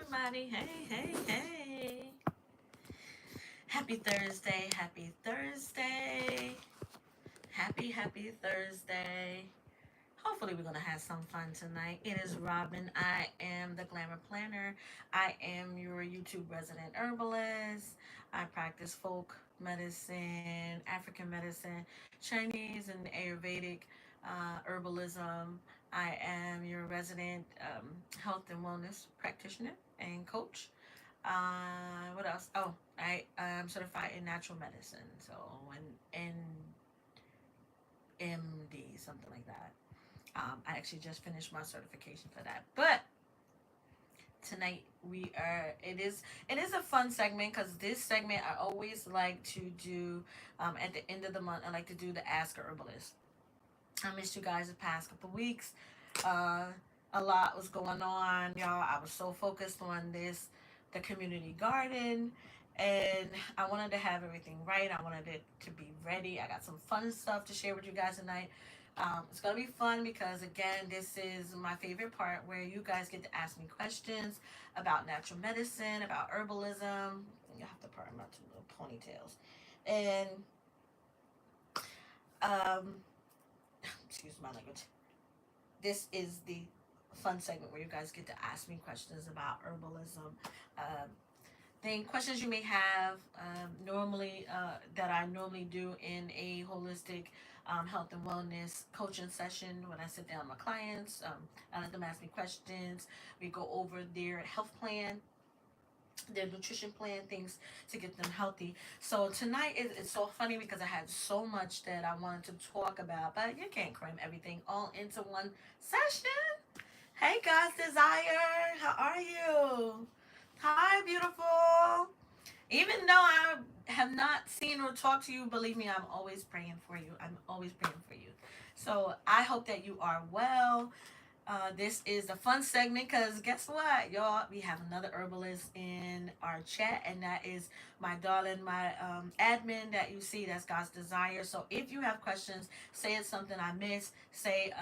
everybody. Hey. Happy Thursday. Happy Thursday. Happy Thursday. Hopefully, we're going to have some fun tonight. It is Robin. I am the Glamour Planner. I am your YouTube resident herbalist. I practice folk medicine, African medicine, Chinese, and Ayurvedic herbalism. I am your resident health and wellness practitioner and coach. What else? Oh, I am certified in natural medicine. So, in MD, something like that. I actually just finished my certification for that. But tonight it is a fun segment because this segment I always like to do at the end of the month. I like to do the Ask a Herbalist. I missed you guys the past couple weeks. Uh, a lot was going on, y'all. I was so focused on the community garden, and I wanted to have everything right. I wanted it to be ready. I got some fun stuff to share with you guys tonight. It's gonna be fun because again, this is my favorite part where you guys get to ask me questions about natural medicine, about herbalism. You have to part my two little ponytails, and um, excuse my language. This is the fun segment where you guys get to ask me questions about herbalism. Um, questions you may have normally that I normally do in a holistic health and wellness coaching session when I sit down with my clients. I let them ask me questions. We go over their health plan, their nutrition plan, things to get them healthy. So tonight it's so funny because I had so much that I wanted to talk about, but you can't cram everything all into one session. Hey, God's Desire, how are you? Hi, beautiful. Even though I have not seen or talked to you, believe me, I'm always praying for you. I'm always praying for you. So I hope that you are well. This is the fun segment because guess what, y'all? We have another herbalist in our chat, and that is my darling, my admin that you see. That's God's Desire. So if you have questions, say it's something I missed, say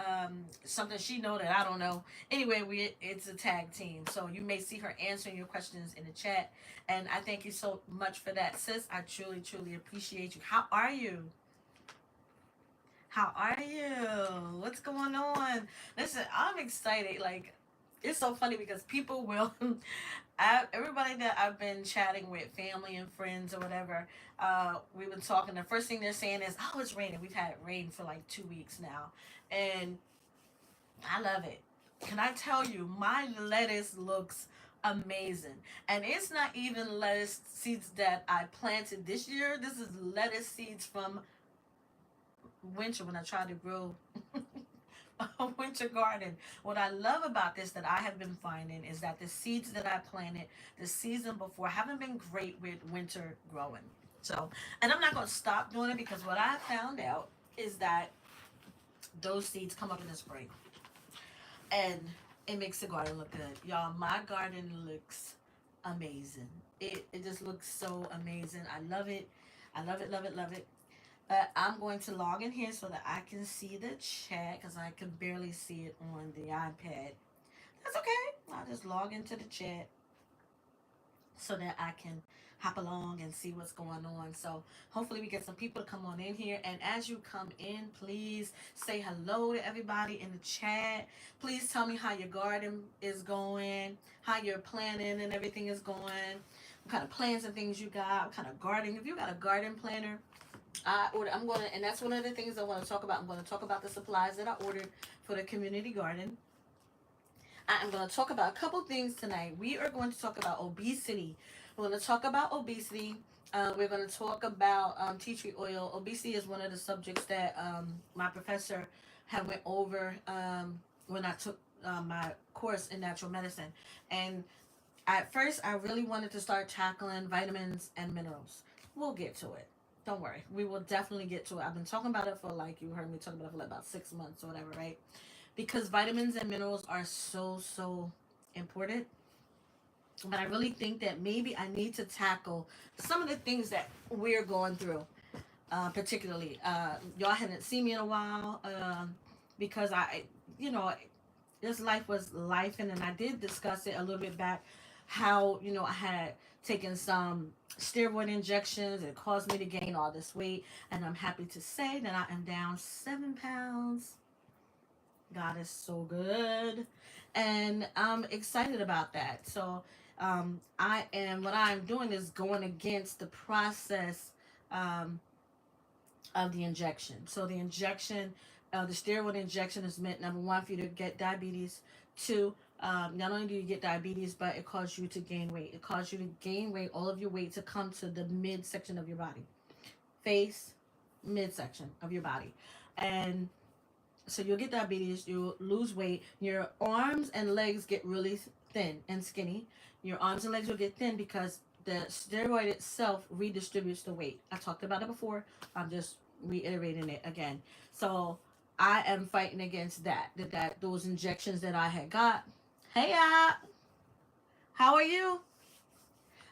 something she know that I don't know. Anyway, it's a tag team, so you may see her answering your questions in the chat, and I thank you so much for that, sis. I truly appreciate you. How are you? How are you? What's going on? Listen, I'm excited. Like, it's so funny because people will, everybody that I've been chatting with, family and friends or whatever, we've been talking. The first thing they're saying is, "Oh, it's raining." We've had rain for like 2 weeks now, and I love it. Can I tell you, my lettuce looks amazing, and it's not even lettuce seeds that I planted this year. This is lettuce seeds from winter when I tried to grow a winter garden. What I love about this that I have been finding is that the seeds that I planted the season before haven't been great with winter growing. So, and I'm not going to stop doing it because what I found out is that those seeds come up in the spring and it makes the garden look good. Y'all, my garden looks amazing. It just looks so amazing. I love it. I love it. I'm going to log in here so that I can see the chat because I can barely see it on the iPad. That's okay. I'll just log into the chat so that I can hop along and see what's going on. So hopefully we get some people to come on in here. And as you come in, please say hello to everybody in the chat. Please tell me how your garden is going, how your planning and everything is going, what kind of plants and things you got, what kind of gardening. If you got a garden planner, I'm gonna, and that's one of the things I want to talk about. I'm going to talk about the supplies that I ordered for the community garden. I'm going to talk about a couple things tonight. We are going to talk about obesity. We're going to talk about obesity. We're going to talk about tea tree oil. Obesity is one of the subjects that my professor had went over when I took my course in natural medicine. And at first, I really wanted to start tackling vitamins and minerals. We'll get to it. Don't worry. We will definitely get to it. I've been talking about it for like, you heard me talking about it for like about 6 months or whatever, right? Because vitamins and minerals are so important. But I really think that maybe I need to tackle some of the things that we're going through, particularly. Y'all hadn't seen me in a while because you know, this life was life, and I did discuss it a little bit back how, you know, I had taken some steroid injections. It caused me to gain all this weight. And I'm happy to say that I am down 7 pounds. God is so good. And I'm excited about that. So what I'm doing is going against the process um, of the injection. So the injection, the steroid injection is meant, number one, for you to get diabetes. Two, not only do you get diabetes, but it causes you to gain weight. It causes you to gain weight, all of your weight to come to the midsection of your body. Face, midsection of your body. And so you'll get diabetes, you'll lose weight, your arms and legs get really thin and skinny. Your arms and legs will get thin because the steroid itself redistributes the weight. I talked about it before. I'm just reiterating it again. So I am fighting against that those injections that I had got. Hey, how are you?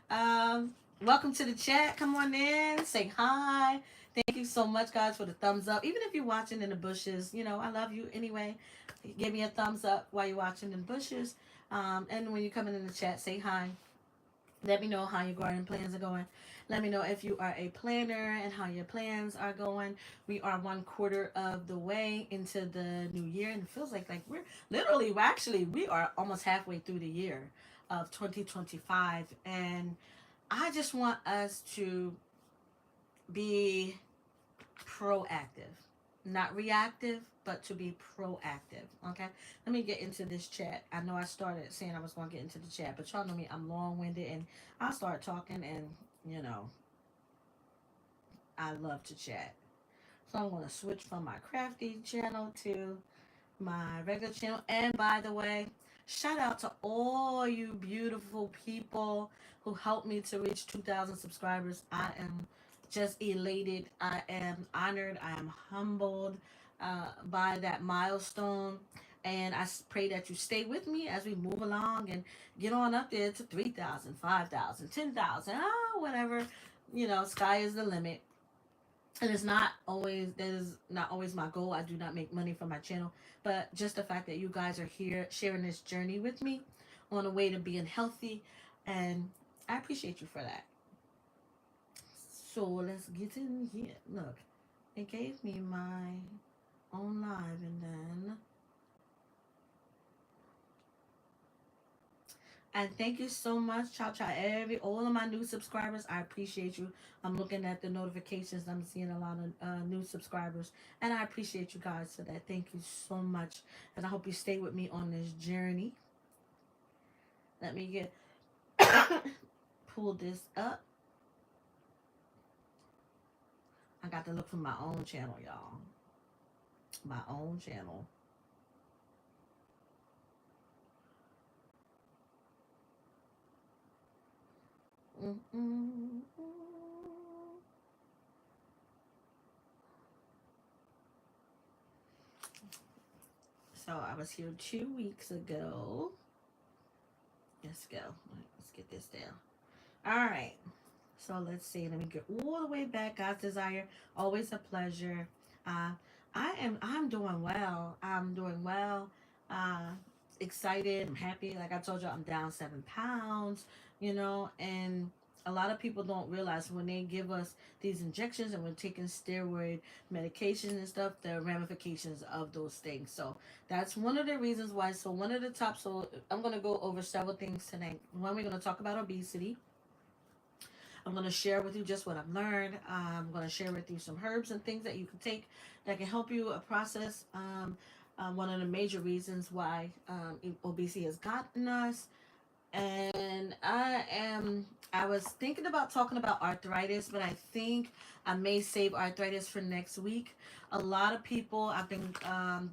Um, Welcome to the chat. Come on in, say hi. Thank you so much, guys, for the thumbs up. Even if you're watching in the bushes, you know, I love you anyway. Give me a thumbs up while you're watching in the bushes. And when you're coming in the chat, say hi. Let me know how your garden plans are going. Let me know if you are a planner and how your plans are going. We are 1/4 of the way into the new year, and it feels like we're literally, well, actually, we are almost halfway through the year of 2025, and I just want us to be proactive, not reactive, but to be proactive. Okay, let me get into this chat. I know I started saying I was going to get into the chat, but y'all know me, I'm long winded, and I'll start talking, and you know, I love to chat. So I'm going to switch from my crafty channel to my regular channel. And by the way, shout out to all you beautiful people who helped me to reach 2,000 subscribers. I am just elated. I am honored. I am humbled by that milestone. And I pray that you stay with me as we move along and get on up there to 3,000, 5,000, 10,000, whatever. You know, sky is the limit. And that is not always my goal. I do not make money from my channel, but just the fact that you guys are here sharing this journey with me on the way to being healthy, and I appreciate you for that. So let's get in here. Look, it gave me my own live, and then and thank you so much, ciao ciao, all of my new subscribers. I appreciate you. I'm looking at the notifications. I'm seeing a lot of new subscribers, and I appreciate you guys for that. Thank you so much, and I hope you stay with me on this journey. Let me get pull this up. I got to look for my own channel, y'all. My own channel. Mm-mm. So I was here 2 weeks ago. Let's go. Let's get this down. All right. So let's see. Let me get all the way back. God's desire, always a pleasure. Uh, I'm doing well. I'm doing well. Uh, Excited. I'm happy. Like I told you, I'm down 7 pounds. You know, and a lot of people don't realize when they give us these injections and we're taking steroid medication and stuff, the ramifications of those things. So that's one of the reasons why. So one of the top. So I'm gonna go over several things tonight. One, we're gonna talk about obesity. I'm going to share with you just what I've learned. I'm going to share with you some herbs and things that you can take that can help you process one of the major reasons why obesity has gotten us. And I was thinking about talking about arthritis, but I think I may save arthritis for next week. A lot of people, I've been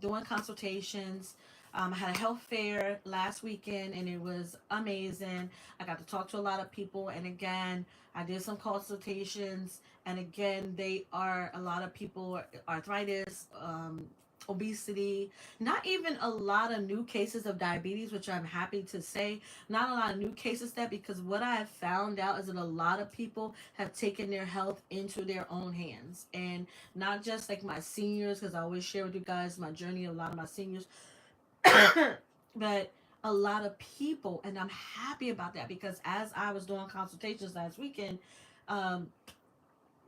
doing consultations. I had a health fair last weekend and it was amazing. I got to talk to a lot of people, and again, I did some consultations, and again, they are a lot of people, arthritis, obesity, not even a lot of new cases of diabetes, which I'm happy to say. Not a lot of new cases, that because what I have found out is that a lot of people have taken their health into their own hands, and not just like my seniors, because I always share with you guys my journey of a lot of my seniors, but a lot of people, and I'm happy about that, because as I was doing consultations last weekend, um,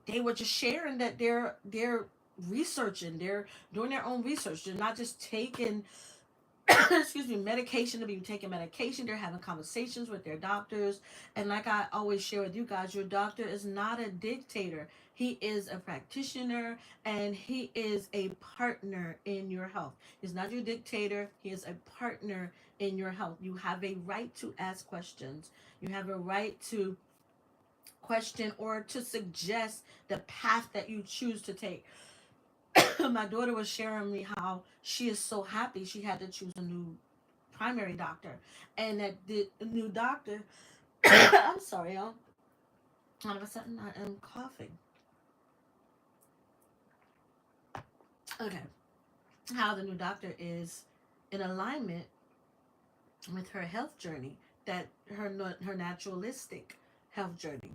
they were just sharing that they're researching, they're doing their own research. They're not just taking excuse me, medication to be taking medication. They're having conversations with their doctors. And like I always share with you guys, your doctor is not a dictator. He is a practitioner, and he is a partner in your health. He's not your dictator. He is a partner in your health. You have a right to ask questions. You have a right to question or to suggest the path that you choose to take. My daughter was sharing me how she is so happy she had to choose a new primary doctor, and that the new doctor I'm sorry, y'all, all of a sudden I am coughing. Okay. How the new doctor is in alignment with her health journey, that her naturalistic health journey.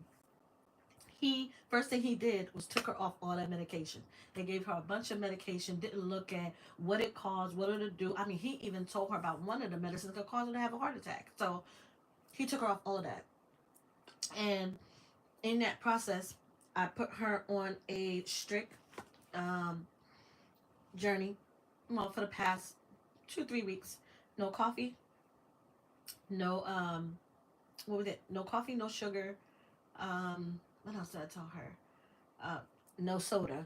He first thing he did was took her off all that medication. They gave her a bunch of medication, didn't look at what it caused, what it'll do. I mean, he even told her about one of the medicines that caused her to have a heart attack. So he took her off all of that. And in that process, I put her on a strict um, journey, well, for the past 2, 3 weeks. No coffee, no what was it? No coffee, no sugar. What else did I tell her? No soda.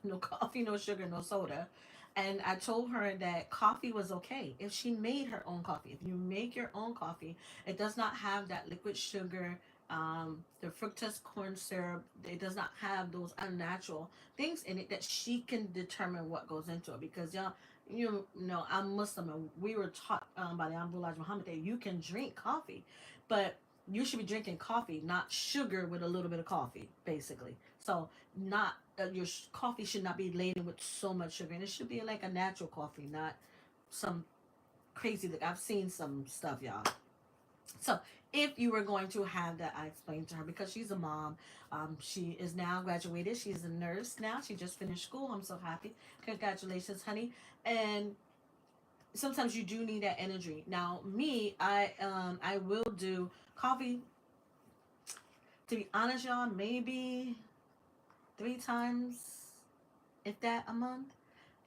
No coffee, no sugar, no soda. And I told her that coffee was okay if she made her own coffee. If you make your own coffee, it does not have that liquid sugar, the fructose corn syrup. It does not have those unnatural things in it, that she can determine what goes into it. Because y'all, you know, I'm Muslim, and we were taught by the Honorable Elijah Muhammad that you can drink coffee, but you should be drinking coffee, not sugar with a little bit of coffee, basically. So not your coffee should not be laden with so much sugar, and it should be like a natural coffee, not some crazy. Like I've seen some stuff, y'all. So if you were going to have that, I explained to her, because she's a mom. She is now graduated. She's a nurse now. She just finished school. I'm so happy. Congratulations, honey. And sometimes you do need that energy. Now, me, I will do coffee. To be honest, y'all, maybe 3 times, if that, a month.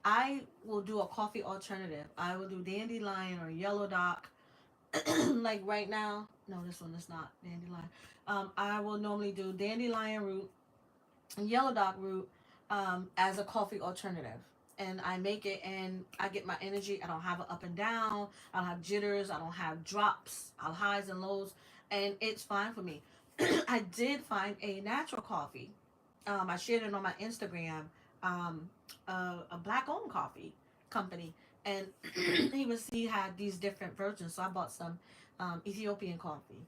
I will do a coffee alternative. I will do dandelion or yellow dock. Like right now, no, this one is not dandelion. I will normally do dandelion root and yellow dock root as a coffee alternative. And I make it, and I get my energy. I don't have it up and down. I don't have jitters. I don't have drops, highs and lows. And it's fine for me. I did find a natural coffee. I shared it on my Instagram. Um, a black owned coffee company, and he had these different versions. So I bought some Ethiopian coffee.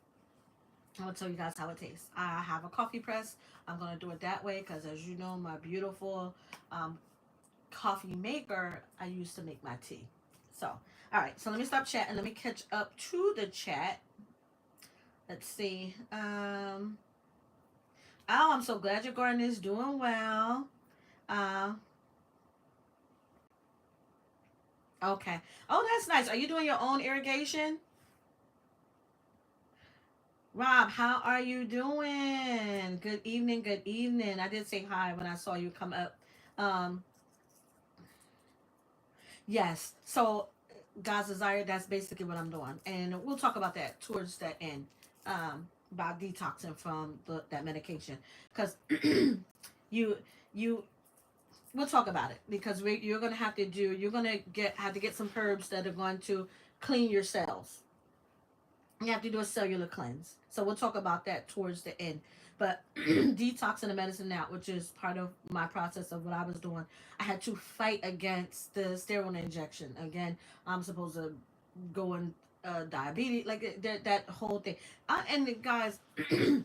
I'll tell you guys how it tastes. I have a coffee press. I'm gonna do it that way because, as you know, my beautiful um, coffee maker I use to make my tea. So, all right. So let me stop chatting. Let me catch up to the chat. Let's see. Oh, I'm so glad your garden is doing well. Uh, okay. Oh, that's nice. Are you doing your own irrigation? Rob, how are you doing? Good evening, good evening. I did say hi when I saw you come up. Um, yes. So, God's desire, that's basically what I'm doing. And we'll talk about that towards the end. About detoxing from that medication. Because you, you, we'll talk about it, because you're going to have to you're going to have to get some herbs that are going to clean your cells. You have to do a cellular cleanse. So we'll talk about that towards the end. But detoxing the medicine out, which is part of my process of what I was doing, I had to fight against the steroid injection. Again, I'm supposed to go in diabetes, like that whole thing. And the guys, I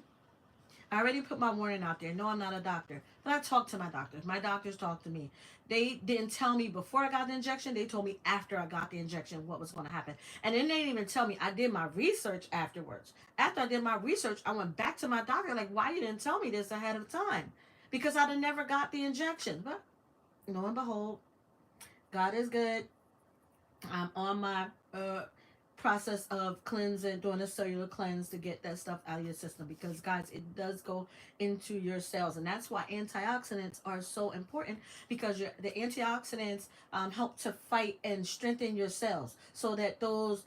already put my warning out there. No, I'm not a doctor. But I talk to my doctors. My doctors talk to me. They didn't tell me before I got the injection. They told me after I got the injection what was going to happen. And then they didn't even tell me. I did my research afterwards. After I did my research, I went back to my doctor, like, why you didn't tell me this ahead of time? Because I'd have never got the injection. But lo and behold, God is good. I'm on my process of cleansing, doing a cellular cleanse to get that stuff out of your system, because guys, it does go into your cells, and that's why antioxidants are so important, because the antioxidants help to fight and strengthen your cells so that those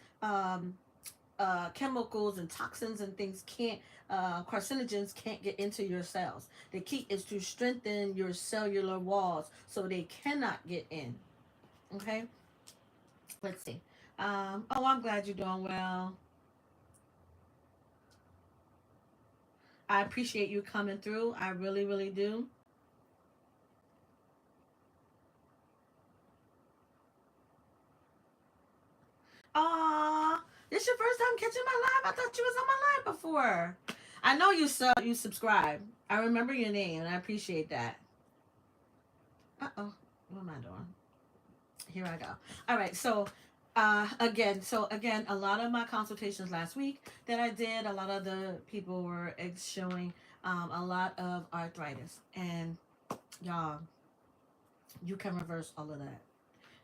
chemicals and toxins and things can't, carcinogens can't get into your cells. The key is to strengthen your cellular walls so they cannot get in. Okay, let's see. Oh, I'm glad you're doing well. I appreciate you coming through. I really, really do. Aw, this your first time catching my live? I thought you was on my live before. I know you subscribe. I remember your name and I appreciate that. Uh-oh. What am I doing? Here I go. All right, so again, a lot of my consultations last week that I did, a lot of the people were showing a lot of arthritis, and y'all, you can reverse all of that.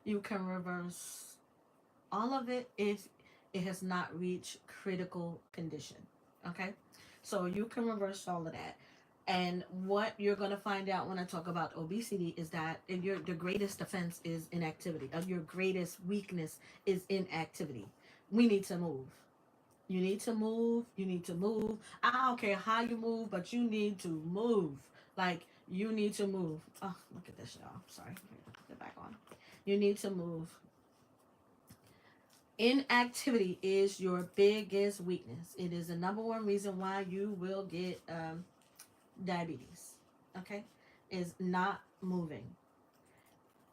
You can reverse all of it if it has not reached critical condition. Okay, so you can reverse all of that. And what you're going to find out when I talk about obesity is that the greatest defense is inactivity. Your greatest weakness is inactivity. We need to move. You need to move. You need to move. I don't care how you move, but you need to move. Like, you need to move. Oh, look at this, y'all. Sorry. Put it back on. You need to move. Inactivity is your biggest weakness. It is the number one reason why you will get diabetes. Okay, is not moving.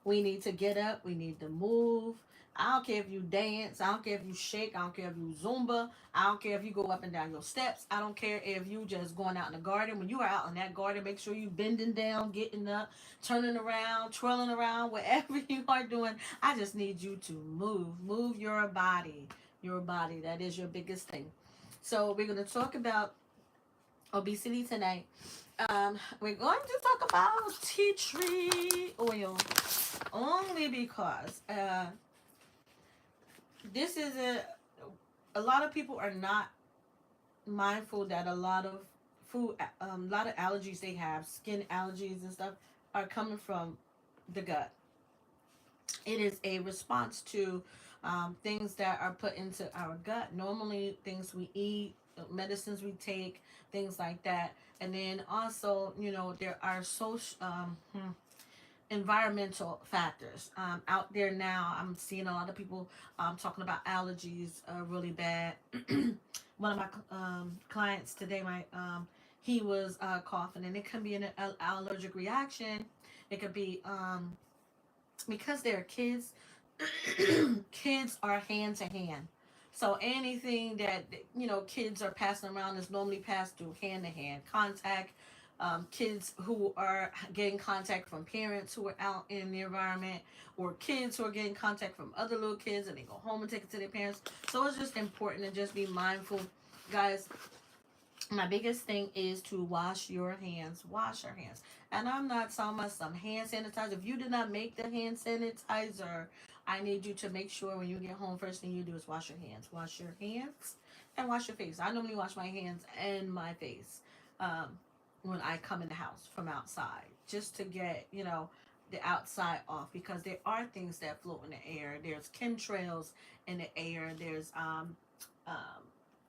We need to get up. We need to move. I don't care if you dance. I don't care if you shake. I don't care if you Zumba. I don't care if you go up and down your steps. I don't care if you just going out in the garden. When you are out in that garden, make sure you bending down, getting up, turning around, twirling around, whatever you are doing. I just need you to move. Move your body. Your body. That is your biggest thing. So we're going to talk about obesity tonight. We're going to talk about tea tree oil only because this is a lot of people are not mindful that a lot of food, a lot of allergies they have, skin allergies and stuff, are coming from the gut. It is a response to things that are put into our gut. Normally, things we eat, medicines we take, things like that. And then also, there are social, environmental factors out there now. I'm seeing a lot of people talking about allergies really bad. One of my clients today, he was coughing, and it can be an allergic reaction. It could be because they're kids. Kids are hand to hand. So anything that kids are passing around is normally passed through hand to hand contact. Kids who are getting contact from parents who are out in the environment, or kids who are getting contact from other little kids and they go home and take it to their parents. So it's just important to just be mindful, guys. My biggest thing is to wash your hands. Wash your hands. And I'm not talking about some hand sanitizer. If you did not make the hand sanitizer, I need you to make sure when you get home, first thing you do is wash your hands. Wash your hands and wash your face. I normally wash my hands and my face when I come in the house from outside, just to get, the outside off, because there are things that float in the air. There's chemtrails in the air. There's um,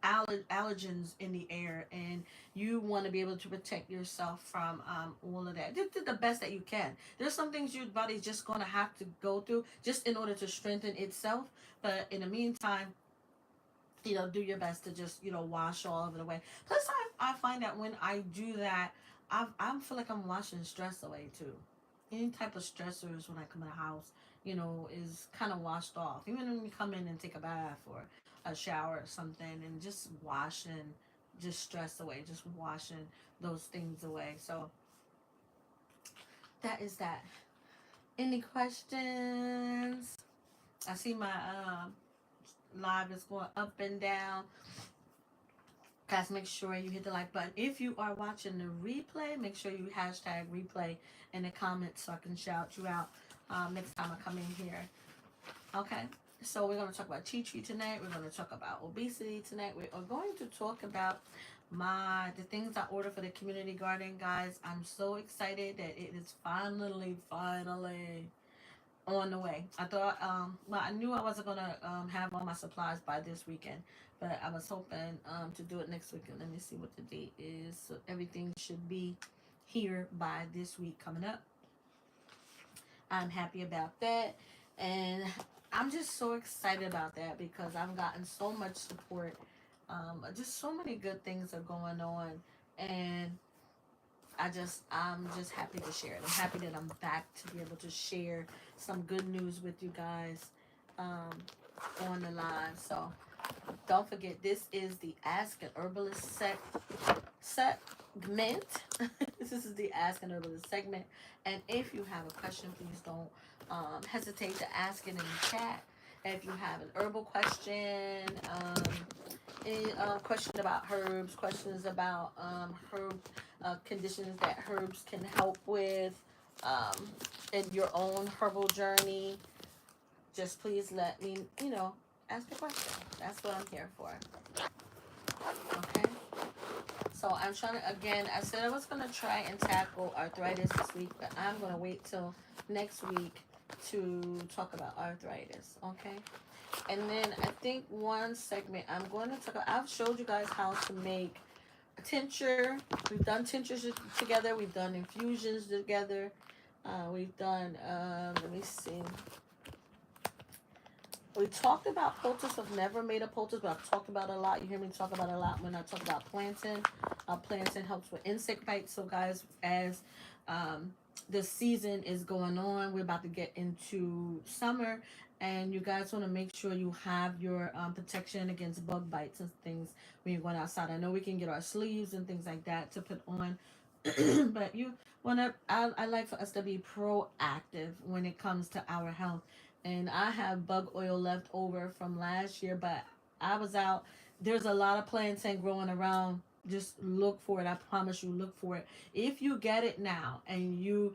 allergens in the air, and you want to be able to protect yourself from all of that. Just do the best that you can. There's some things your body's just going to have to go through just in order to strengthen itself, but in the meantime, do your best to just wash all of it away. Plus, I find that when I do that, I feel like I'm washing stress away too. Any type of stressors when I come in the house, is kind of washed off. Even when you come in and take a bath or a shower or something, and just washing just stress away, just washing those things away. So that is that. Any questions? I see my live is going up and down. Guys, make sure you hit the like button. If you are watching the replay, make sure you hashtag replay in the comments so I can shout you out next time I come in here. Okay, So we're going to talk about tea tree tonight. We're going to talk about obesity tonight. We are going to talk about the things I ordered for the community garden, guys. I'm so excited that it is finally on the way. I thought, well, I knew I wasn't gonna have all my supplies by this weekend, but I was hoping to do it next weekend. Let me see what the date is. So everything should be here by this week coming up. I'm happy about that, and I'm just so excited about that because I've gotten so much support. Just so many good things are going on, and I'm just happy to share it. I'm happy that I'm back to be able to share some good news with you guys um, on the live. So don't forget, this is the Ask an Herbalist segment. This is the Ask an Herbalist segment. And if you have a question, please don't hesitate to ask it in the chat. If you have an herbal question, any question about herbs, questions about herb conditions that herbs can help with in your own herbal journey, just please let me, ask a question. That's what I'm here for. Okay? So I'm trying to, again, I said I was going to try and tackle arthritis this week, but I'm going to wait till next week to talk about arthritis. Okay? And then I think one segment I'm going to talk about, I've showed you guys how to make a tincture. We've done tinctures together. We've done infusions together. We've done, let me see. We talked about poultice. I've never made a poultice, but I've talked about it a lot. You hear me talk about it a lot when I talk about plantain. Plantain helps with insect bites. So guys, as the season is going on, we're about to get into summer, and you guys want to make sure you have your protection against bug bites and things when you're going outside. I know we can get our sleeves and things like that to put on, but you want to, I like for us to be proactive when it comes to our health. And I have bug oil left over from last year, but I was out. There's a lot of plantain growing around. Just look for it. I promise you, look for it. If you get it now and you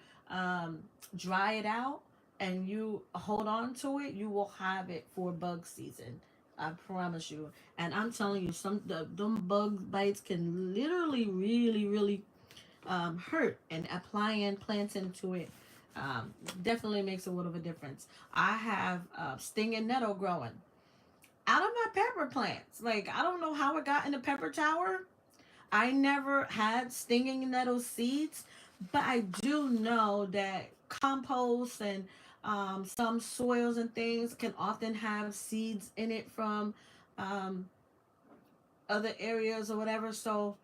dry it out and you hold on to it, you will have it for bug season. I promise you. And I'm telling you, them bug bites can literally, really, really hurt, and applying plantain to it definitely makes a little bit of a difference. I have stinging nettle growing out of my pepper plants. Like, I don't know how it got in the pepper tower. I never had stinging nettle seeds, but I do know that compost and some soils and things can often have seeds in it from um, other areas or whatever. So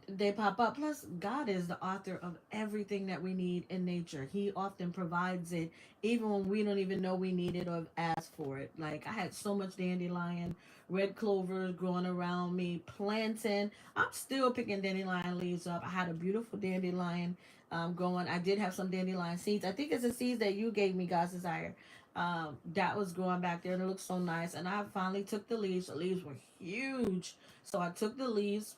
they pop up. Plus, God is the author of everything that we need in nature. He often provides it, even when we don't even know we need it or have asked for it. Like, I had so much dandelion, red clovers growing around me, planting. I'm still picking dandelion leaves up. I had a beautiful dandelion growing. I did have some dandelion seeds. I think it's the seeds that you gave me, God's desire. That was growing back there, and it looked so nice. And I finally took the leaves. The leaves were huge. So I took the leaves,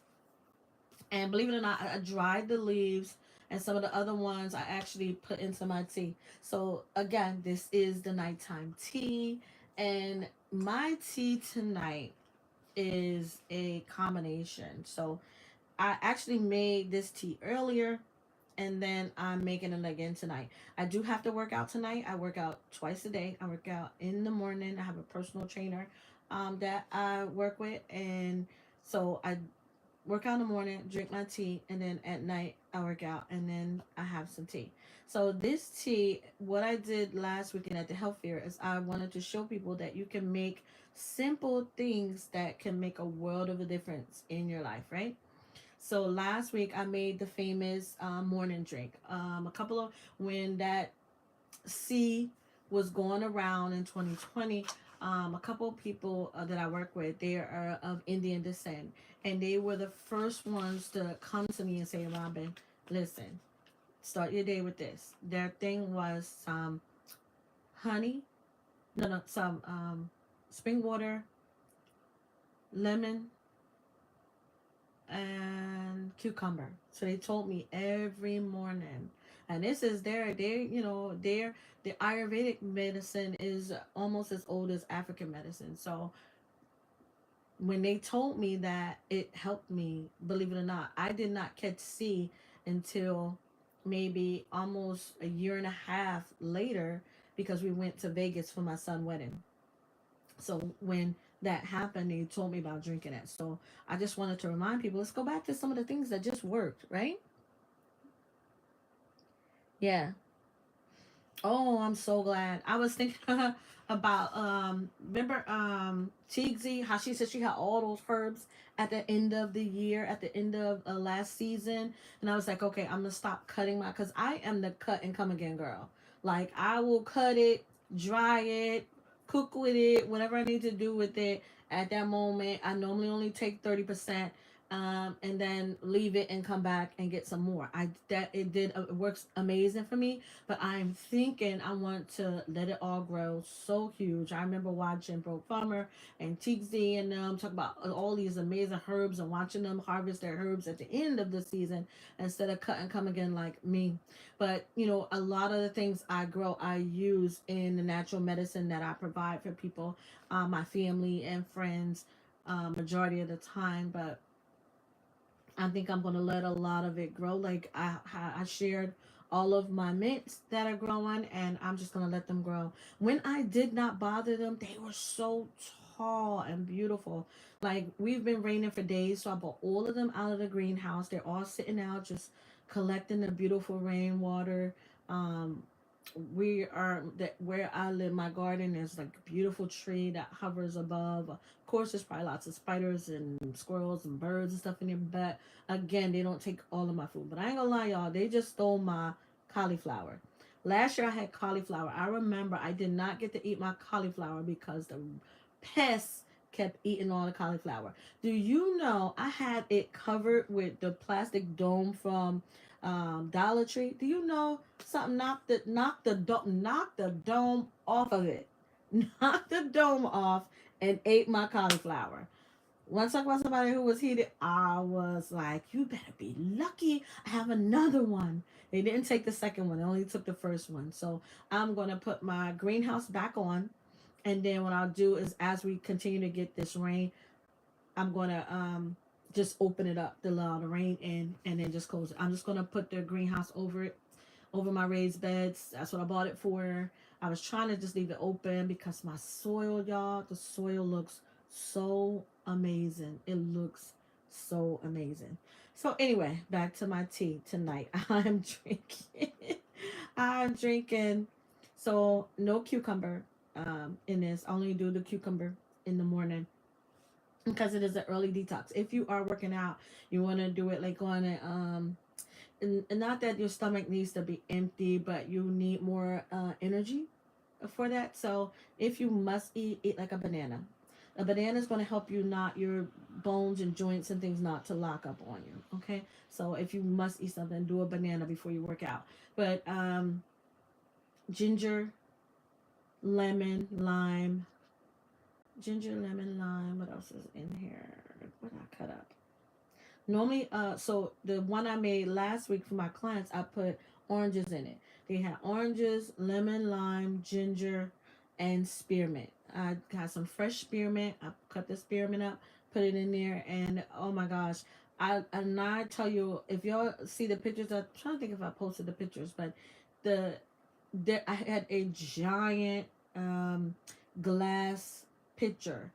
and believe it or not, I dried the leaves, and some of the other ones I actually put into my tea. So again, this is the nighttime tea, and my tea tonight is a combination. So I actually made this tea earlier, and then I'm making it again tonight. I do have to work out tonight. I work out twice a day. I work out in the morning. I have a personal trainer that I work with, and so I work out in the morning, drink my tea, and then at night I work out, and then I have some tea. So this tea, what I did last weekend at the health fair is I wanted to show people that you can make simple things that can make a world of a difference in your life, right? So last week I made the famous morning drink. A couple of when that C was going around in 2020. A couple of people that I work with, they are of Indian descent, and they were the first ones to come to me and say, Robin, listen, start your day with this. Their thing was some honey, no, some spring water, lemon, and cucumber. So they told me every morning. And this is their Ayurvedic medicine is almost as old as African medicine. So when they told me that, it helped me, believe it or not. I did not catch C until maybe almost a year and a half later, because we went to Vegas for my son's wedding. So when that happened, they told me about drinking it. So I just wanted to remind people, let's go back to some of the things that just worked, right? Yeah. Oh, I'm so glad. I was thinking about remember Tigsy, how she said she had all those herbs at the end of the year, at the end of last season, and I was like, okay, I'm gonna stop cutting my, because I am the cut and come again girl. Like I will cut it, dry it, cook with it, whatever I need to do with it at that moment. I normally only take 30%, and then leave it and come back and get some more. I that it did it works amazing for me, but I'm thinking I want to let it all grow so huge. I remember watching Bro Farmer and Tixie and them talk about all these amazing herbs and watching them harvest their herbs at the end of the season instead of cut and come again like me. But a lot of the things I grow, I use in the natural medicine that I provide for people, my family and friends, majority of the time. But I think I'm gonna let a lot of it grow. Like I shared all of my mints that are growing, and I'm just gonna let them grow. When I did not bother them, they were so tall and beautiful. Like we've been raining for days, so I brought all of them out of the greenhouse. They're all sitting out, just collecting the beautiful rainwater. Um, we are that where I live, my garden is like a beautiful tree that hovers above. Of course, there's probably lots of spiders and squirrels and birds and stuff in there, but again, they don't take all of my food. But I ain't gonna lie, y'all, they just stole my cauliflower. Last year I had cauliflower. I remember I did not get to eat my cauliflower because the pests kept eating all the cauliflower. Do you know I had it covered with the plastic dome from Dollar Tree? Do you know something knocked the dome off of it? Knocked the dome off and ate my cauliflower. When I talk about somebody who was heated, I was like, you better be lucky I have another one. They didn't take the second one, they only took the first one. So I'm going to put my greenhouse back on. And then what I'll do is, as we continue to get this rain, I'm going to just open it up to allow the rain in, and then just close it. I'm just going to put the greenhouse over it, over my raised beds. That's what I bought it for. I was trying to just leave it open because my soil, y'all, the soil looks so amazing. It looks so amazing. So anyway, back to my tea tonight. I'm drinking. I'm drinking. So no cucumber in this. I only do the cucumber in the morning because it is an early detox. If you are working out, you want to do it like on a and not that your stomach needs to be empty, but you need more energy for that. So if you must eat like a banana. A banana is going to help you not your bones and joints and things not to lock up on you. Okay, so if you must eat something, do a banana before you work out. But ginger, lemon, lime, ginger, lemon, lime. What else is in here? What I cut up? Normally, so the one I made last week for my clients, I put oranges in it. They had oranges, lemon, lime, ginger, and spearmint. I got some fresh spearmint. I cut the spearmint up, put it in there, and oh my gosh, I tell you, if y'all see the pictures, I'm trying to think if I posted the pictures, but the there I had a giant glass pitcher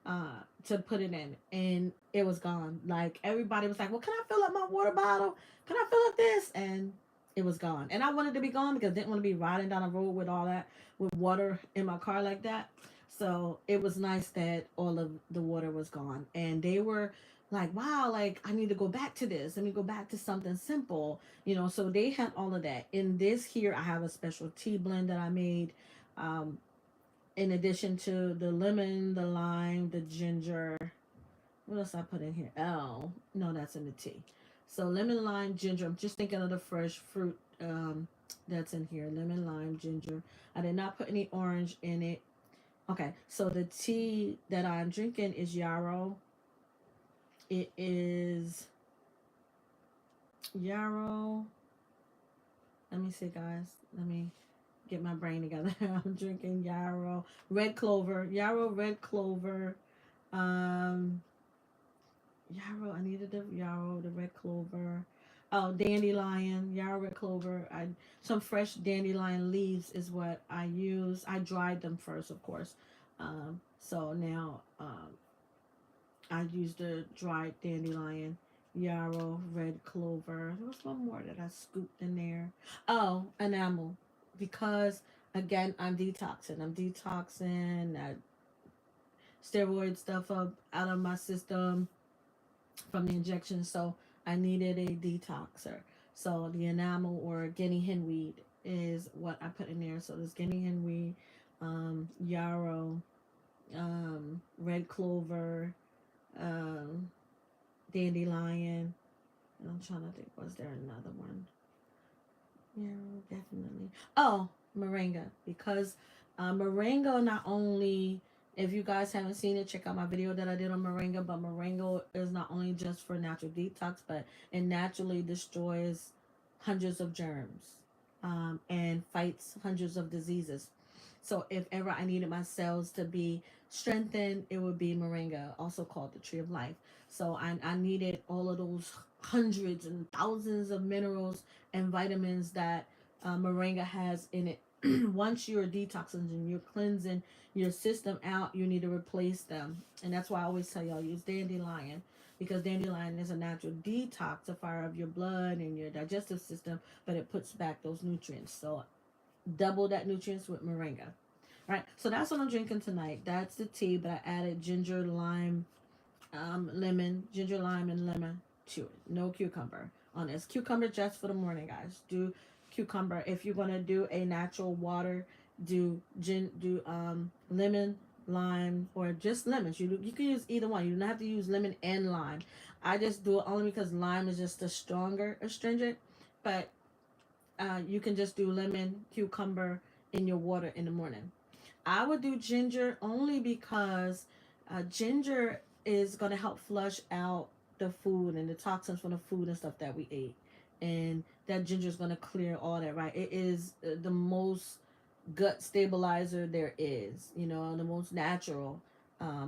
to put it in, and it was gone. Like everybody was like, well, can I fill up my water bottle, can I fill up this, and it was gone. And I wanted to be gone because I didn't want to be riding down the road with all that, with water in my car like that. So it was nice that all of the water was gone, and they were like, wow, like I need to go back to this, let me go back to something simple, so they had all of that. In this here, I have a special tea blend that I made, um, in addition to the lemon, the lime, the ginger. What else I put in here? Oh, no, that's in the tea. So lemon, lime, ginger. I'm just thinking of the fresh fruit that's in here. Lemon, lime, ginger. I did not put any orange in it. Okay, so the tea that I'm drinking is yarrow. It is yarrow. Let me see, guys. Let me get my brain together. I'm drinking yarrow, red clover, yarrow, red clover. Um, yarrow. I needed the yarrow, the red clover. Oh, dandelion, yarrow, red clover. I some fresh dandelion leaves is what I use. I dried them first, of course. So now I used the dried dandelion, yarrow, red clover. There was one more that I scooped in there. Oh, enamel, because again I'm detoxing. I'm detoxing that steroid stuff up out of my system from the injection, so I needed a detoxer. So the enamel or guinea hen weed is what I put in there. So this guinea hen weed, yarrow, red clover, um, dandelion. And I'm trying to think, was there another one? Yeah, definitely. Oh, moringa. Because moringa not only, if you guys haven't seen it, check out my video that I did on moringa. But moringa is not only just for natural detox, but it naturally destroys hundreds of germs and fights hundreds of diseases. So if ever I needed my cells to be strengthened, it would be moringa, also called the tree of life. So I needed all of those hundreds and thousands of minerals and vitamins that moringa has in it. Once you're detoxing and you're cleansing your system out, you need to replace them. And that's why I always tell y'all use dandelion, because dandelion is a natural detoxifier of your blood and your digestive system, but it puts back those nutrients. So double that nutrients with moringa. All right, so that's what I'm drinking tonight. That's the tea, but I added ginger, lime, lemon, ginger, lime, and lemon to it. No cucumber on this. Cucumber just for the morning, guys. Do cucumber if you're gonna do a natural water. Do lemon, lime, or just lemons. You can use either one. You don't have to use lemon and lime. I just do it only because lime is just a stronger astringent, but you can just do lemon, cucumber in your water in the morning. I would do ginger only because ginger is going to help flush out the food and the toxins from the food and stuff that we ate. And that ginger is going to clear all that, right? It is the most gut stabilizer there is, the most natural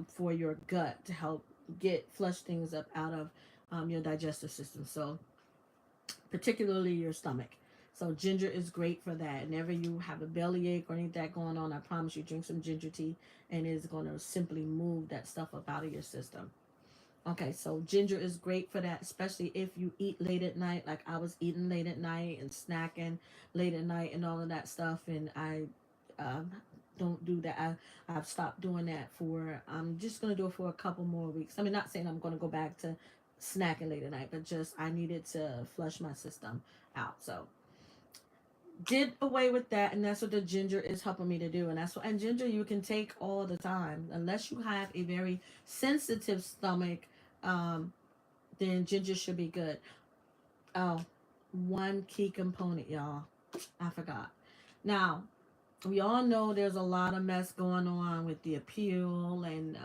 for your gut to help get flush things up out of your digestive system. So particularly your stomach. So ginger is great for that. Whenever you have a bellyache or anything that going on, I promise you drink some ginger tea and it's going to simply move that stuff up out of your system. Okay, so ginger is great for that, especially if you eat late at night, like I was eating late at night and snacking late at night and all of that stuff. And I um, don't do that. I've stopped doing that for, I'm just going to do it for a couple more weeks. I mean, not saying I'm going to go back to snacking late at night, but just I needed to flush my system out. So did away with that, and that's what the ginger is helping me to do. And that's what, and ginger you can take all the time unless you have a very sensitive stomach. um then ginger should be good. Oh, one key component, y'all, I forgot. Now, we all know there's a lot of mess going on with the appeal and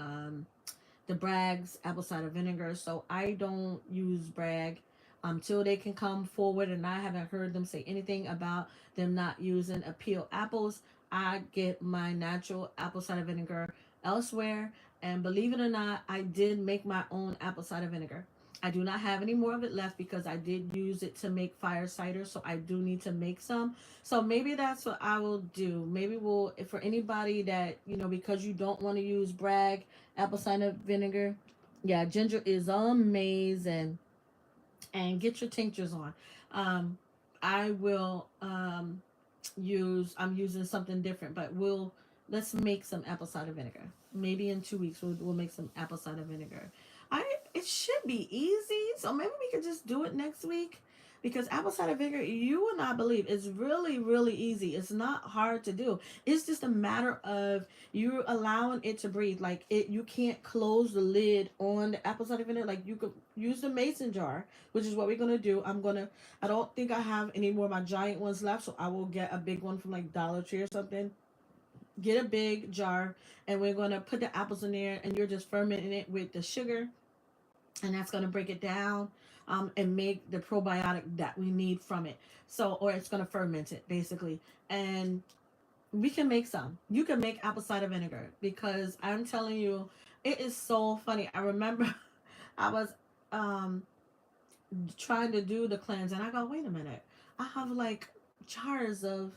the Bragg's apple cider vinegar. So I don't use Bragg until they can come forward, and I haven't heard them say anything about them not using appeal apples. I get my natural apple cider vinegar elsewhere, and believe it or not, I did make my own apple cider vinegar. I do not have any more of it left because I did use it to make fire cider, so I do need to make some. So maybe that's what I will do. Maybe we'll, for anybody that, because you don't want to use Bragg apple cider vinegar, yeah, ginger is amazing. And get your tinctures on. Um, I will I'm using something different, but let's make some apple cider vinegar. Maybe in 2 weeks we'll make some apple cider vinegar. It should be easy, so maybe we could just do it next week. Because apple cider vinegar, you will not believe, it's really, really easy. It's not hard to do. It's just a matter of you allowing it to breathe. Like you can't close the lid on the apple cider vinegar. Like you could use the mason jar, which is what we're gonna do. I don't think I have any more of my giant ones left, so I will get a big one from like Dollar Tree or something. Get a big jar, and we're gonna put the apples in there, and you're just fermenting it with the sugar and that's going to break it down, and make the probiotic that we need from it. So, or it's going to ferment it basically. And we can make some. You can make apple cider vinegar, because I'm telling you, it is so funny. I remember I was um trying to do the cleanse, and I go, wait a minute, I have like jars of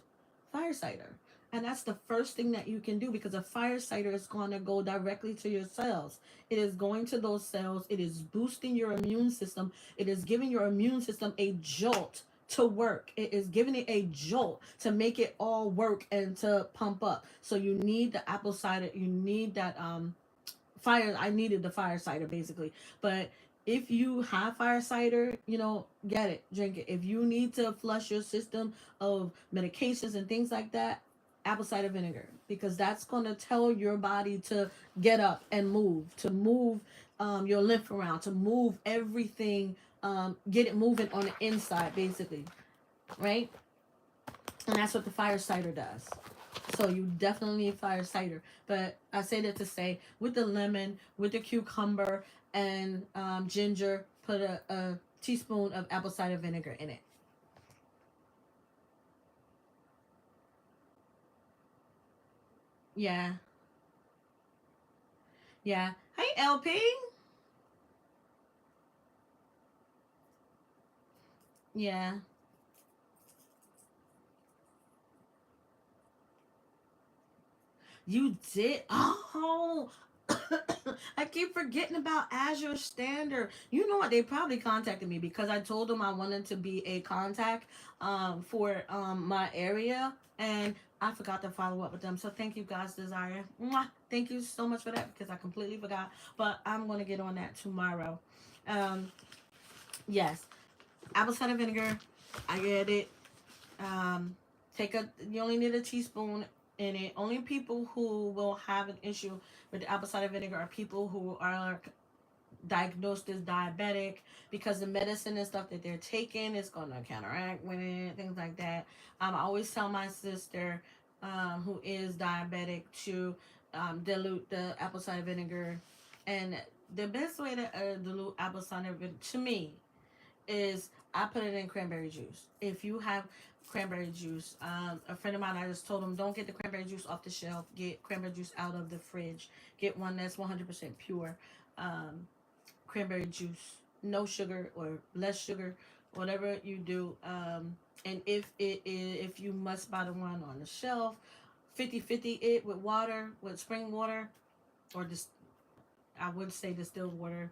fire cider. And that's the first thing that you can do, because a fire cider is going to go directly to your cells. It is going to those cells. It is boosting your immune system. It is giving your immune system a jolt to work. It is giving it a jolt to make it all work and to pump up. So you need the apple cider. You need that fire. I needed the fire cider basically. But if you have fire cider, get it, drink it. If you need to flush your system of medications and things like that, apple cider vinegar, because that's going to tell your body to get up and move, to move your lymph around, to move everything, get it moving on the inside basically, right? And that's what the fire cider does. So you definitely need fire cider. But I say that to say, with the lemon, with the cucumber, and ginger, put a teaspoon of apple cider vinegar in it. Yeah. Yeah. Hey, LP. Yeah. You did? Oh, I keep forgetting about Azure Standard. You know what? They probably contacted me because I told them I wanted to be a contact for my area, and I forgot to follow up with them. So thank you guys, Desire. Mwah. Thank you so much for that, because I completely forgot. But I'm going to get on that tomorrow. Um, yes, apple cider vinegar. I get it. Um, you only need a teaspoon in it. Only people who will have an issue with the apple cider vinegar are people who are diagnosed as diabetic, because the medicine and stuff that they're taking is going to counteract with it, things like that. I always tell my sister, who is diabetic, to dilute the apple cider vinegar. And the best way to dilute apple cider vinegar, to me, is I put it in cranberry juice. If you have cranberry juice, a friend of mine, I just told him, don't get the cranberry juice off the shelf. Get cranberry juice out of the fridge. Get one that's 100% pure cranberry juice. No sugar or less sugar, whatever you do. And if you must buy the one on the shelf, 50-50 it with water, with spring water, or just, I would say distilled water.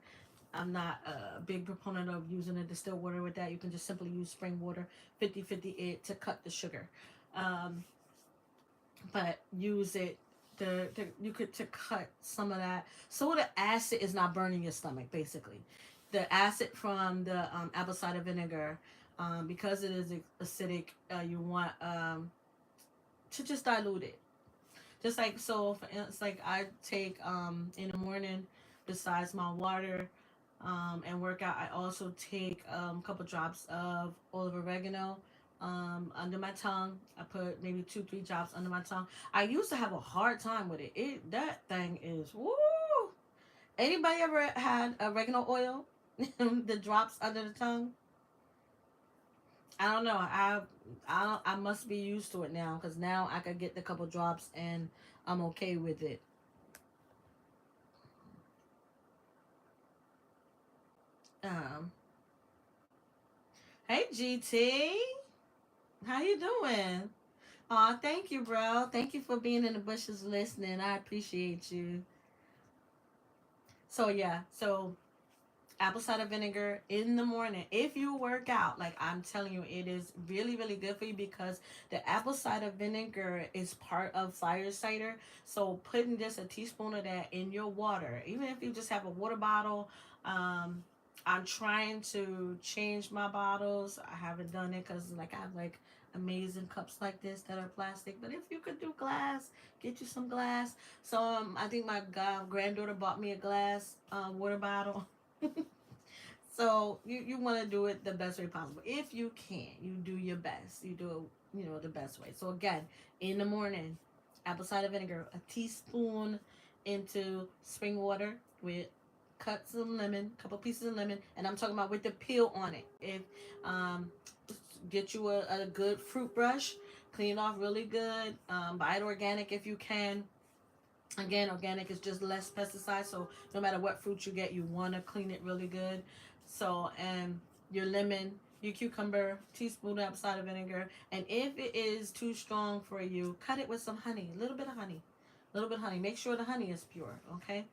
I'm not a big proponent of using a distilled water with that. You can just simply use spring water, 50-50 it, to cut the sugar. Um, but use it you could to cut some of that, so the acid is not burning your stomach basically. The acid from the apple cider vinegar, because it is acidic, you want to just dilute it. Just like, so for instance, like I take in the morning, besides my water and workout, I also take a couple drops of oil of oregano under my tongue. I put maybe 2-3 drops under my tongue. I used to have a hard time with it. That thing is woo. Anybody ever had oregano oil? The drops under the tongue. I don't know. I must be used to it now, because now I could get the couple drops and I'm okay with it. Um, hey GT, how you doing? Aw, thank you, bro. Thank you for being in the bushes listening. I appreciate you. So yeah, so apple cider vinegar in the morning. If you work out, like I'm telling you, it is really, really good for you, because the apple cider vinegar is part of fire cider. So putting just a teaspoon of that in your water, even if you just have a water bottle. I'm trying to change my bottles. I haven't done it because like I have like amazing cups like this that are plastic. But if you could do glass, get you some glass. So I think my granddaughter bought me a glass water bottle. So you want to do it the best way possible. If you can, you do your best. You do it, the best way. So again, in the morning, apple cider vinegar, a teaspoon into spring water with cut some lemon, couple pieces of lemon, and I'm talking about with the peel on it. If um, get you a good fruit brush, clean it off really good. Buy it organic if you can. Again, organic is just less pesticides, so no matter what fruit you get, you want to clean it really good. So, and your lemon, your cucumber, teaspoon of apple cider vinegar, and if it is too strong for you, cut it with some honey, a little bit of honey, a little bit of honey. Make sure the honey is pure, okay?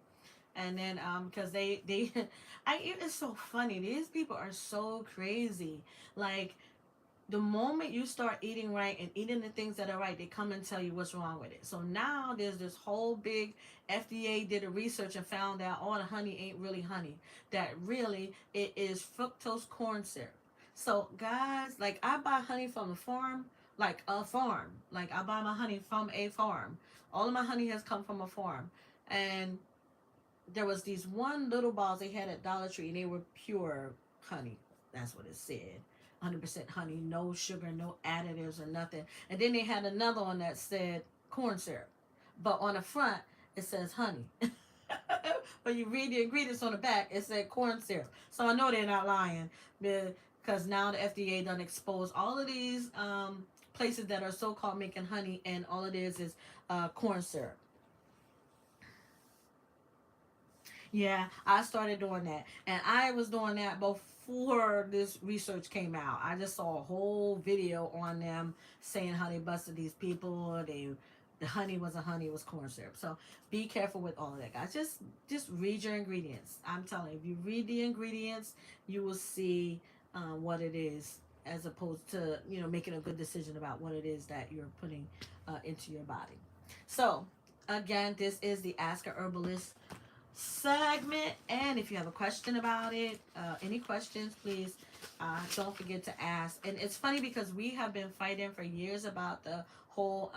And then because they it's so funny, these people are so crazy. Like, the moment you start eating right and eating the things that are right, they come and tell you what's wrong with it. So now there's this whole big FDA did a research and found out all the honey ain't really honey. That really it is fructose corn syrup. So guys, like, I buy honey from a farm, like a farm. Like, I buy my honey from a farm. All of my honey has come from a farm. And there was these one little balls they had at Dollar Tree, and they were pure honey. That's what it said. 100% honey, no sugar, no additives or nothing. And then they had another one that said corn syrup, but on the front it says honey. But you read the ingredients on the back, it said corn syrup. So I know they're not lying, because now the FDA done expose all of these places that are so-called making honey, and all it is corn syrup. Yeah, I started doing that. And I was doing that before this research came out. I just saw a whole video on them saying how they busted these people. The honey wasn't honey, it was corn syrup. So be careful with all of that, guys. Just read your ingredients. I'm telling you, if you read the ingredients, you will see what it is, as opposed to, making a good decision about what it is that you're putting into your body. So again, this is the Ask a Herbalist segment, and if you have a question about it, any questions, please don't forget to ask. And it's funny because we have been fighting for years about the whole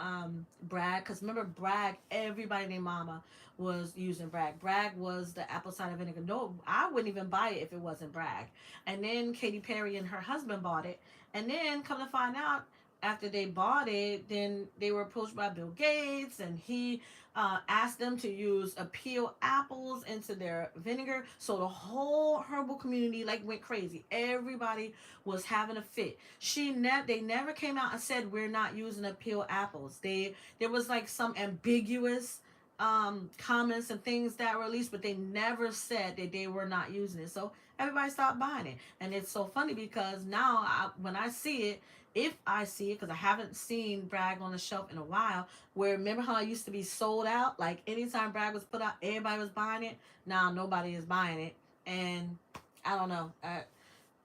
brag, because remember, brag, everybody named mama was using brag was the apple cider vinegar. No, I wouldn't even buy it if it wasn't brag. And then Katy Perry and her husband bought it, and then come to find out, after they bought it, then they were approached by Bill Gates, and he asked them to use peel apples into their vinegar. So the whole herbal community like went crazy. Everybody was having a fit. They never came out and said we're not using peel apples. There was like some ambiguous comments and things that were released, but they never said that they were not using it. So everybody stopped buying it, and it's so funny because now when I see it, if I see it, because I haven't seen brag on the shelf in a while, where remember how it used to be sold out, like anytime brag was put out, everybody was buying it. Now nobody is buying it, and I don't know,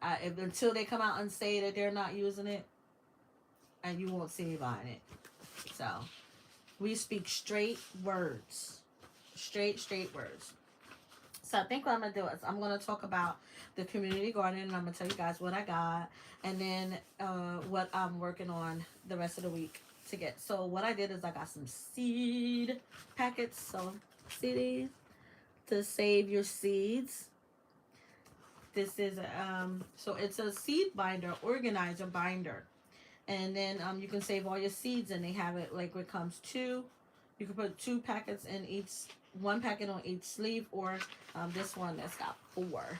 until they come out and say that they're not using it, and you won't see me buying it. So we speak straight words, straight words. So I think what I'm going to do is I'm going to talk about the community garden, and I'm going to tell you guys what I got, and then what I'm working on the rest of the week to get. So what I did is I got some seed packets. So see these? To save your seeds. This is so it's a seed binder, organizer binder. And then you can save all your seeds, and they have it like it comes two. You can put 2 packets in each, 1 packet on each sleeve, or this one that's got 4.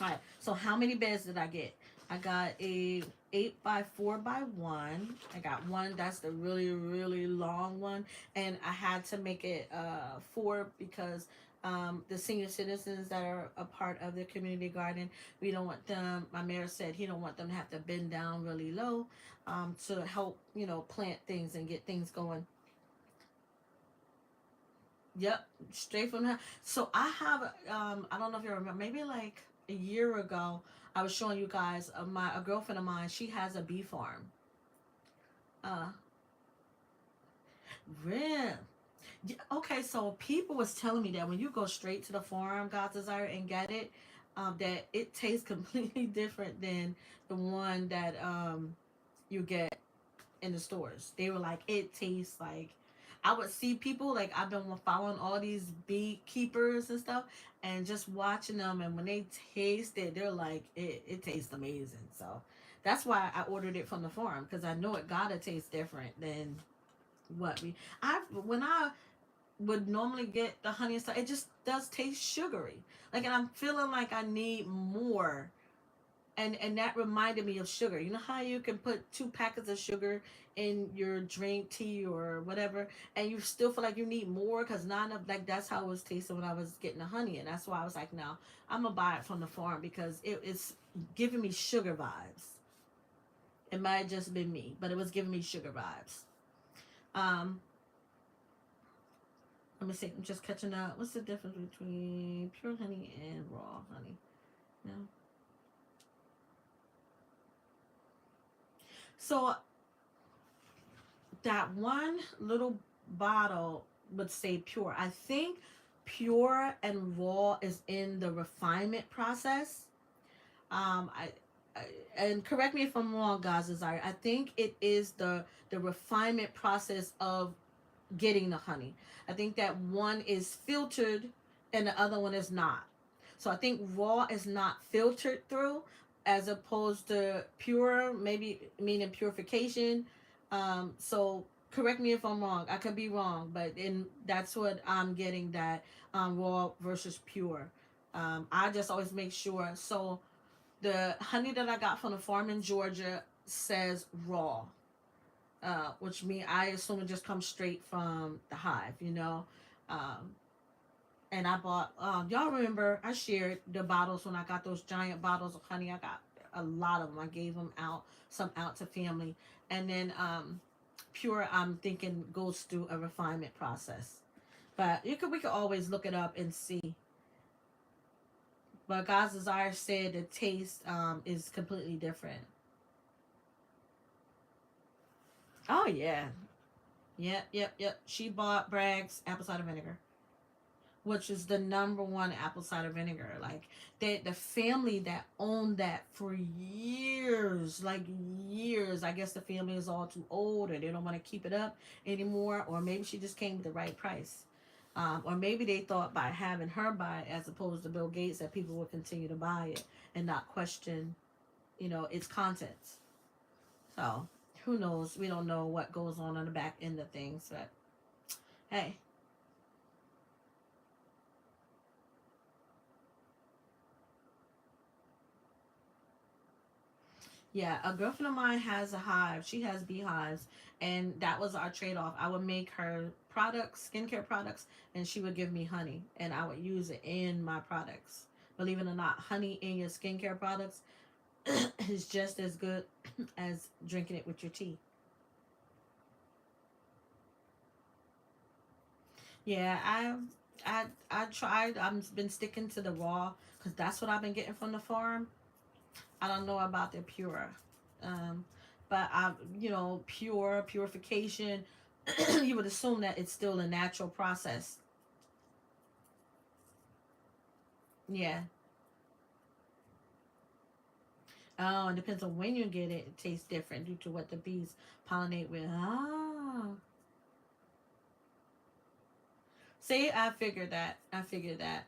All right. So how many beds did I get? I got a 8 by 4 by 1. I got one that's the really, really long one, and I had to make it 4 because the senior citizens that are a part of the community garden, we don't want them. My mayor said he don't want them to have to bend down really low to help plant things and get things going. Yep, straight from her. So I have, I don't know if you remember, maybe like a year ago, I was showing you guys a girlfriend of mine. She has a bee farm. Uh, Real. Yeah, okay, so people was telling me that when you go straight to the farm, God's Desire, and get it, that it tastes completely different than the one that you get in the stores. They were like, it tastes like, I would see people, like, I've been following all these beekeepers and stuff, and just watching them, and when they taste it, they're like, it tastes amazing. So that's why I ordered it from the farm, because I know it gotta taste different than what we I when I would normally get the honey and stuff, it just does taste sugary. Like, and I'm feeling like I need more. And that reminded me of sugar. You know how you can put 2 packets of sugar in your drink, tea, or whatever, and you still feel like you need more because not enough. Like, that's how it was tasting when I was getting the honey, and that's why I was like, no, I'm gonna buy it from the farm because it's giving me sugar vibes. It might have just been me, but it was giving me sugar vibes. Um, Let me see. I'm just catching up. What's the difference between pure honey and raw honey? No. So that one little bottle would say pure. I think pure and raw is in the refinement process. I and correct me if I'm wrong, guys. Desire. I think it is the refinement process of getting the honey. I think that one is filtered and the other one is not. So I think raw is not filtered through as opposed to pure, maybe meaning purification. So correct me if I'm wrong. I could be wrong, but that's what I'm getting, that raw versus pure. I just always make sure. So the honey that I got from the farm in Georgia says raw, which means I assume it just comes straight from the hive, you know. Um, and I bought, y'all remember I shared the bottles when I got those giant bottles of honey. I got a lot of them. I gave them out, some out to family. And then pure, I'm thinking goes through a refinement process. But we could always look it up and see. But God's Desire said the taste is completely different. Oh yeah. Yep, yep, yep. She bought Bragg's apple cider vinegar, which is the number one apple cider vinegar. Like, the family that owned that for years, like years. I guess the family is all too old, or they don't want to keep it up anymore, or maybe she just came with the right price. Or maybe they thought by having her buy it as opposed to Bill Gates that people would continue to buy it and not question, its contents. So who knows? We don't know what goes on the back end of things, but hey. Yeah, a girlfriend of mine has a hive. She has beehives, and that was our trade off. I would make her products, skincare products, and she would give me honey, and I would use it in my products. Believe it or not, honey in your skincare products is just as good as drinking it with your tea. Yeah, I tried. I've been sticking to the raw because that's what I've been getting from the farm. I don't know about the pure. Um, but purification, you would assume that it's still a natural process. Yeah. Oh, it depends on when you get it. It tastes different due to what the bees pollinate with. Ah. See, I figured that. I figured that.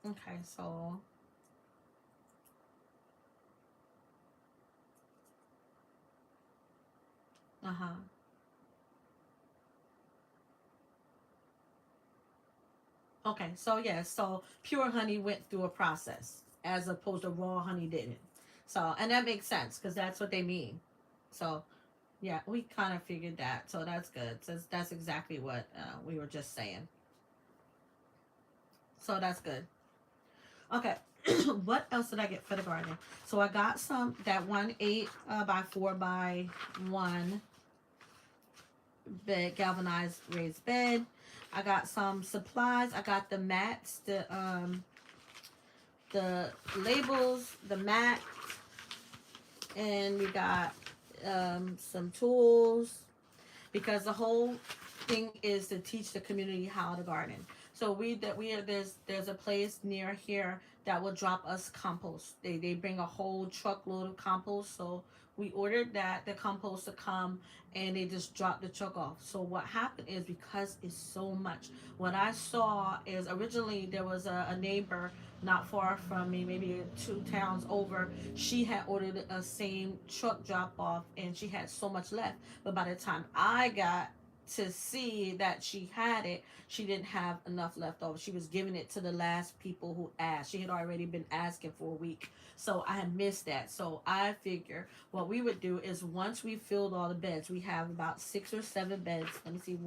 Okay, so. Uh huh. Okay, so yeah, so pure honey went through a process as opposed to raw honey didn't. So, and that makes sense because that's what they mean. So, yeah, we kind of figured that. So that's good. So that's exactly what we were just saying. So that's good. Okay. What else did I get for the garden? So I got that 1 8 by 4 by 1 bed, galvanized raised bed. I got some supplies. I got the mats, the labels, the mat, and we got some tools, because the whole thing is to teach the community how to garden. So we are there's a place near here that will drop us compost. They bring a whole truckload of compost. So we ordered the compost to come, and they just drop the truck off. So what happened is, because it's so much, what I saw is originally there was a neighbor not far from me, maybe 2 towns over. She had ordered a same truck drop off, and she had so much left. But by the time I got to see that she had it, she didn't have enough left over. She was giving it to the last people who asked. She had already been asking for a week. So I had missed that. So I figure what we would do is once we filled all the beds, we have about 6 or 7 beds. Let me see.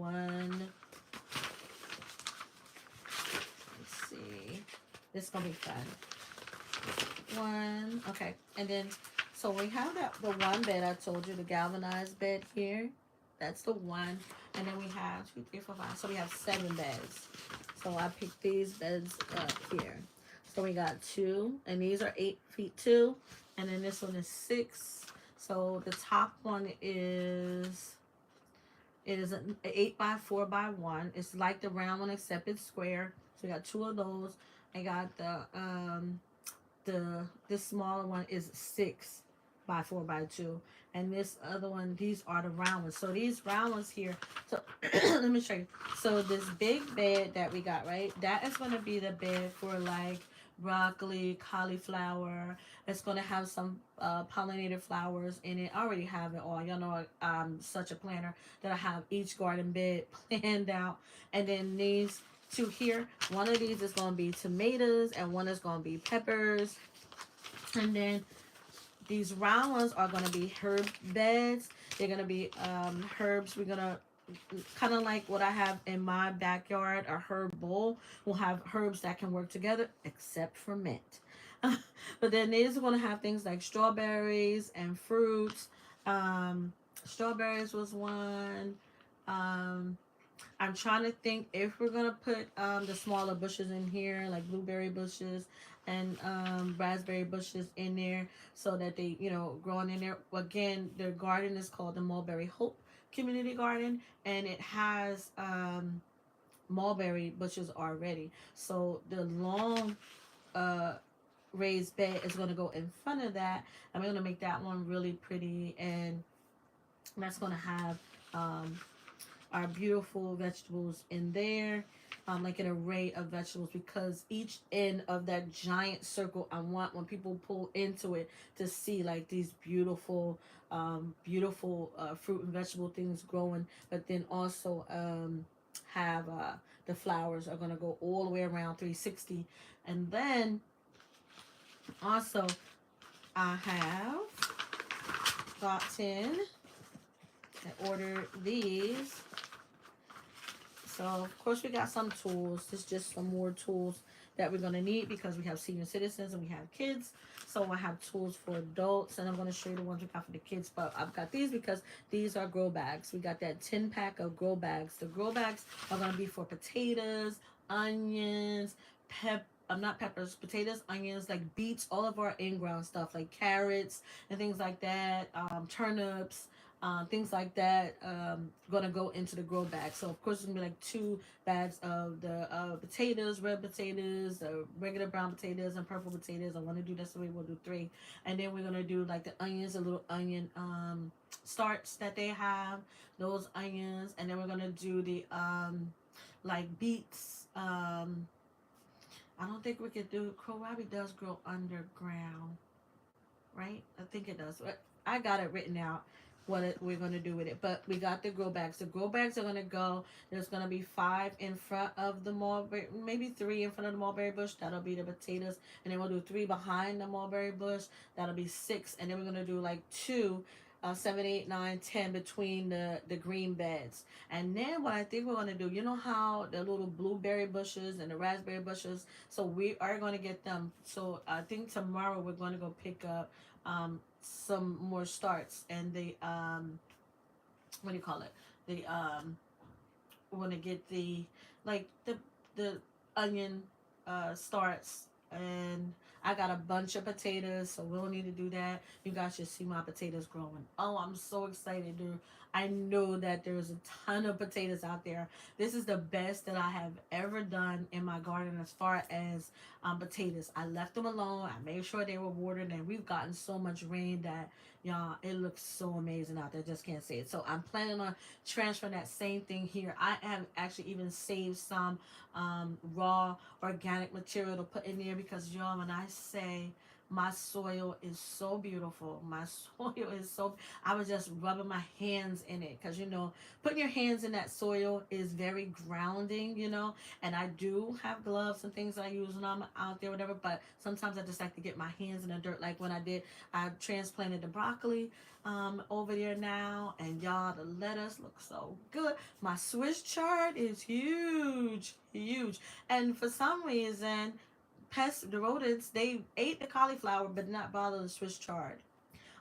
Let's see. This is going to be fun. One. Okay. And then, so we have the one bed I told you, the galvanized bed here. That's the one. And then we have 2, 3, 4, 5. So we have 7 beds. So I picked these beds up here. So we got 2, and these are 8 feet 2, and then this one is 6. So the top one is an 8 by 4 by 1. It's like the round one except it's square. So we got 2 of those. I got this smaller one is 6 by 4 by 2, and this other one, these are the round ones. So these round ones here, so let me show you. So this big bed that we got, right, that is going to be the bed for like broccoli, cauliflower. It's going to have some pollinated flowers in it. I already have it all. Y'all know I'm such a planner that I have each garden bed planned out. And then these 2 here, one of these is going to be tomatoes and one is going to be peppers. And then these round ones are going to be herb beds. They're going to be herbs. We're going to kind of like what I have in my backyard, a herb bowl. We'll have herbs that can work together except for mint. But then these are going to have things like strawberries and fruits. Strawberries was one. I'm trying to think if we're gonna put the smaller bushes in here, like blueberry bushes and raspberry bushes in there, so that they, growing in there. Again, the garden is called the Mulberry Hope Community Garden, and it has mulberry bushes already. So the long raised bed is gonna go in front of that. I'm gonna make that one really pretty, and that's gonna have our beautiful vegetables in there, like an array of vegetables, because each end of that giant circle, I want when people pull into it to see like these beautiful fruit and vegetable things growing, but then also have the flowers are going to go all the way around 360. And then also I have gotten and ordered these. So, of course, we got some tools. It's just some more tools that we're going to need because we have senior citizens and we have kids. So, I have tools for adults, and I'm going to show you the ones we got for the kids. But I've got these because these are grow bags. We got that 10-pack of grow bags. The grow bags are going to be for potatoes, onions, not peppers, potatoes, onions, like beets, all of our in-ground stuff, like carrots and things like that, turnips, things like that, gonna go into the grow bag. So of course it's gonna be like 2 bags of the potatoes, red potatoes, the regular brown potatoes, and purple potatoes. I want to do this, so we'll do 3, and then we're gonna do like the onions, the little onion starts that they have, those onions, and then we're gonna do the like beets. I don't think we could do kohlrabi does grow underground, right? I think it does. I got it written out we're going to do with it. But we got the grow bags. The grow bags are going to go, there's going to be 5 in front of the mulberry, maybe 3 in front of the mulberry bush. That'll be the potatoes. And then we'll do 3 behind the mulberry bush. That'll be 6. And then we're going to do like 2, 7, 8, 9, 10 between the green beds. And then what I think we're going to do, you know how the little blueberry bushes and the raspberry bushes, so we are going to get them. So I think tomorrow we're going to go pick up some more starts, and the what do you call it, the we're gonna get the like the onion starts, and I got a bunch of potatoes, so we'll need to do that. You guys should see my potatoes growing. Oh, I'm so excited, dude. I know that there's a ton of potatoes out there. This is the best that I have ever done in my garden as far as potatoes. I left them alone. I made sure they were watered, and we've gotten so much rain that, y'all, it looks so amazing out there. Just can't say it. So I'm planning on transferring that same thing here. I have actually even saved some raw organic material to put in there, because, y'all, when I say my soil is so beautiful. My soil is so, I was just rubbing my hands in it because, you know, putting your hands in that soil is very grounding, you know. And I do have gloves and things I use when I'm out there, whatever. But sometimes I just like to get my hands in the dirt. Like when I transplanted the broccoli over there now. And y'all, the lettuce looks so good. My Swiss chard is huge, huge. And for some reason, pests, the rodents, they ate the cauliflower but not bother the Swiss chard.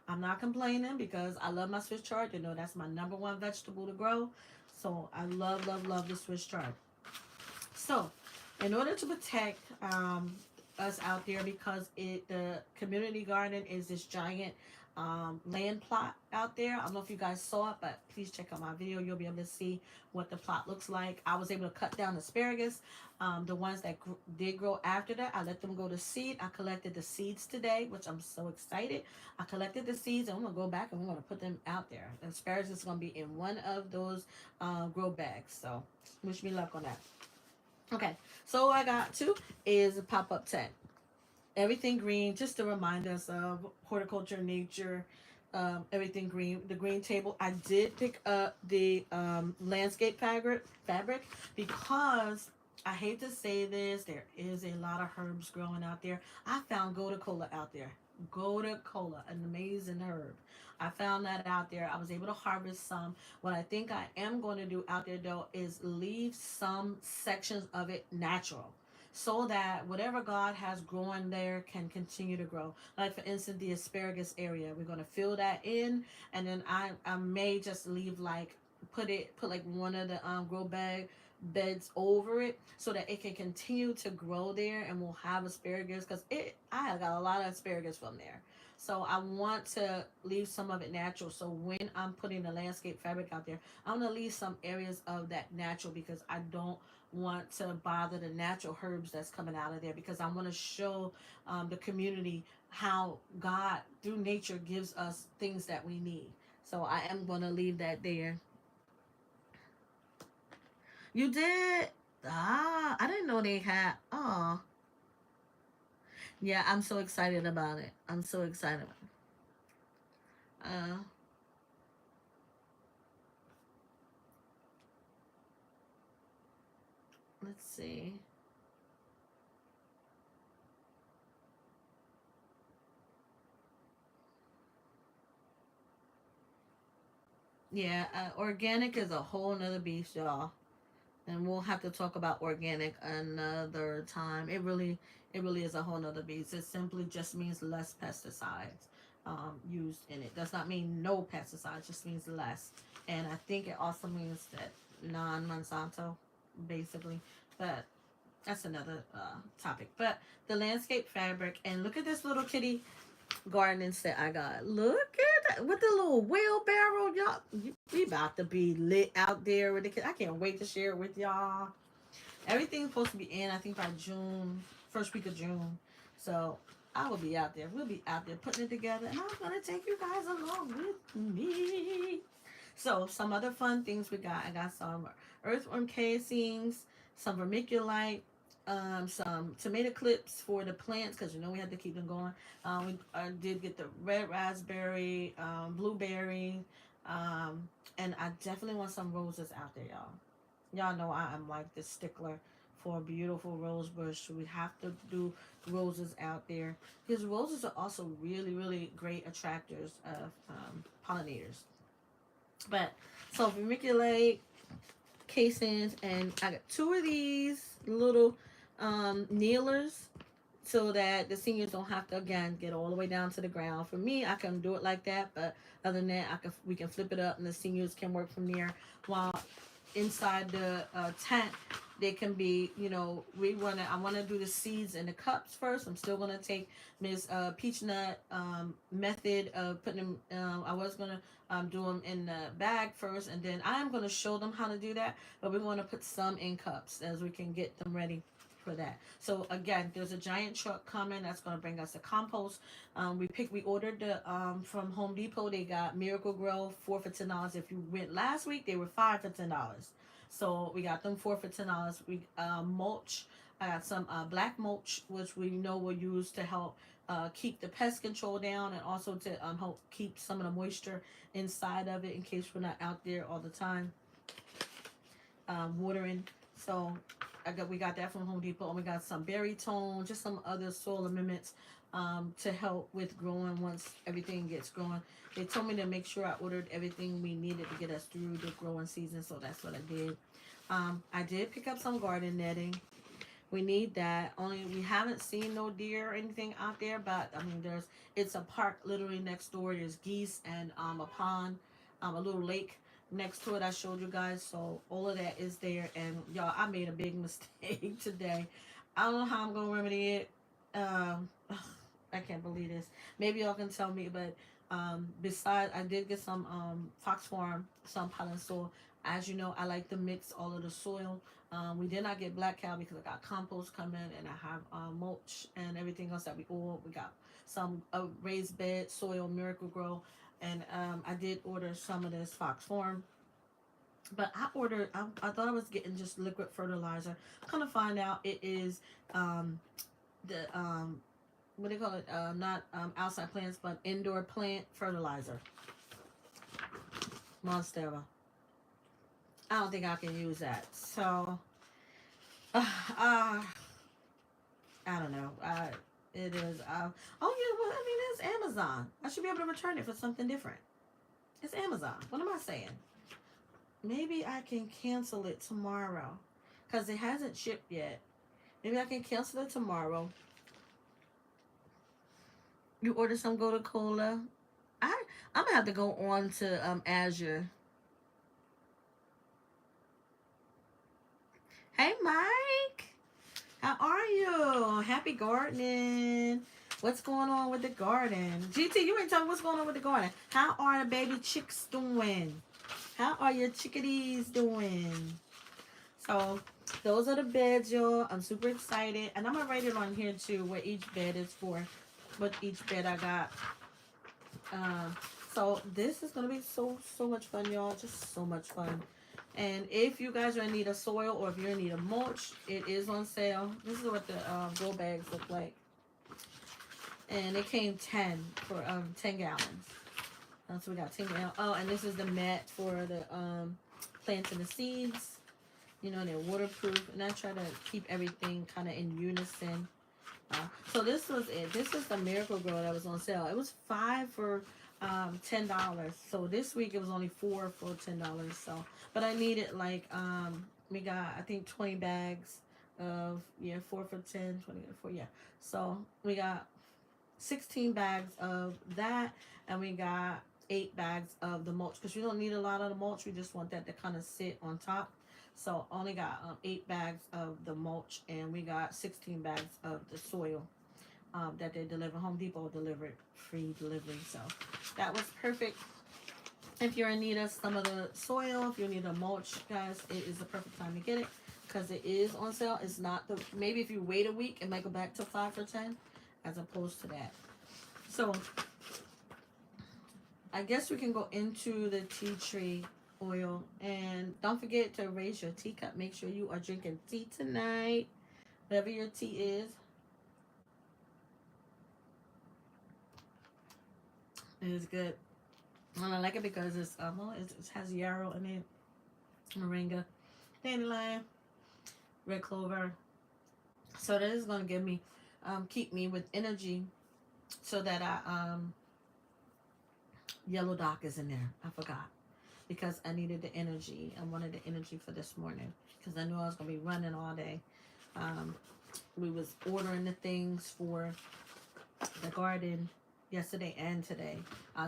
I'm not complaining because I love my Swiss chard. You know, that's my number one vegetable to grow. So I love, love, love the Swiss chard. So, in order to protect us out there, because the community garden is this giant land plot out there. I don't know if you guys saw it, but please check out my video. You'll be able to see what the plot looks like. I was able to cut down asparagus. The ones that did grow after that, I let them go to seed. I collected the seeds today, which I'm so excited. I collected the seeds, and I'm going to go back and I'm going to put them out there. The asparagus is going to be in one of those grow bags. So, wish me luck on that. Okay, so what I got too is a pop-up tent. Everything green, just to remind us of horticulture, nature, everything green. The green table. I did pick up the landscape fabric because I hate to say this, there is a lot of herbs growing out there. I found Goda Cola out there. Goda Cola, an amazing herb. I found that out there. I was able to harvest some. What I think I am going to do out there though is leave some sections of it natural, so that whatever God has growing there can continue to grow. Like for instance, the asparagus area, we're gonna fill that in, and then I may just leave like put like one of the grow bag beds over it so that it can continue to grow there, and we'll have asparagus because I have got a lot of asparagus from there. So I want to leave some of it natural. So when I'm putting the landscape fabric out there, I'm gonna leave some areas of that natural because I don't want to bother the natural herbs that's coming out of there, because I want to show the community how God through nature gives us things that we need. So I am going to leave that there. You did? Ah, I didn't know they had. Oh, yeah, I'm so excited about it. I'm so excited. Uh, let's see. Yeah, organic is a whole nother beast, y'all. And we'll have to talk about organic another time. It really is a whole nother beast. It simply just means less pesticides used in it. Does not mean no pesticides, just means less. And I think it also means that non-Monsanto, basically. But that's another topic. But the landscape fabric, and look at this little kitty gardening set I got. Look at that with the little wheelbarrow, y'all. We about to be lit out there with the kids. I can't wait to share it with y'all. Everything's supposed to be in, I think, by June, first week of June. So I will be out there. We'll be out there putting it together, and I'm gonna take you guys along with me. So some other fun things we got. I got some earthworm casings, some vermiculite, some tomato clips for the plants because you know we had to keep them going. We did get the red raspberry, blueberry, and I definitely want some roses out there, y'all. Y'all know I am like the stickler for a beautiful rose bush. We have to do roses out there because roses are also really, really great attractors of pollinators. But so vermiculite casings, and I got two of these little kneelers so that the seniors don't have to again get all the way down to the ground. For me, I can do it like that, but other than that, we can flip it up and the seniors can work from there. While inside the tent, they can be, you know, I want to do the seeds in the cups first. I'm still gonna take Miss Peach Nut method of putting them. I was gonna do them in the bag first, and then I am gonna show them how to do that. But we're gonna put some in cups as we can get them ready for that. So again, there's a giant truck coming that's gonna bring us the compost. We ordered the from Home Depot. They got Miracle Grow 4 for $10. If you went last week, they were 5 for $10. So we got them 4 for $10. We mulch. I got some black mulch, which we know will use to help keep the pest control down, and also to help keep some of the moisture inside of it in case we're not out there all the time watering. So we got that from Home Depot, and we got some berry tone, just some other soil amendments to help with growing once everything gets growing. They told me to make sure I ordered everything we needed to get us through the growing season, so that's what I did. I did pick up some garden netting. We need that. Only we haven't seen no deer or anything out there, but I mean, it's a park literally next door. There's geese and a pond, a little lake next to it. I showed you guys, so all of that is there. And y'all, I made a big mistake today. I don't know how I'm gonna remedy it. I can't believe this. Maybe y'all can tell me, but besides, I did get some Fox Farm, some pollen soil. As you know, I like to mix all of the soil. We did not get black cow because I got compost coming, and I have mulch and everything else that we all. We got some raised bed soil, Miracle Grow, and I did order some of this Fox Farm. But I ordered. I thought I was getting just liquid fertilizer. Kind of find out it is the what do you call it? Not outside plants, but indoor plant fertilizer. Monstera. I don't think I can use that. So, I don't know. It is. Oh yeah. Well, I mean, it's Amazon. I should be able to return it for something different. It's Amazon. What am I saying? Maybe I can cancel it tomorrow, cause it hasn't shipped yet. Maybe I can cancel it tomorrow. You order some Coca-Cola. I'm gonna have to go on to Azure. Hey Mike, how are you? Happy gardening. What's going on with the garden? GT, you ain't telling me what's going on with the garden. How are the baby chicks doing? How are your chickadees doing? So those are the beds, y'all. I'm super excited, and I'm gonna write it on here too, what each bed is for, what each bed I got. Um, so this is gonna be so much fun, y'all. Just so much fun. And if you guys are in need of soil, or if you're in need of mulch, it is on sale. This is what the grow bags look like, and it came 10 gallons. So we got 10 gallons. Oh, and this is the mat for the planting the seeds. You know, they're waterproof, and I try to keep everything kind of in unison. So this was it. This is the Miracle Grow that was on sale. It was 5 for $10. So this week it was only 4 for $10. So, but I needed like we got, I think, 20 bags of 4 for 10, 20 for So we got 16 bags of that, and we got 8 bags of the mulch, because we don't need a lot of the mulch. We just want that to kind of sit on top. So only got 8 bags of the mulch, and we got 16 bags of the soil that they deliver. Home Depot delivered, free delivery. So that was perfect. If you're in need of some of the soil, if you need a mulch, guys, it is the perfect time to get it, because it is on sale. It's not the, maybe if you wait a week, it might go back to 5 for 10, as opposed to that. So I guess we can go into the tea tree oil. And don't forget to raise your teacup. Make sure you are drinking tea tonight, whatever your tea is. It is good. And I like it because it's it has yarrow in it, moringa, dandelion, red clover. So that is gonna give me keep me with energy, so that I yellow dock is in there. I forgot, because I needed the energy. I wanted the energy for this morning, because I knew I was gonna be running all day. We was ordering the things for the garden yesterday and today.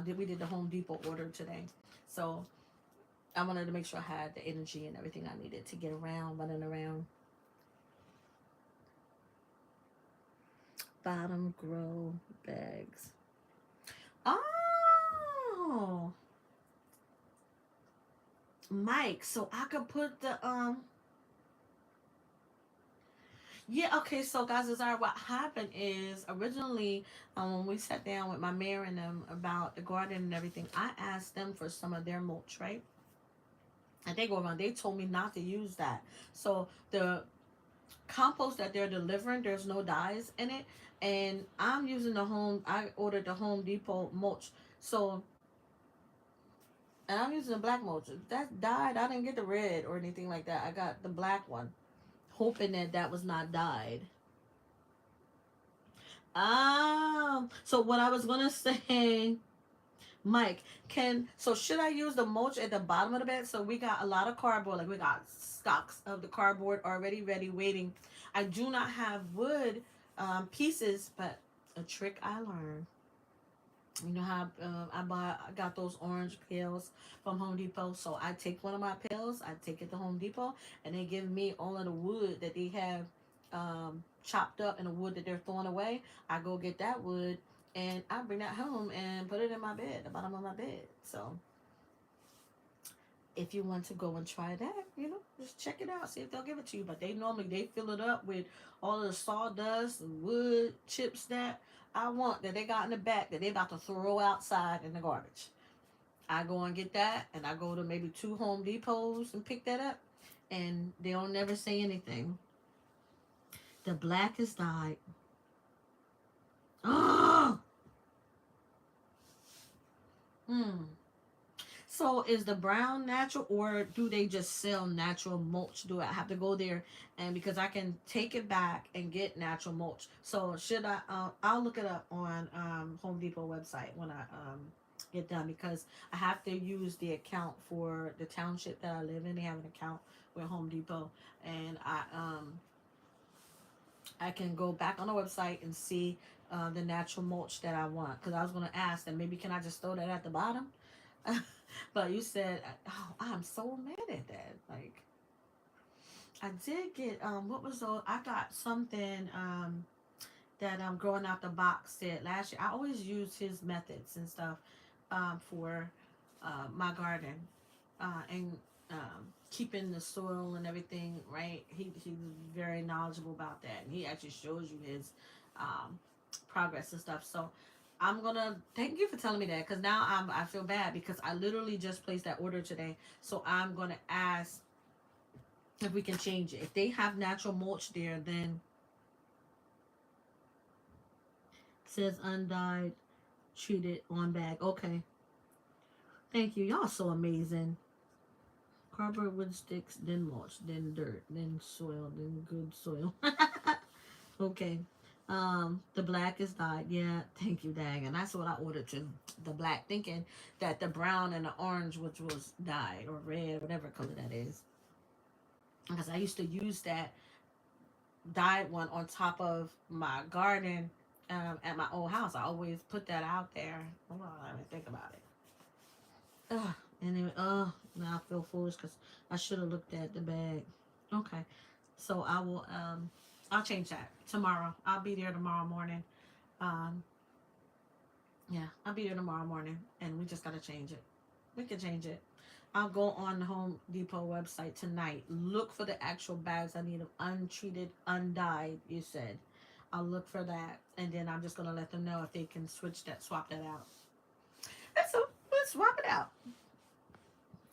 We did the Home Depot order today, so I wanted to make sure I had the energy and everything I needed to get around, running around. Bottom grow bags. Oh, Mike, so I could put the yeah, okay, so guys, what happened is, originally, when we sat down with my mayor and them about the garden and everything, I asked them for some of their mulch, right? And they told me not to use that. So compost that they're delivering, there's no dyes in it. And I'm using I ordered the Home Depot mulch. So, and I'm using the black mulch. That's dyed. I didn't get the red or anything like that. I got the black one, hoping that that was not dyed. So what I was gonna say, Mike, should I use the mulch at the bottom of the bed? So we got a lot of cardboard, like we got stocks of the cardboard already ready, waiting. I do not have wood pieces, but a trick I learned. You know how I got those orange pails from Home Depot. So I take one of my pails, I take it to Home Depot, and they give me all of the wood that they have chopped up and the wood that they're throwing away. I go get that wood and I bring that home and put it in my bed, the bottom of my bed. So if you want to go and try that, just check it out, see if they'll give it to you. But they fill it up with all of the sawdust and wood chips that I want, that they got in the back, that they about to throw outside in the garbage. I go and get that, and I go to maybe 2 Home Depots and pick that up, and they'll never say anything. The black is dyed. Oh. So is the brown natural, or do they just sell natural mulch? Do I have to go there, and because I can take it back and get natural mulch? So should I? I'll look it up on Home Depot website when I get done, because I have to use the account for the township that I live in. They have an account with Home Depot, and I can go back on the website and see the natural mulch that I want. Because I was gonna ask them, maybe can I just throw that at the bottom? But you said, oh, I'm so mad at that. Like, I did get what was the I got something that growing out the box said last year. I always use his methods and stuff for my garden and keeping the soil and everything right. He's very knowledgeable about that, and he actually shows you his progress and stuff. So I'm gonna thank you for telling me that, because now I feel bad, because I literally just placed that order today. So I'm gonna ask if we can change it. If they have natural mulch there, then it says undyed, treated on bag. Okay, thank you. Y'all so amazing. Cardboard, wood sticks, then mulch, then dirt, then soil, then good soil. Okay. The black is dyed. Yeah, thank you, dang. And that's what I ordered too. The black, thinking that the brown and the orange, which was dyed, or red, whatever color that is. Because I used to use that dyed one on top of my garden at my old house. I always put that out there. Hold on, let me think about it. Ugh. Anyway, now I feel foolish because I should have looked at the bag. Okay. So I'll change that tomorrow. I'll be there tomorrow morning. Um, yeah, I'll be there tomorrow morning, and we just gotta change it. We can change it. I'll go on the Home Depot website tonight. Look for the actual bags I need of untreated, undyed. You said. I'll look for that, and then I'm just gonna let them know if they can swap that out. And so let's swap it out.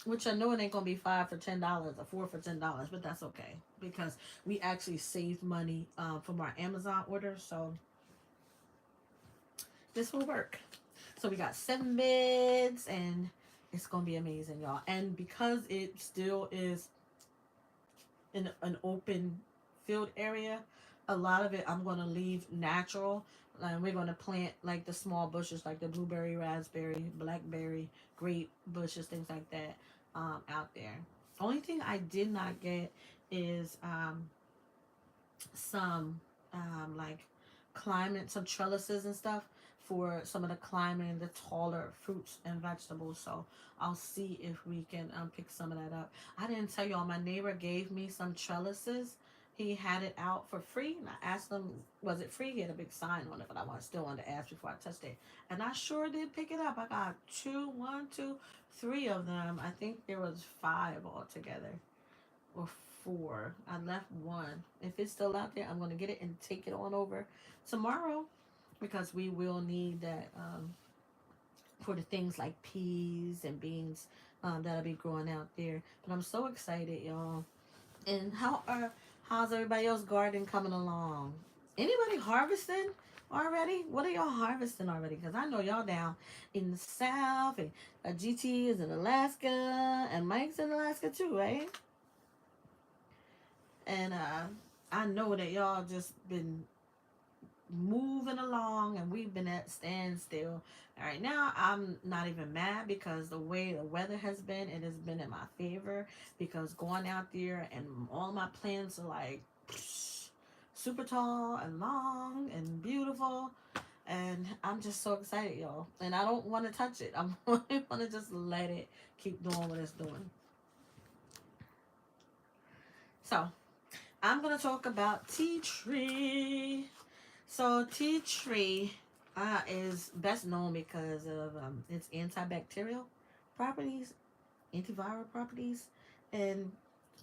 Which I know it ain't gonna be $5 for $10 or $4 for $10, but that's okay, because we actually saved money from our Amazon order, so this will work. So we got 7 beds, and it's gonna be amazing, y'all. And because it still is in an open field area, a lot of it I'm gonna leave natural. And we're gonna plant like the small bushes, like the blueberry, raspberry, blackberry, grape bushes, things like that out there. Only thing I did not get is some like climbing, some trellises and stuff for some of the climbing, the taller fruits and vegetables. So I'll see if we can pick some of that up. I didn't tell y'all, my neighbor gave me some trellises. He had it out for free, and I asked him, was it free? He had a big sign on it, but I still wanted to ask before I touched it. And I sure did pick it up. I got 3 of them. I think there was 5 altogether, or 4. I left one. If it's still out there, I'm going to get it and take it on over tomorrow, because we will need that for the things like peas and beans that'll be growing out there. But I'm so excited, y'all. And how are How's everybody else garden coming along? Anybody harvesting already? What are y'all harvesting already? Because I know y'all down in the south, and GT is in Alaska, and Mike's in Alaska too, right? And I know that y'all just been moving along, and we've been at standstill. Right now, I'm not even mad because the way the weather has been, it has been in my favor. Because going out there and all my plants are like super tall and long and beautiful, and I'm just so excited, y'all. And I don't want to touch it. I want to just let it keep doing what it's doing. So I'm gonna talk about tea tree. So tea tree is best known because of its antibacterial properties, antiviral properties, and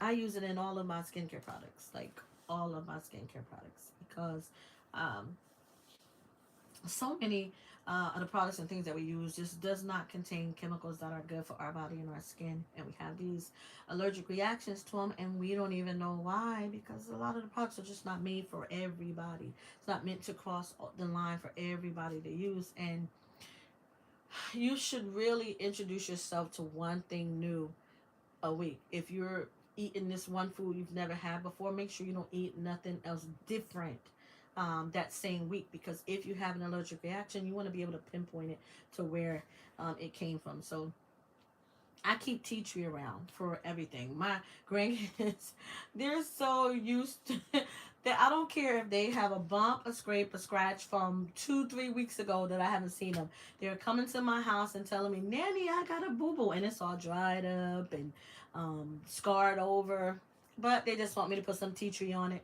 I use it in all of my skincare products, like all of my skincare products, because um, so many of the products and things that we use just does not contain chemicals that are good for our body and our skin, and we have these allergic reactions to them, and we don't even know why, because a lot of the products are just not made for everybody. It's not meant to cross the line for everybody to use, and you should really introduce yourself to one thing new a week. If you're eating this one food you've never had before, make sure you don't eat nothing else different that same week, because if you have an allergic reaction, you want to be able to pinpoint it to where it came from. So I keep tea tree around for everything. My grandkids, they're so used to that I don't care if they have a bump, a scrape, a scratch from 2-3 weeks ago that I haven't seen them. They're coming to my house and telling me, Nanny, I got a boo boo, and it's all dried up and scarred over. But they just want me to put some tea tree on it.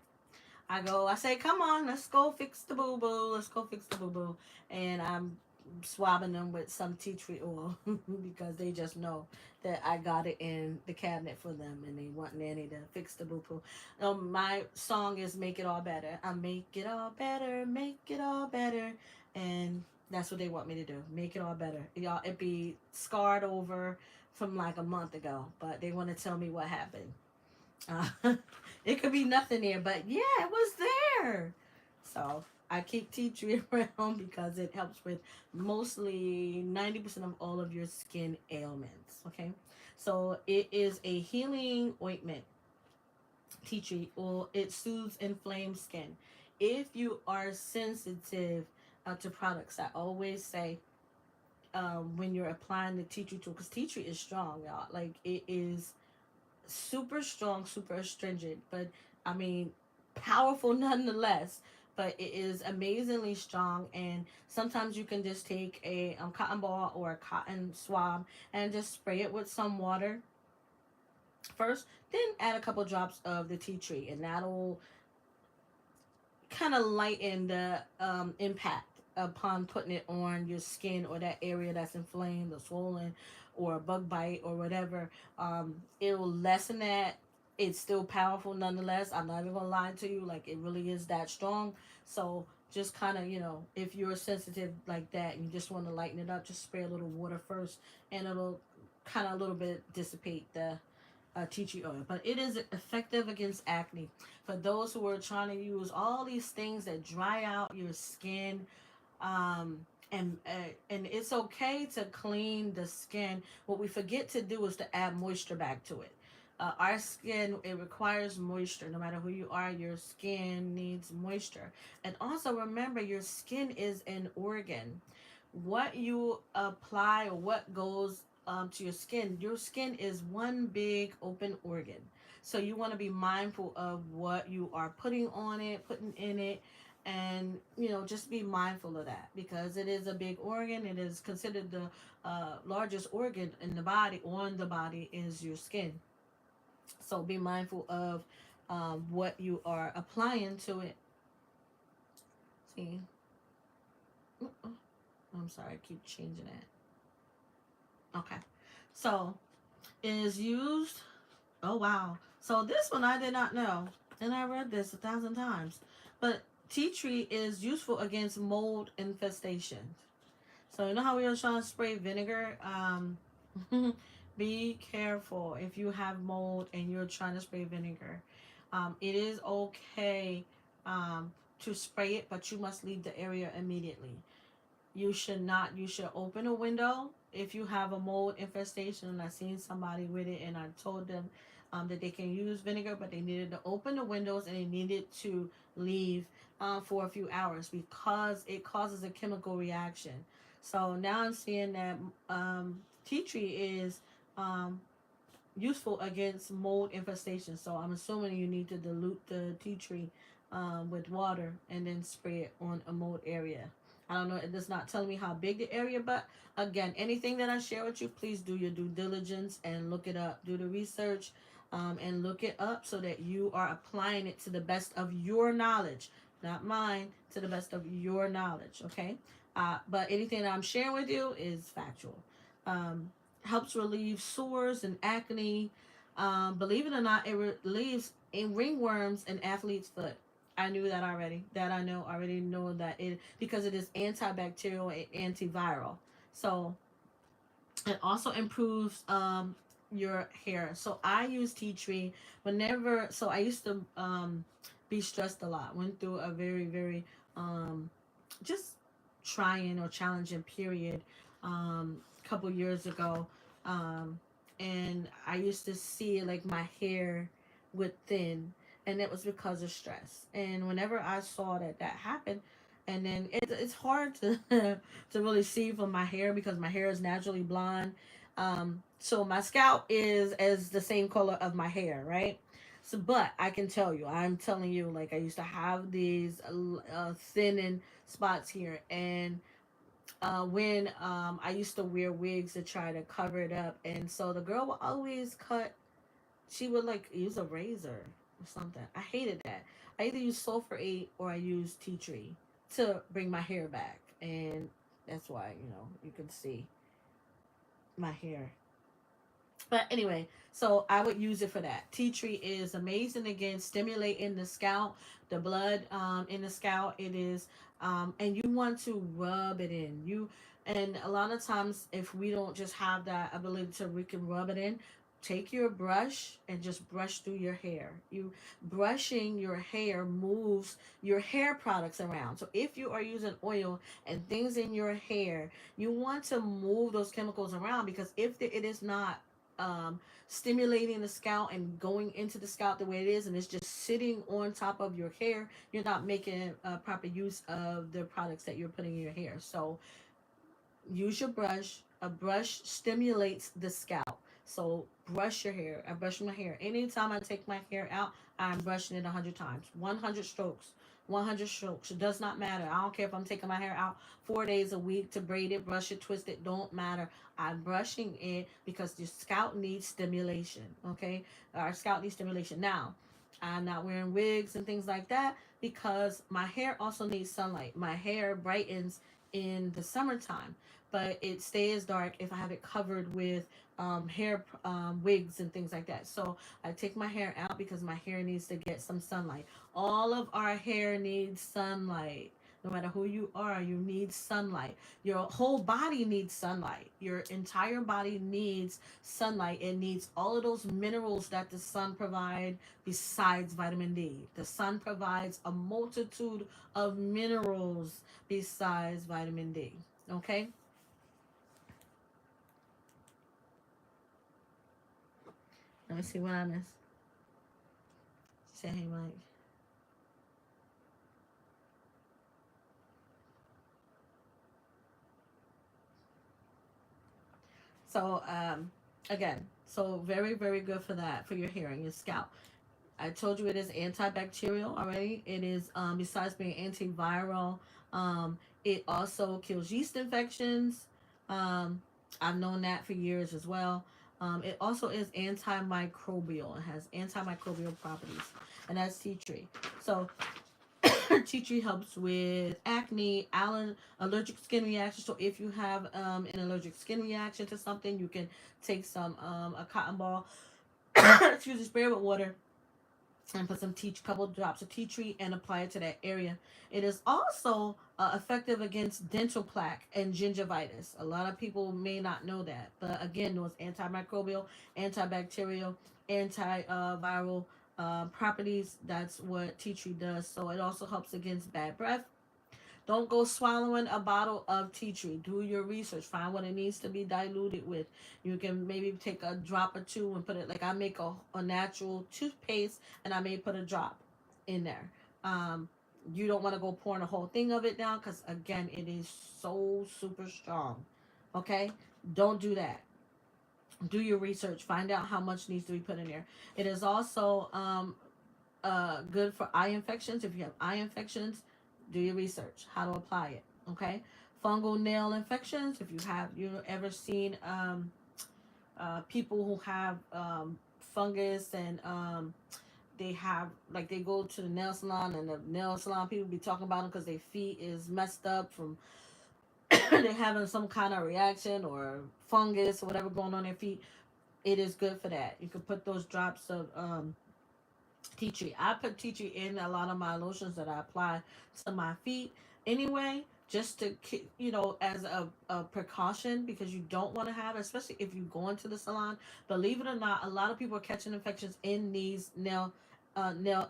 I say, come on, let's go fix the boo boo. Let's go fix the boo boo. And I'm swabbing them with some tea tree oil because they just know that I got it in the cabinet for them, and they want Nanny to fix the boo boo. My song is Make It All Better. I make it all better, make it all better. And that's what they want me to do. Make it all better. Y'all, it be scarred over from like a month ago, but they want to tell me what happened. It could be nothing there, but yeah, it was there. So I keep tea tree around because it helps with mostly 90% of all of your skin ailments. Okay, so it is a healing ointment. Tea tree, or it soothes inflamed skin. If you are sensitive to products, I always say when you're applying the tea tree tool, because tea tree is strong, y'all. Like, it is super strong, super astringent, but I mean, powerful nonetheless. But it is amazingly strong, and sometimes you can just take a cotton ball or a cotton swab and just spray it with some water first, then add a couple drops of the tea tree, and that'll kind of lighten the impact upon putting it on your skin or that area that's inflamed or swollen or a bug bite or whatever. It'll lessen that. It's still powerful nonetheless. I'm not even gonna lie to you, like, it really is that strong. So just kind of, if you're sensitive like that and you just want to lighten it up, just spray a little water first, and it'll kind of a little bit dissipate the tea tree oil. But it is effective against acne. For those who are trying to use all these things that dry out your skin, and it's okay to clean the skin. What we forget to do is to add moisture back to it. Our skin, it requires moisture. No matter who you are, your skin needs moisture. And also remember, your skin is an organ. What you apply or what goes to your skin is one big open organ. So you want to be mindful of what you are putting on it, putting in it, and just be mindful of that, because it is a big organ. It is considered the largest organ in the body. On the body is your skin. So be mindful of what you are applying to it. See, I'm sorry, I keep changing it. Okay, so it is used. Oh wow! So this one I did not know, and I read this 1,000 times. But tea tree is useful against mold infestation. So you know how we were trying to spray vinegar? Be careful if you have mold and you're trying to spray vinegar. It is okay to spray it, but you must leave the area immediately. You should not. You should open a window if you have a mold infestation. And I seen somebody with it, and I told them that they can use vinegar, but they needed to open the windows and they needed to leave for a few hours because it causes a chemical reaction. So now I'm seeing that tea tree is um, useful against mold infestation. So I'm assuming you need to dilute the tea tree with water and then spray it on a mold area. I don't know. It does not tell me how big the area, but again, anything that I share with you, please do your due diligence and look it up. Do the research and look it up so that you are applying it to the best of your knowledge, not mine, to the best of your knowledge. Okay. But anything that I'm sharing with you is factual. Um, Helps relieve sores and acne. Believe it or not, it relieves in ringworms and athlete's foot. I knew that already. That I know already know that it because it is antibacterial and antiviral. So it also improves your hair. So I use tea tree whenever. So I used to be stressed a lot. Went through a very um, just trying or challenging period couple years ago, um, and I used to see like my hair would thin, and it was because of stress. And whenever I saw that that happened, and then it's hard to to really see from my hair because my hair is naturally blonde. So my scalp is as the same color of my hair, right? So, but I can tell you, I'm telling you, like I used to have these thinning spots here, and when I used to wear wigs to try to cover it up, and so the girl would always cut. She would like use a razor or something. I hated that. I either use sulfur 8 or I use tea tree to bring my hair back, and that's why you can see my hair. But anyway, so I would use it for that. Tea tree is amazing again, stimulating the scalp, the blood in the scalp. It is, and you want to rub it in. And a lot of times, if we don't just have that ability to, we can rub it in. Take your brush and just brush through your hair. You brushing your hair moves your hair products around. So if you are using oil and things in your hair, you want to move those chemicals around because if it is not stimulating the scalp and going into the scalp the way it is, and it's just sitting on top of your hair, you're not making proper use of the products that you're putting in your hair. So use your brush. A brush stimulates the scalp. So brush your hair. I brush my hair. Anytime I take my hair out, I'm brushing it 100 times. 100 strokes. 100 strokes. It does not matter. I don't care if I'm taking my hair out 4 days a week to braid it, brush it, twist it. Don't matter. I'm brushing it because your scalp needs stimulation. Okay? Our scalp needs stimulation. Now, I'm not wearing wigs and things like that because my hair also needs sunlight. My hair brightens in the summertime, but it stays dark if I have it covered with hair wigs and things like that. So I take my hair out because my hair needs to get some sunlight. All of our hair needs sunlight. No matter who you are, you need sunlight. Your whole body needs sunlight. Your entire body needs sunlight. It needs all of those minerals that the sun provides besides vitamin D. The sun provides a multitude of minerals besides vitamin D. Okay? Let me see what I missed. Say hey, Mike. So, again, so very good for that, for your hair and your scalp. I told you it is antibacterial already. It is, besides being antiviral, it also kills yeast infections. Um, I've known that for years as well. It also is antimicrobial. It has antimicrobial properties, and that's tea tree. So tea tree helps with acne, allergic skin reactions. So if you have an allergic skin reaction to something, you can take some a cotton ball, excuse me, spray it with water and put some couple drops of tea tree and apply it to that area. It is also effective against dental plaque and gingivitis. A lot of people may not know that, but again, those antimicrobial, antibacterial, antiviral properties. That's what tea tree does. So it also helps against bad breath. Don't go swallowing a bottle of tea tree. Do your research. Find what it needs to be diluted with. You can maybe take a drop or two and put it, like I make a natural toothpaste and I may put a drop in there. Um, you don't want to go pouring a whole thing of it down because, again, it is so super strong. Okay? Don't do that. Do your research. Find out how much needs to be put in there. It is also good for eye infections. If you have eye infections, do your research how to apply it. Okay, fungal nail infections. If you ever seen people who have fungus and they have, like, they go to the nail salon and the nail salon people be talking about them because their feet is messed up from they're having some kind of reaction or fungus or whatever going on their feet. It is good for that. You can put those drops of tea tree. I put tea tree in a lot of my lotions that I apply to my feet anyway, just to, as a precaution, because you don't want to have, especially if you go into the salon. Believe it or not, a lot of people are catching infections in these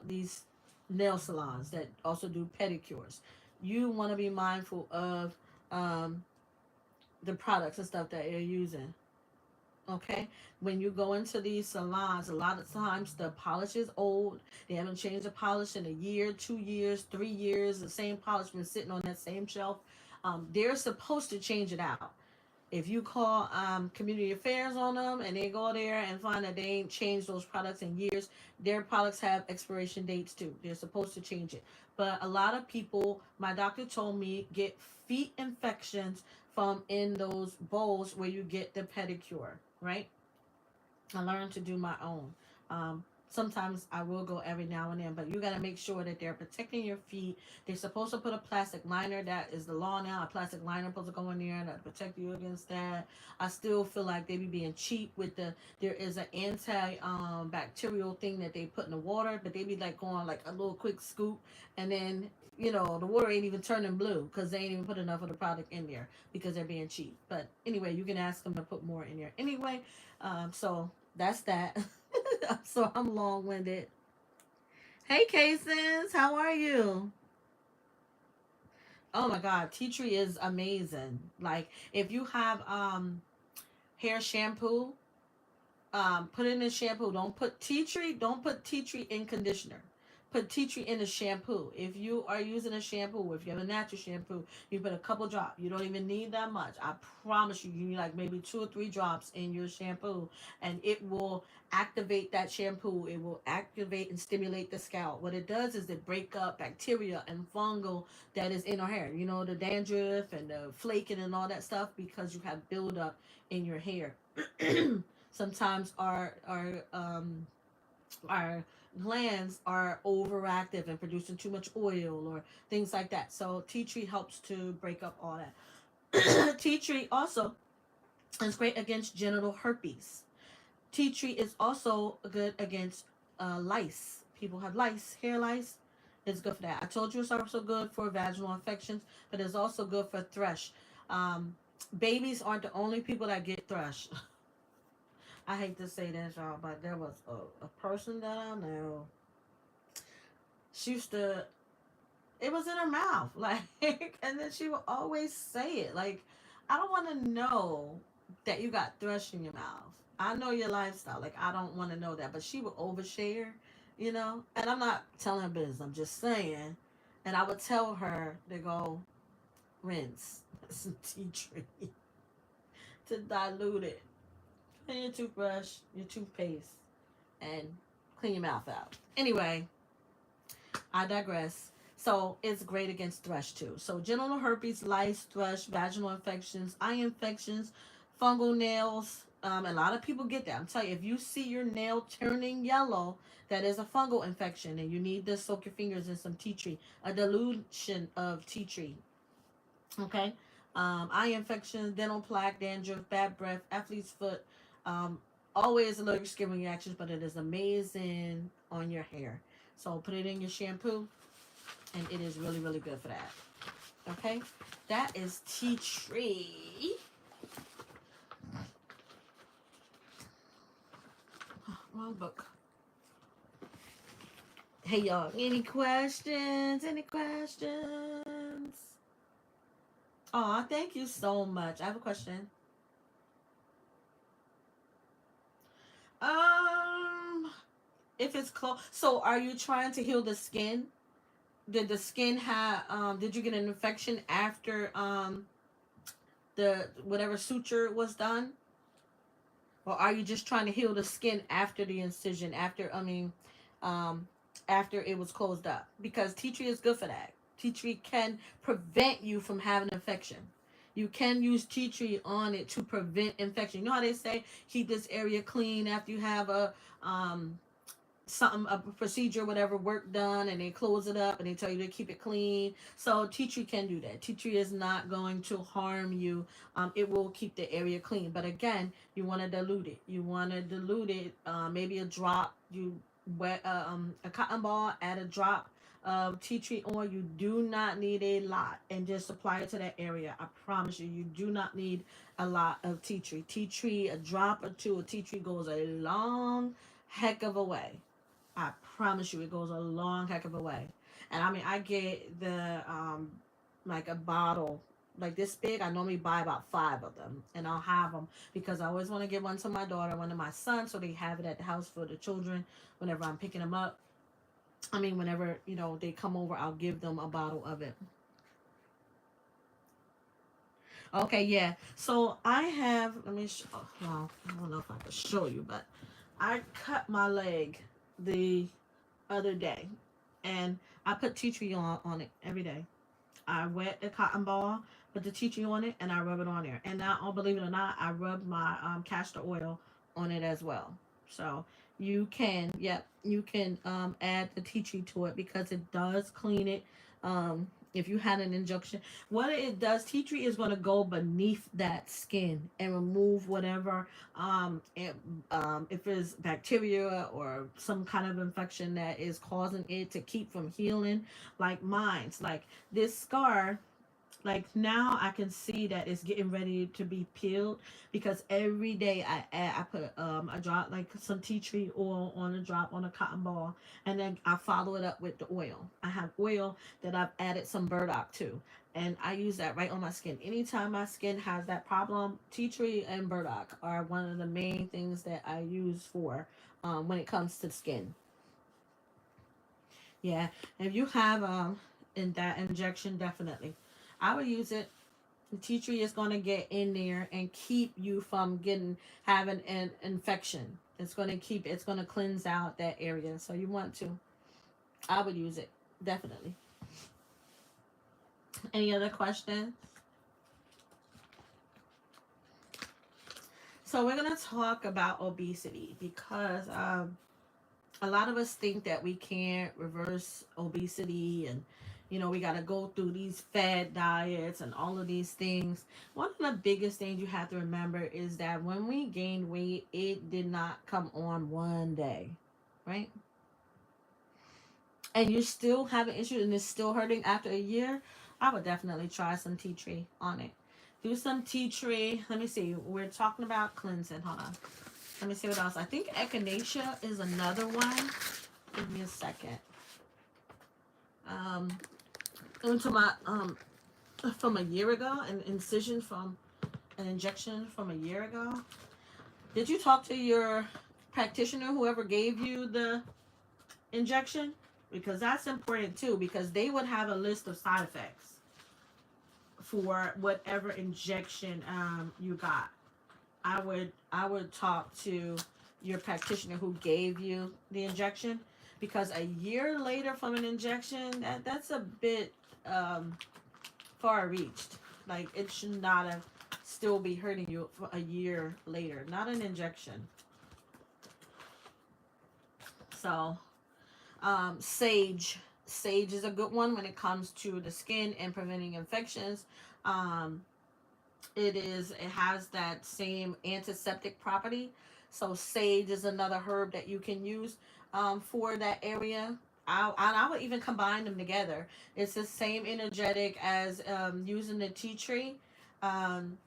these nail salons that also do pedicures. You want to be mindful of um, the products and stuff that you're using. Okay, when you go into these salons, a lot of times the polish is old. They haven't changed the polish in a year, 2 years, 3 years. The same polish been sitting on that same shelf. They're supposed to change it out. If you call community affairs on them and they go there and find that they ain't changed those products in years, their products have expiration dates too. They're supposed to change it. But a lot of people, my doctor told me, get feet infections from in those bowls where you get the pedicure, right? I learned to do my own. Sometimes I will go every now and then, but you got to make sure that they're protecting your feet. They're supposed to put a plastic liner. That is the law now. A plastic liner supposed to go in there to protect you against that. I still feel like they be being cheap with there is an anti bacterial thing that they put in the water, but they be like going like a little quick scoop, and then the water ain't even turning blue because they ain't even put enough of the product in there because they're being cheap. But anyway, you can ask them to put more in there. Anyway, so that's that. So I'm long winded. Hey, Casons, how are you? Oh my God, tea tree is amazing. Like, if you have hair shampoo, put it in the shampoo. Don't put tea tree. Don't put tea tree in conditioner. Put tea tree in the shampoo. If you are using a shampoo, if you have a natural shampoo, you put a couple drops. You don't even need that much. I promise you, you need like maybe 2 or 3 drops in your shampoo, and it will activate that shampoo. It will activate and stimulate the scalp. What it does is it break up bacteria and fungal that is in our hair. The dandruff and the flaking and all that stuff because you have buildup in your hair. Sometimes our glands are overactive and producing too much oil or things like that. So tea tree helps to break up all that. Tea tree also is great against genital herpes. Tea tree is also good against lice. People have lice, hair lice. It's good for that. I told you it's also good for vaginal infections, but it's also good for thrush. Um, Babies aren't the only people that get thrush. I hate to say this, y'all, but there was a person that I know. She used to, it was in her mouth, like, and then she would always say it. Like, I don't want to know that you got thrush in your mouth. I know your lifestyle. Like, I don't want to know that. But she would overshare. And I'm not telling her business. I'm just saying. And I would tell her to go rinse some tea tree to dilute it. Clean your toothbrush, your toothpaste, and clean your mouth out. Anyway, I digress. So it's great against thrush too. So genital herpes, lice, thrush, vaginal infections, eye infections, fungal nails. A lot of people get that. I'm telling you, if you see your nail turning yellow, that is a fungal infection, and you need to soak your fingers in some tea tree, a dilution of tea tree. Okay. Eye infections, dental plaque, dandruff, bad breath, athlete's foot. Um, Always allergic skin reactions, but it is amazing on your hair. So put it in your shampoo, and it is really, really good for that. Okay. That is tea tree. Wrong book. Hey y'all, any questions? Any questions? Oh, thank you so much. I have a question. Um, if it's close, so are you trying to heal the skin? Did the skin have did you get an infection after the whatever suture was done? Or are you just trying to heal the skin after the incision, um after it was closed up? Because tea tree is good for that. Tea tree can prevent you from having an infection. You can use tea tree on it to prevent infection. You know how they say keep this area clean after you have a something, a procedure, whatever work done, and they close it up and they tell you to keep it clean. So tea tree can do that. Tea tree is not going to harm you. It will keep the area clean, but again, you want to dilute it. You want to dilute it, maybe a drop. You wet a cotton ball, add a drop of tea tree oil. You do not need a lot, and just apply it to that area. I promise you, you do not need a lot of tea tree. Tea tree, a drop or two of tea tree goes a long heck of a way. I promise you, it goes a long heck of a way. And I mean, I get the like a bottle like this big. I normally buy about 5 of them, and I'll have them because I always want to give one to my daughter, one to my son, so they have it at the house for the children whenever I'm picking them up. I mean, whenever they come over, I'll give them a bottle of it. Okay, yeah. So I have. Let me. Well, I don't know if I can show you, but I cut my leg the other day, and I put tea tree on it every day. I wet a cotton ball, put the tea tree on it, and I rub it on there. And now, oh, believe it or not, I rub my castor oil on it as well. So you can, yep, you can add the tea tree to it because it does clean it. If you had an injection, what it does, tea tree is going to go beneath that skin and remove whatever if it's bacteria or some kind of infection that is causing it to keep from healing. Like mine's, like this scar, like now I can see that it's getting ready to be peeled because every day I put a drop, like some tea tree oil on a drop on a cotton ball, and then I follow it up with the oil. I have oil that I've added some burdock to, and I use that right on my skin. Anytime my skin has that problem, tea tree and burdock are one of the main things that I use for when it comes to skin. Yeah, if you have in that injection, definitely I would use it. The tea tree is going to get in there and keep you from having an infection. It's going to cleanse out that area. So you want to. I would use it definitely. Any other questions? So we're going to talk about obesity because a lot of us think that we can't reverse obesity, and we got to go through these fad diets and all of these things. One of the biggest things you have to remember is that when we gained weight, it did not come on one day, right? And you still have an issue and it's still hurting after a year. I would definitely try some tea tree on it. Do some tea tree. Let me see, we're talking about cleansing. Hold on, let me see what else. I think echinacea is another one. Give me a second. Um, into my from a year ago, an incision from an injection from a year ago. Did you talk to your practitioner, whoever gave you the injection? Because that's important too, because they would have a list of side effects for whatever injection you got. I would talk to your practitioner who gave you the injection, because a year later from an injection, that's a bit far reached. Like it should not have still be hurting you for a year later. Not an injection. So sage is a good one when it comes to the skin and preventing infections. Um, it has that same antiseptic property. So sage is another herb that you can use for that area. I would even combine them together. It's the same energetic as using the tea tree. Um,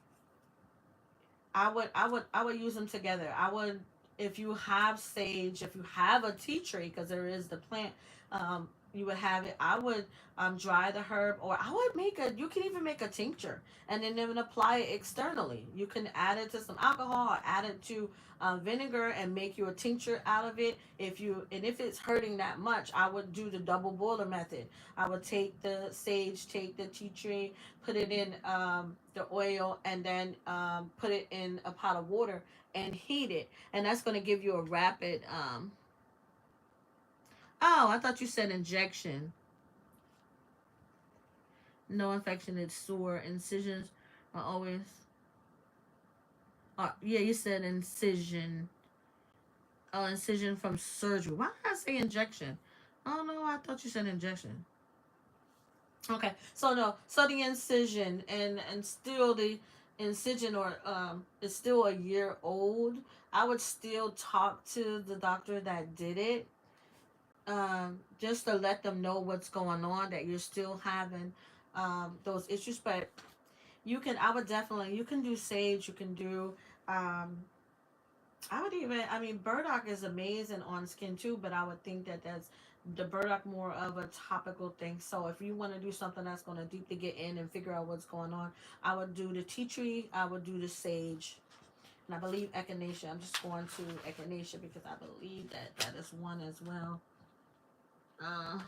I would use them together. I would, if you have sage, if you have a tea tree, because there is the plant, you would have it. I would dry the herb, or I would make a. You can even make a tincture, and then even apply it externally. You can add it to some alcohol, or add it to vinegar, and make you a tincture out of it. If it's hurting that much, I would do the double boiler method. I would take the sage, take the tea tree, put it in the oil, and then put it in a pot of water and heat it, and that's going to give you a rapid. Oh, I thought you said injection. No infection. It's sore. Incisions are always. Yeah, you said incision. Oh, incision from surgery. Why did I say injection? Oh no, I thought you said injection. Okay, so no, so the incision, and still the incision, or is still a year old. I would still talk to the doctor that did it, just to let them know what's going on, that you're still having those issues. But I would definitely, you can do sage, you can do, um, I would even, I mean, burdock is amazing on skin too, but I would think that that's the burdock more of a topical thing. So if you want to do something that's going to deeply get in and figure out what's going on, I would do the tea tree, I would do the sage, and I believe echinacea. I'm just going to echinacea because I believe that that is one as well. Uh,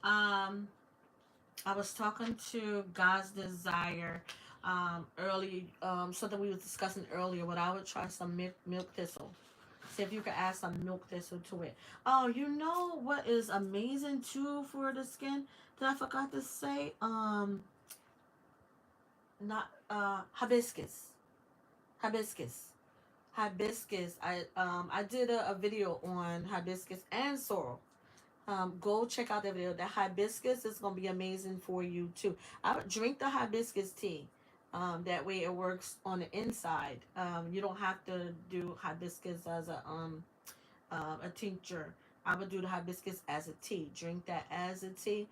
um, I was talking to God's Desire early, something we was discussing earlier. What I would try some milk thistle. See if you could add some milk thistle to it. Oh, you know what is amazing too for the skin that I forgot to say? Not hibiscus. Hibiscus. Hibiscus. I did a video on hibiscus and sorrel. Go check out that video. The hibiscus is gonna be amazing for you too. I would drink the hibiscus tea. That way it works on the inside. You don't have to do hibiscus as a tincture. I would do the hibiscus as a tea. Drink that as a tea.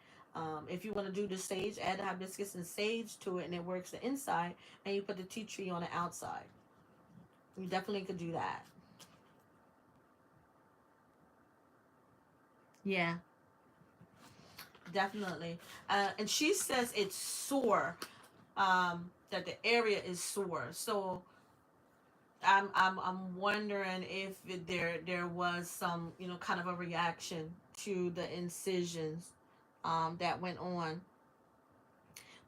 If you want to do the sage, add the hibiscus and sage to it, and it works the inside. And you put the tea tree on the outside. You definitely could do that. Yeah, definitely. And she says it's sore. That the area is sore. So I'm wondering if there was some, kind of a reaction to the incisions that went on.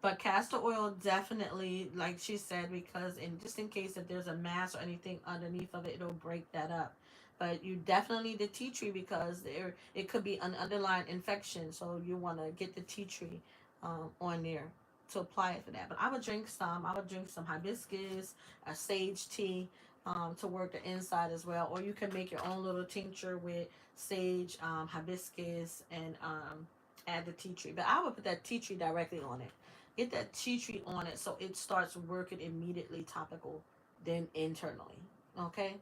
But castor oil definitely, like she said, because in just in case if there's a mass or anything underneath of it, it'll break that up. But you definitely need the tea tree because it could be an underlying infection. So you want to get the tea tree on there to apply it for that. But I would drink some. I would drink some hibiscus, a sage tea to work the inside as well. Or you can make your own little tincture with sage, hibiscus, and add the tea tree. But I would put that tea tree directly on it. Get that tea tree on it so it starts working immediately topical, then internally. Okay?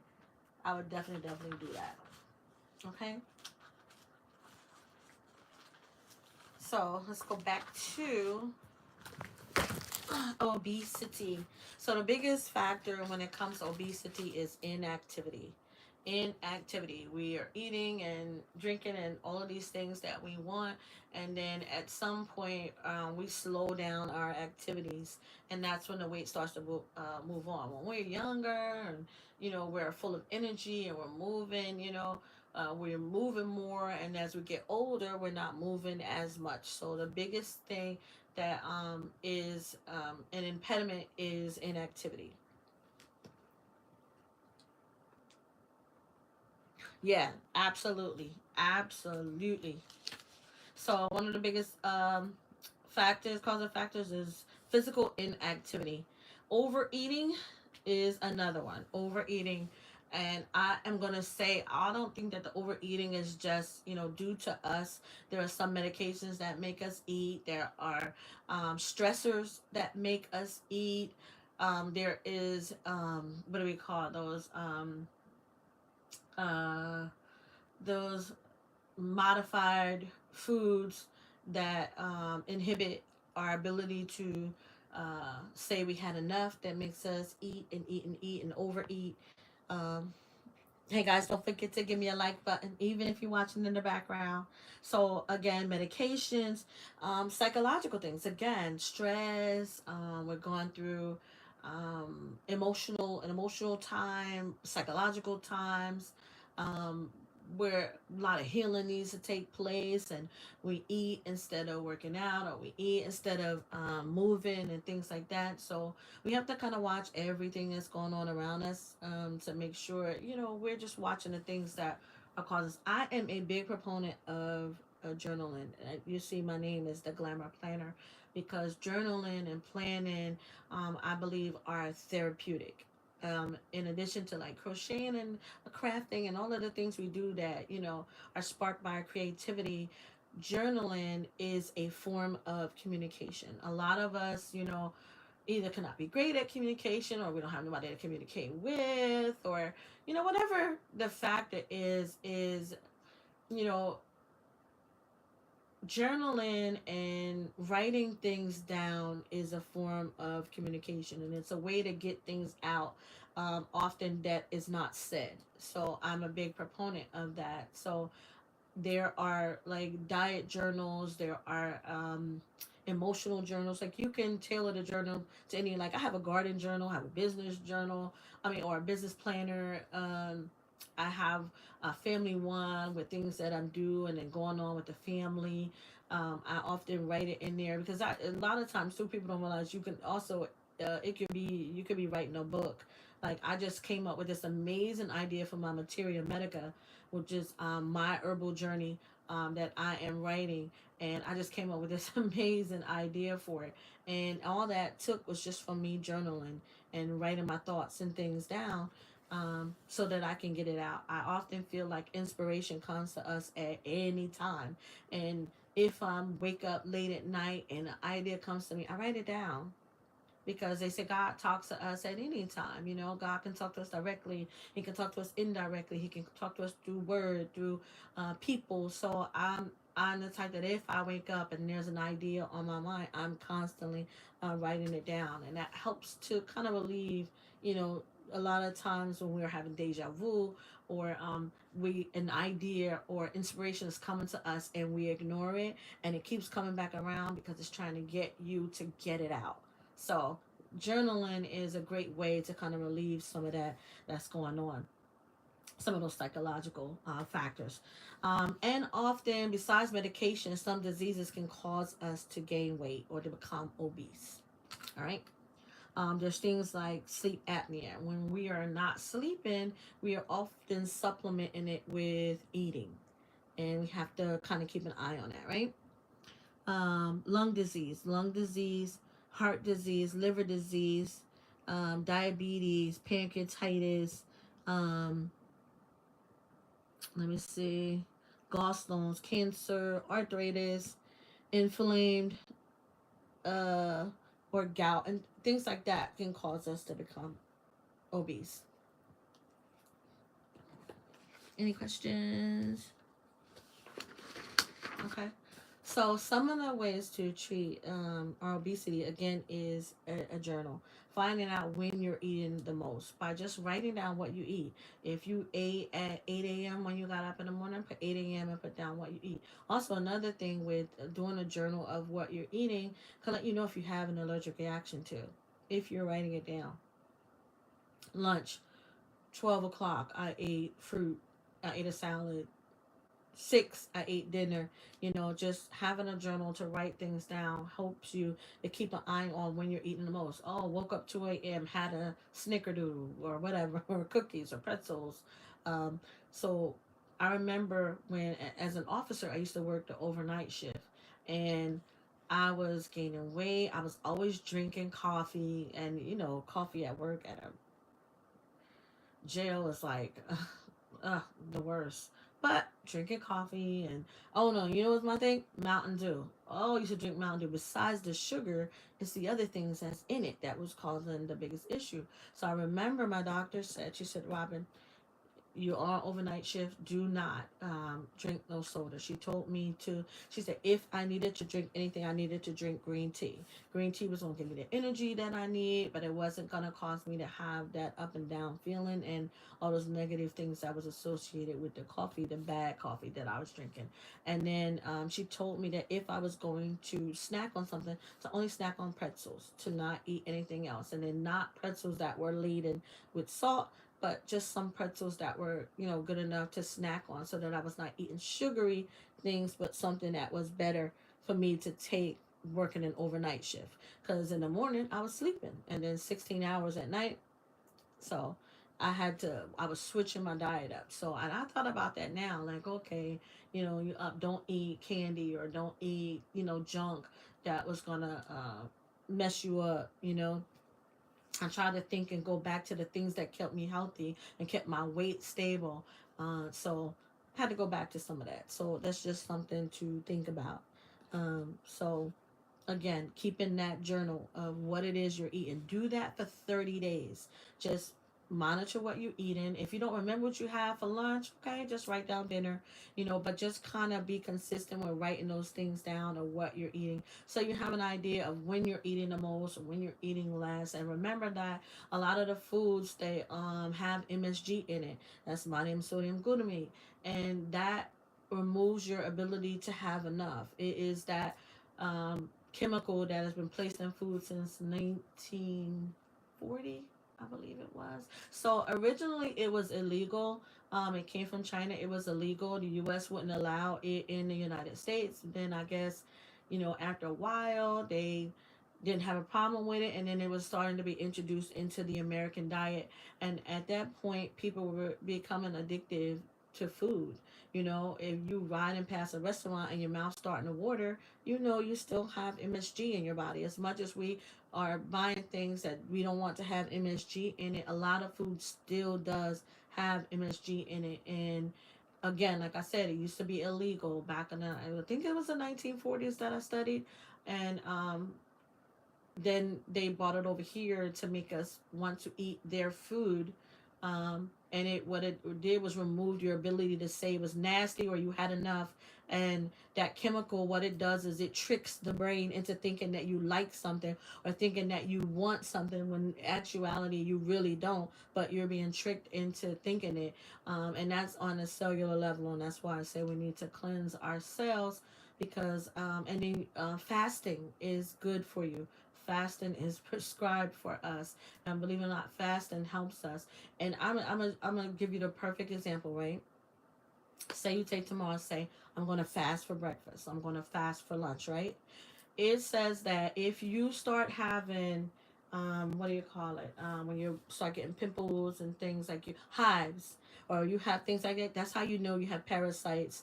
I would definitely do that. Okay? So let's go back to obesity. So the biggest factor when it comes to obesity is inactivity. Inactivity. We are eating and drinking and all of these things that we want, and then at some point we slow down our activities, and that's when the weight starts to move on. When we're younger, and we're full of energy and we're moving, we're moving more, and as we get older, we're not moving as much. So the biggest thing that is an impediment is inactivity. Yeah, absolutely, absolutely. So one of the biggest causing factors is physical inactivity. Overeating is another one. Overeating, and I am gonna say I don't think that the overeating is just due to us. There are some medications that make us eat. There are stressors that make us eat. There is what do we call uh, those modified foods that inhibit our ability to say we had enough, that makes us eat and eat and eat and overeat. Um, Hey guys, don't forget to give me a like button, even if you're watching in the background. So again, medications, psychological things. Again, stress. We're going through emotional time, psychological times. Um, where a lot of healing needs to take place, and we eat instead of working out, or we eat instead of moving and things like that. So we have to kind of watch everything that's going on around us, to make sure, we're just watching the things that are causes. I am a big proponent of journaling. You see my name is the Glamour Planner, because journaling and planning, I believe, are therapeutic. In addition to like crocheting and crafting and all of the things we do that are sparked by our creativity, journaling is a form of communication. A lot of us, either cannot be great at communication, or we don't have nobody to communicate with, or whatever the factor is you know journaling and writing things down is a form of communication, and it's a way to get things out, often that is not said. So I'm a big proponent of that. So there are like diet journals, there are emotional journals. Like, you can tailor the journal to any, like I have a garden journal, I have a business journal, or a business planner. I have a family one with things that I'm doing and going on with the family. I often write it in there, because a lot of times too, people don't realize you can also, it could be, you could be writing a book. Like, I just came up with this amazing idea for my materia medica, which is my herbal journey, that I am writing. And I just came up with this amazing idea for it. And all that took was just from me journaling and writing my thoughts and things down, so that I can get it out. I often feel like inspiration comes to us at any time. And if I wake up late at night and an idea comes to me, I write it down, because they say God talks to us at any time. God can talk to us directly. He can talk to us indirectly. He can talk to us through word, through people. So I'm the type that if I wake up and there's an idea on my mind, I'm constantly writing it down, and that helps to kind of relieve. You know, a lot of times when we're having deja vu, or we an idea or inspiration is coming to us and we ignore it, and it keeps coming back around because it's trying to get you to get it out. So journaling is a great way to kind of relieve some of that that's going on, some of those psychological factors. And often, besides medication, some diseases can cause us to gain weight or to become obese. All right. There's things like sleep apnea. When we are not sleeping, we are often supplementing it with eating. And we have to kind of keep an eye on that, right? Lung disease, heart disease, liver disease, diabetes, pancreatitis, um, let me see, gallstones, cancer, arthritis, inflamed, uh, or gout, and things like that can cause us to become obese. Any questions? Okay. So some of the ways to treat our obesity again is a journal. Finding out when you're eating the most by just writing down what you eat. If you ate at 8 a.m. when you got up in the morning, put 8 a.m. and put down what you eat. Also, another thing with doing a journal of what you're eating can let you know if you have an allergic reaction to, if you're writing it down. Lunch, 12 o'clock, I ate fruit, I ate a salad. 6, I ate dinner. Just having a journal to write things down helps you to keep an eye on when you're eating the most. Oh, woke up 2 a.m., had a snickerdoodle or whatever, or cookies or pretzels. um, so I remember when as an officer I used to work the overnight shift, and I was gaining weight. I was always drinking coffee, and coffee at work at a jail is like the worst. But drinking coffee, and oh no, what's my thing? Mountain Dew. Oh, you should drink Mountain Dew. Besides the sugar, it's the other things that's in it that was causing the biggest issue. So I remember my doctor said, she said, Robin, you are overnight shift, do not drink no soda. She told me to, she said if I needed to drink anything, I needed to drink green tea. Green tea was going to give me the energy that I need, but it wasn't going to cause me to have that up and down feeling and all those negative things that was associated with the coffee, the bad coffee that I was drinking. And then she told me that if I was going to snack on something, to only snack on pretzels, to not eat anything else, and then not pretzels that were laden with salt, but just some pretzels that were, good enough to snack on, so that I was not eating sugary things, but something that was better for me to take working an overnight shift. Because in the morning I was sleeping, and then 16 hours at night. So I was switching my diet up. So, and I thought about that now, like, okay, you don't eat candy or don't eat, junk that was gonna mess you up, I try to think and go back to the things that kept me healthy and kept my weight stable. So I had to go back to some of that. So that's just something to think about. So again, keeping that journal of what it is you're eating. Do that for 30 days. Just monitor what you're eating. If you don't remember what you have for lunch, okay, just write down dinner, but just kind of be consistent with writing those things down of what you're eating, so you have an idea of when you're eating the most or when you're eating less. And remember that a lot of the foods, they have MSG in it. That's monosodium sodium glutamate, and that removes your ability to have enough. It is that chemical that has been placed in food since 1940, I believe it was. So originally it was illegal. It came from China. It was illegal. The U.S. wouldn't allow it in the United States. Then I guess, after a while, they didn't have a problem with it, and then it was starting to be introduced into the American diet. And at that point, people were becoming addictive to food. If you riding past a restaurant and your mouth starting to water, you still have MSG in your body. As much as we are buying things that we don't want to have MSG in it, a lot of food still does have MSG in it. And again, like I said, it used to be illegal back in the, I think it was the 1940s that I studied. And then they brought it over here to make us want to eat their food. And what it did was remove your ability to say it was nasty or you had enough. And that chemical, what it does is it tricks the brain into thinking that you like something or thinking that you want something, when in actuality you really don't, but you're being tricked into thinking it. And that's on a cellular level, and that's why I say we need to cleanse our cells. Because and then fasting is good for you. Fasting is prescribed for us, and believe it or not, fasting helps us. And I'm gonna give you the perfect example, right? Say you take tomorrow, say I'm gonna fast for breakfast, I'm gonna fast for lunch, right? It says that if you start having what do you call it, when you start getting pimples and things like you hives, or you have things like that, that's how you know you have parasites,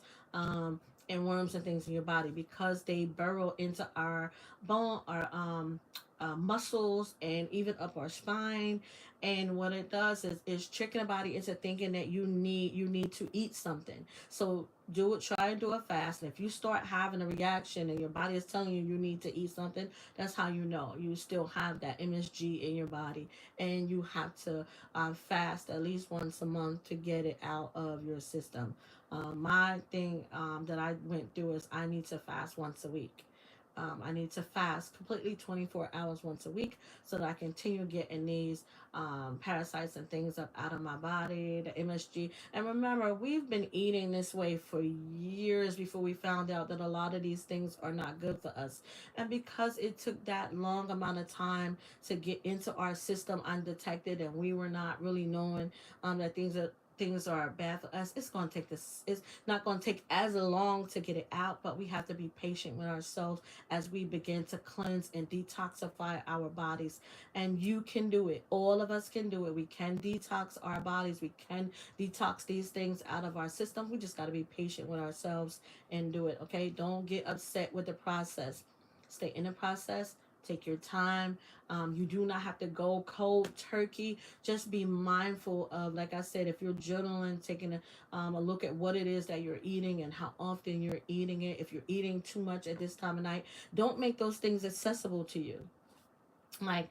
and worms and things in your body, because they burrow into our bone, our muscles, and even up our spine. And what it does is tricking the body into thinking that you need to eat something. So try to do a fast, and if you start having a reaction and your body is telling you you need to eat something, that's how you know you still have that MSG in your body. And you have to fast at least once a month to get it out of your system. My thing that I went through is I need to fast once a week. I need to fast completely 24 hours once a week, so that I continue getting these parasites and things up out of my body, the MSG. And remember, we've been eating this way for years before we found out that a lot of these things are not good for us. And because it took that long amount of time to get into our system undetected, and we were not really knowing that things are bad for us, it's not going to take as long to get it out. But we have to be patient with ourselves as we begin to cleanse and detoxify our bodies. And you can do it. All of us can do it. We can detox our bodies. We can detox these things out of our system. We just got to be patient with ourselves and do it. Okay, don't get upset with the process. Stay in the process. Take your time. You do not have to go cold turkey. Just be mindful of, like I said, if you're journaling, taking a look at what it is that you're eating and how often you're eating it. If you're eating too much at this time of night, don't make those things accessible to you. Like,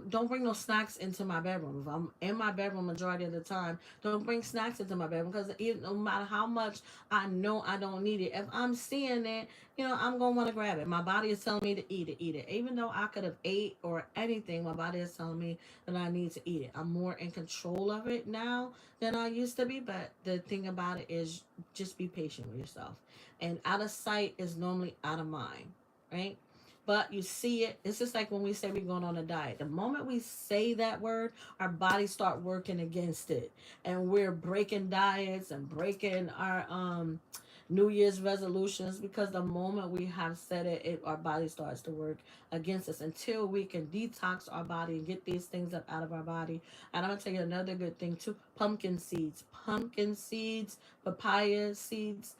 don't bring no snacks into my bedroom. If I'm in my bedroom majority of the time, don't bring snacks into my bedroom, because no matter how much I know I don't need it, if I'm seeing it, I'm gonna want to grab it. My body is telling me to eat it. Even though I could have ate or anything, my body is telling me that I need to eat it. I'm more in control of it now than I used to be. But the thing about it is, just be patient with yourself. And out of sight is normally out of mind, right? But you see it. It's just like when we say we're going on a diet. The moment we say that word, our bodies start working against it, and we're breaking diets and breaking our New Year's resolutions, because the moment we have said it, our body starts to work against us until we can detox our body and get these things up out of our body. And I'm gonna tell you another good thing too: pumpkin seeds, papaya seeds.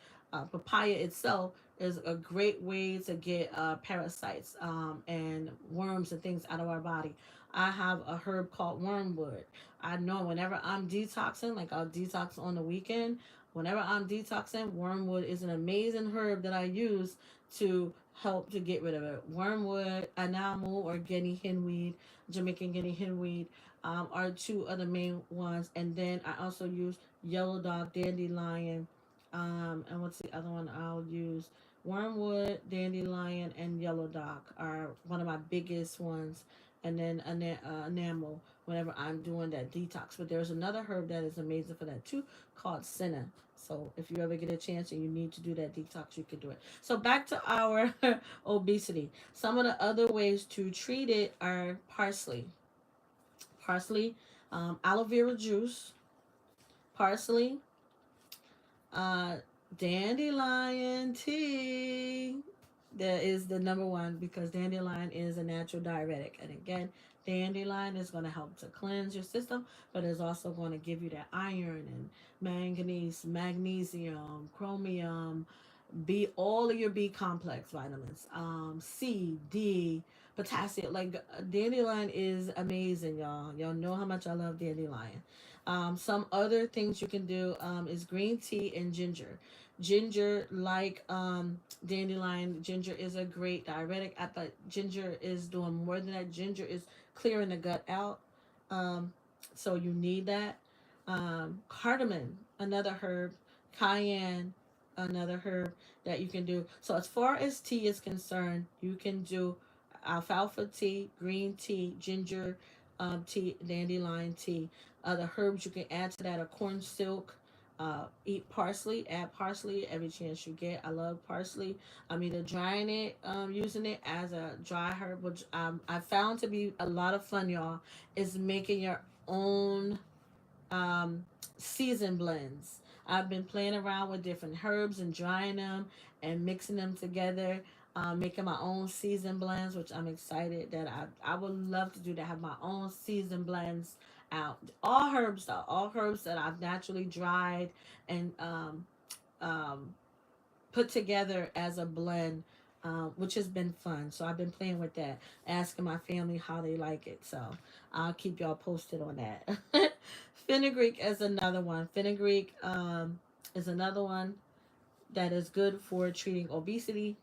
Papaya itself is a great way to get parasites and worms and things out of our body. I have a herb called wormwood. I know whenever I'm detoxing, like I'll detox on the weekend, whenever I'm detoxing, wormwood is an amazing herb that I use to help to get rid of it. Wormwood, enamel, or guinea henweed, Jamaican guinea henweed, are two of the main ones. And then I also use yellow dog, dandelion, and what's the other one I'll use? Wormwood, dandelion, and yellow dock are one of my biggest ones. And then enamel whenever I'm doing that detox. But there's another herb that is amazing for that too, called senna. So if you ever get a chance and you need to do that detox, you can do it. So back to our obesity. Some of the other ways to treat it are parsley, aloe vera juice, parsley, uh, dandelion tea. That is the number one, because dandelion is a natural diuretic. And again, dandelion is going to help to cleanse your system, but it's also going to give you that iron and manganese, magnesium, chromium, B, all of your B complex vitamins, C, D, potassium. Like dandelion is amazing, y'all. Y'all know how much I love dandelion. Some other things you can do is green tea and ginger. Ginger, like dandelion, ginger is a great diuretic. But ginger is doing more than that. Ginger is clearing the gut out. Um, so you need that. Cardamom, another herb. Cayenne, another herb that you can do. So as far as tea is concerned, you can do alfalfa tea, green tea, ginger tea, dandelion tea. Other herbs you can add to that are corn silk. Eat parsley, add parsley every chance you get. I love parsley. I'm either drying it, using it as a dry herb, which I found to be a lot of fun, y'all, is making your own um, season blends. I've been playing around with different herbs and drying them and mixing them together, making my own season blends, which I'm excited that I would love to do that. Have my own season blends out. All herbs though, all herbs that I've naturally dried and um, put together as a blend, which has been fun. So I've been playing with that, asking my family how they like it. So I'll keep y'all posted on that. Fenugreek is another one. Fenugreek is another one that is good for treating obesity.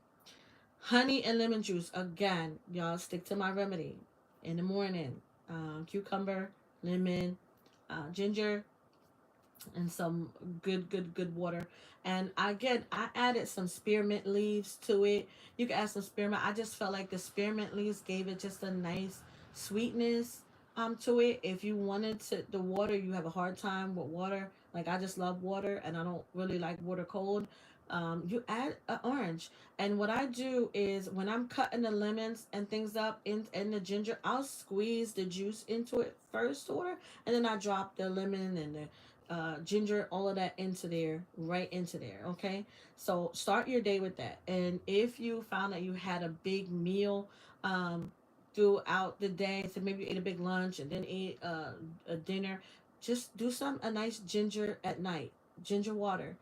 Honey and lemon juice. Again, y'all stick to my remedy in the morning. Cucumber, lemon, ginger, and some good water. And again, I added some spearmint leaves to it. You can add some spearmint. I just felt like the spearmint leaves gave it just a nice sweetness to it. If you wanted to the water, you have a hard time with water. Like I just love water and I don't really like water cold. You add an orange. And what I do is when I'm cutting the lemons and things up in the ginger, I'll squeeze the juice into it first order, and then I drop the lemon and the ginger, all of that into there, right into there. Okay, so start your day with that. And if you found that you had a big meal throughout the day, so maybe you ate a big lunch and then ate a dinner, just do some a nice ginger at night. Ginger water.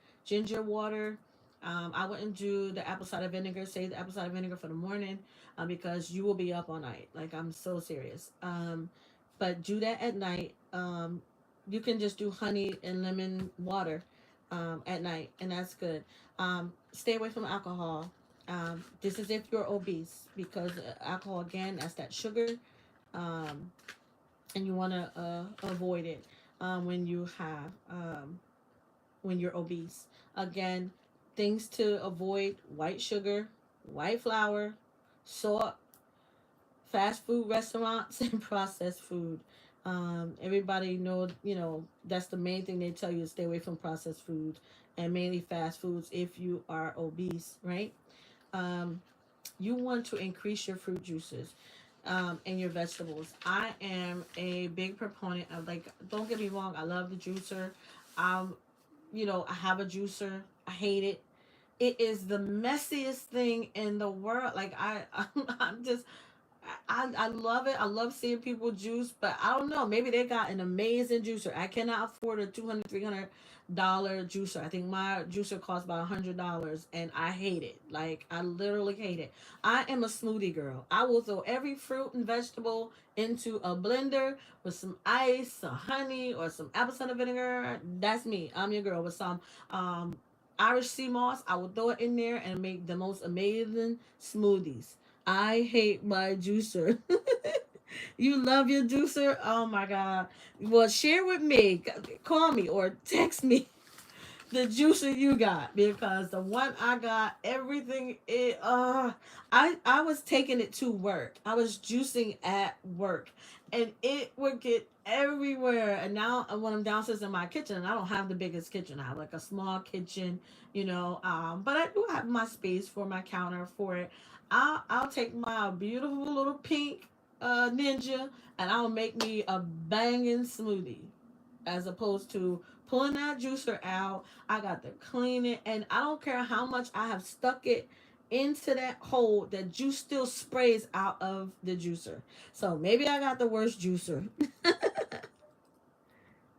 I wouldn't do the apple cider vinegar. Save the apple cider vinegar for the morning, because you will be up all night. Like I'm so serious. But do that at night. You can just do honey and lemon water at night, and that's good. Stay away from alcohol. This is if you're obese, because alcohol, again, that's that sugar. um, and you want to avoid it when you have when you're obese. Again, things to avoid: white sugar, white flour, salt, fast food restaurants, and processed food. Everybody know, that's the main thing they tell you, to stay away from processed foods and mainly fast foods if you are obese, right? Um, you want to increase your fruit juices and your vegetables. I am a big proponent of, like, don't get me wrong, I love the juicer. Um, I have a juicer. I hate it. It is the messiest thing in the world. Like I'm just I love it. I love seeing people juice, but I don't know. Maybe they got an amazing juicer. I cannot afford a $200, $300 juicer. I think my juicer costs about $100, and I hate it. Like, I literally hate it. I am a smoothie girl. I will throw every fruit and vegetable into a blender with some ice, some honey, or some apple cider vinegar. That's me. I'm your girl with some Irish sea moss. I will throw it in there and make the most amazing smoothies. I hate my juicer. You love your juicer? Oh my god. Well, share with me. Call me or text me the juicer you got, because the one I got, everything I was taking it to work. I was juicing at work, and it would get everywhere. And now when I'm downstairs in my kitchen, and I don't have the biggest kitchen. I have like a small kitchen, but I do have my space for my counter for it. I'll take my beautiful little pink ninja, and I'll make me a banging smoothie, as opposed to pulling that juicer out. I got to clean it, and I don't care how much I have stuck it into that hole, the juice still sprays out of the juicer. So maybe I got the worst juicer.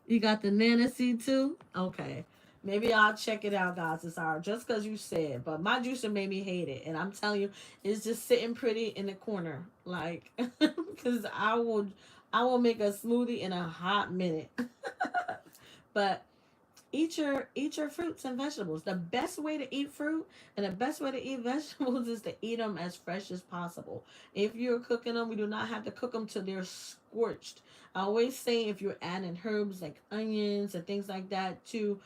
You got the Nana seed too? Okay. Maybe I'll check it out, guys, this hour, just because you said. But my juicer made me hate it. And I'm telling you, it's just sitting pretty in the corner. Like, because I will make a smoothie in a hot minute. But eat your fruits and vegetables. The best way to eat fruit and the best way to eat vegetables is to eat them as fresh as possible. If you're cooking them, we do not have to cook them till they're scorched. I always say, if you're adding herbs like onions and things like that to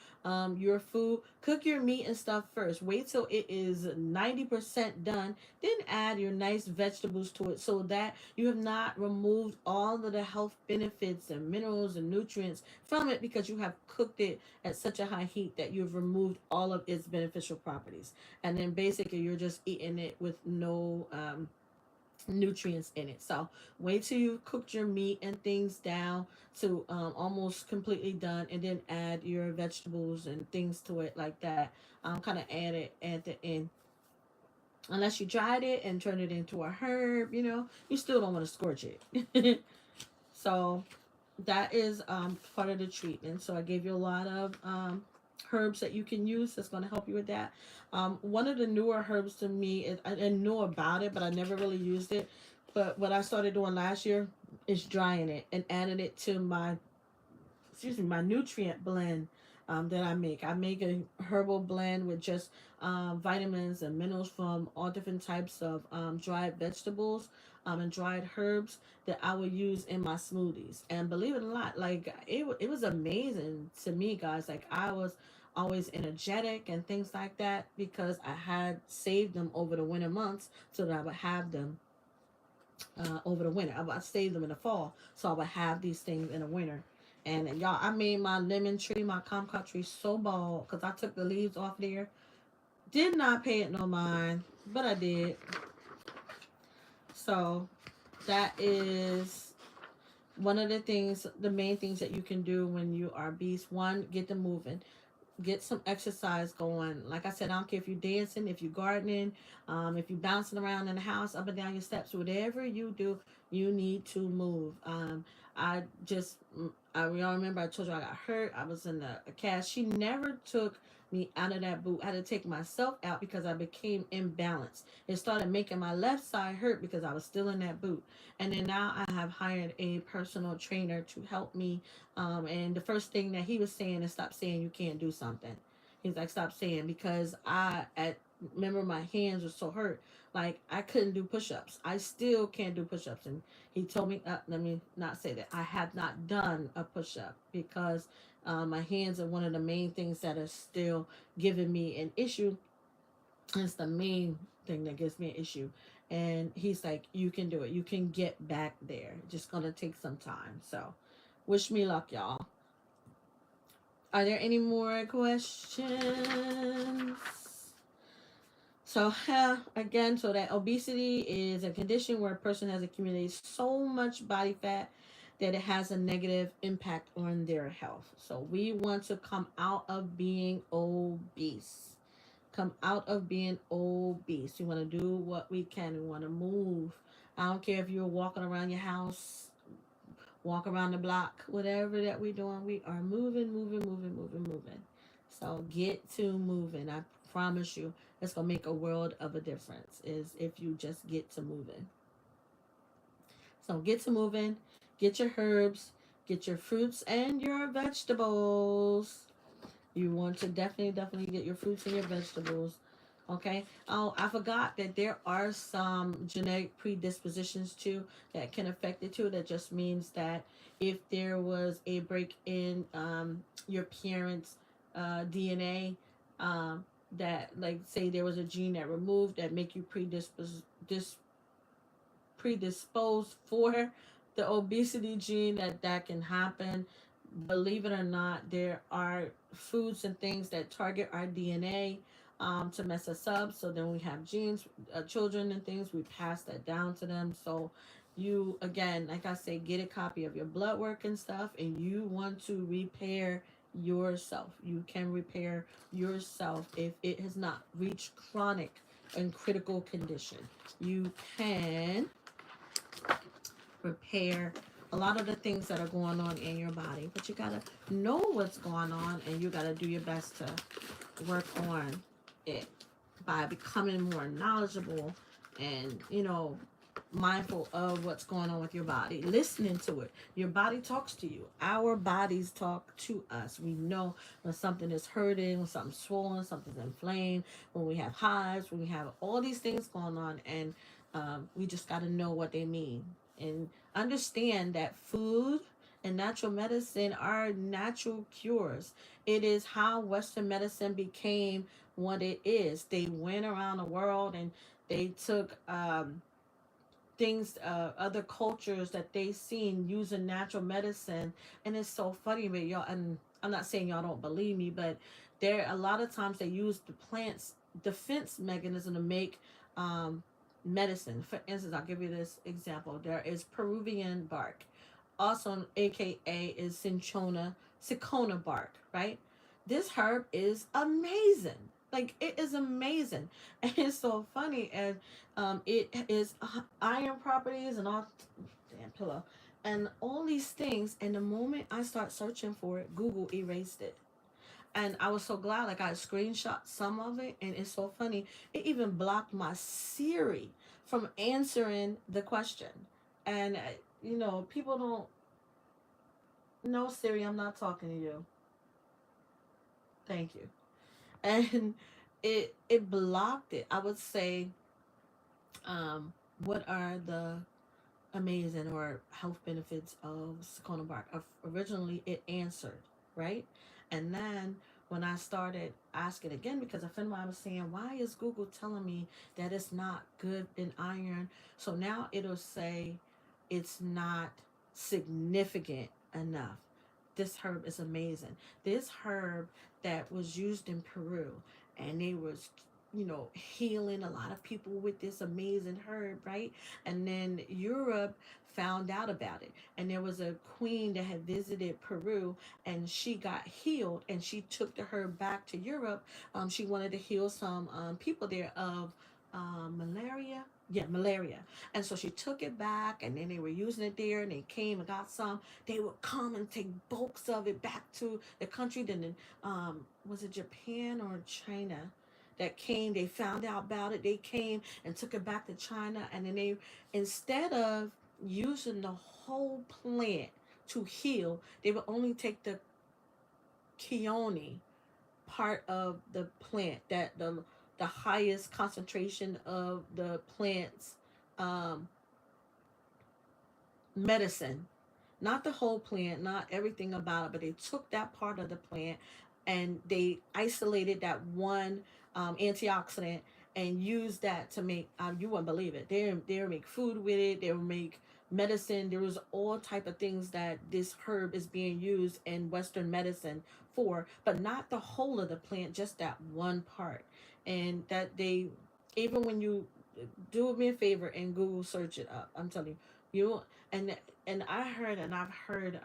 your food, cook your meat and stuff first. Wait till it is 90% done, then add your nice vegetables to it, so that you have not removed all of the health benefits and minerals and nutrients from it, because you have cooked it at such a high heat that you've removed all of its beneficial properties. And then basically you're just eating it with no nutrients in it. So wait till you've cooked your meat and things down to almost completely done, and then add your vegetables and things to it like that. Kind of add it at the end. Unless you dried it and turned it into a herb, you still don't want to scorch it. So that is part of the treatment. So I gave you a lot of herbs that you can use that's going to help you with that. One of the newer herbs to me is, I didn't know about it, but I never really used it. But what I started doing last year is drying it and adding it to my nutrient blend that I make. I make a herbal blend with just vitamins and minerals from all different types of dried vegetables and dried herbs that I would use in my smoothies. And believe it or not, like, it was amazing to me, guys. Like, I was always energetic and things like that, because I had saved them over the winter months so that I would have them over the winter. I would save them in the fall, so I would have these things in the winter. And y'all, I made my lemon tree, my kumquat tree, so bald because I took the leaves off there. Did not pay it no mind, but I did. So that is one of the things, the main things that you can do when you are obese. One, get them moving, get some exercise going. Like I said, I don't care if you're dancing, if you're gardening, if you're bouncing around in the house, up and down your steps, whatever you do, you need to move. I just, I remember I told you I got hurt. I was in a cast. She never took me out of that boot. I had to take myself out because I became imbalanced. It started making my left side hurt because I was still in that boot. And then now I have hired a personal trainer to help me. And the first thing that he was saying is, stop saying you can't do something. He's like, stop saying, because Remember, my hands were so hurt. Like, I couldn't do push-ups. I still can't do push-ups. And he told me, let me not say that. I have not done a push-up because my hands are one of the main things that are still giving me an issue. It's the main thing that gives me an issue. And he's like, you can do it. You can get back there. Just going to take some time. So, wish me luck, y'all. Are there any more questions? So, again, so that obesity is a condition where a person has accumulated so much body fat that it has a negative impact on their health. So, we want to come out of being obese. Come out of being obese. We want to do what we can. We want to move. I don't care if you're walking around your house, walk around the block, whatever that we're doing, we are moving, moving, moving, moving, moving. So get to moving. I promise you, it's gonna make a world of a difference. Is if you just get to moving. So get to moving. Get your herbs. Get your fruits and your vegetables. You want to definitely get your fruits and your vegetables. Okay. Oh, I forgot that there are some genetic predispositions too that can affect it too. That just means that if there was a break in your parents' DNA, that, like, say there was a gene that removed that make you predisposed for the obesity gene, that can happen. Believe it or not, there are foods and things that target our DNA to mess us up. So then we have genes, children and things, we pass that down to them. So you, again, like I say, get a copy of your blood work and stuff, and you want to repair yourself. You can repair yourself if it has not reached chronic and critical condition. You can repair a lot of the things that are going on in your body, but you gotta know what's going on, and you gotta do your best to work on it by becoming more knowledgeable and, mindful of what's going on with your body, listening to it. Your body talks to you. Our bodies talk to us. We know when something is hurting, when something's swollen, something's inflamed, when we have hives, when we have all these things going on, and we just got to know what they mean and understand that food and natural medicine are natural cures. It is how Western medicine became what it is. They went around the world and they took things, other cultures that they seen using natural medicine, and it's so funny, but y'all, and I'm not saying y'all don't believe me, but there a lot of times they use the plant's defense mechanism to make medicine. For instance, I'll give you this example. There is Peruvian bark, also aka is cinchona bark, right? This herb is amazing. Like, it is amazing. And it's so funny, and it is iron properties and all. Damn pillow. And all these things, and the moment I start searching for it, Google erased it. And I was so glad, like, I screenshot some of it, and it's so funny. It even blocked my Siri from answering the question. And people don't know, Siri, I'm not talking to you. Thank you. And it blocked it. I would say, what are the amazing or health benefits of Sakona bark? Originally, it answered, right? And then when I started asking again, because a friend of mine was saying, why is Google telling me that it's not good in iron? So now it'll say it's not significant enough. This herb is amazing. This herb that was used in Peru, and they was healing a lot of people with this amazing herb, right? And then Europe found out about it, and there was a queen that had visited Peru, and she got healed, and she took the herb back to Europe. She wanted to heal some people there of malaria. Yeah, malaria. And so she took it back, and then they were using it there, and they came and got some. They would come and take bulks of it back to the country. Then was it Japan or China that came? They found out about it. They came and took it back to China, and then they, instead of using the whole plant to heal, they would only take the keone part of the plant, that the highest concentration of the plant's um, medicine. Not the whole plant, not everything about it, but they took that part of the plant and they isolated that one antioxidant and used that to make, you wouldn't believe it, they'll make food with it, they'll make medicine. There was all type of things that this herb is being used in Western medicine for, but not the whole of the plant, just that one part. And that they, even when you do me a favor and Google search it up, I'm telling you, and I've heard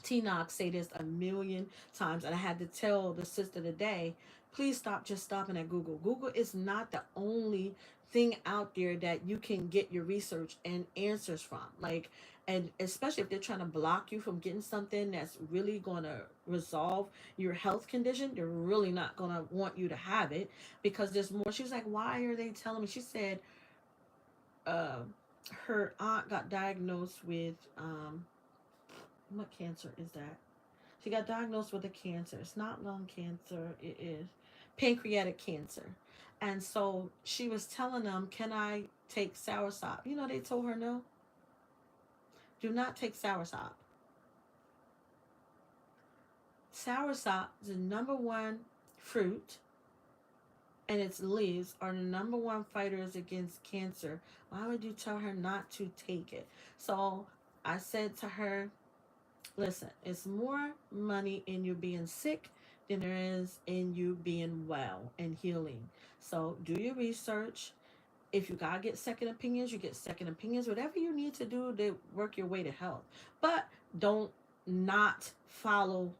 T Knox say this a million times, and I had to tell the sister today, please stop just stopping at Google. Google is not the only thing out there that you can get your research and answers from. Like, and especially if they're trying to block you from getting something that's really going to resolve your health condition, they're really not going to want you to have it because there's more. She was like, why are they telling me? She said, uh, her aunt got diagnosed with what cancer is that? She got diagnosed with a cancer. It's not lung cancer. It is pancreatic cancer. And so she was telling them, "Can I take soursop?" You know, they told her no. Do not take soursop. Soursop is the number one fruit, and its leaves are the number one fighters against cancer. Why would you tell her not to take it? So I said to her, listen, it's more money in you being sick than there is in you being well and healing. So do your research. If you gotta get second opinions, you get second opinions. Whatever you need to do to work your way to health. But don't not follow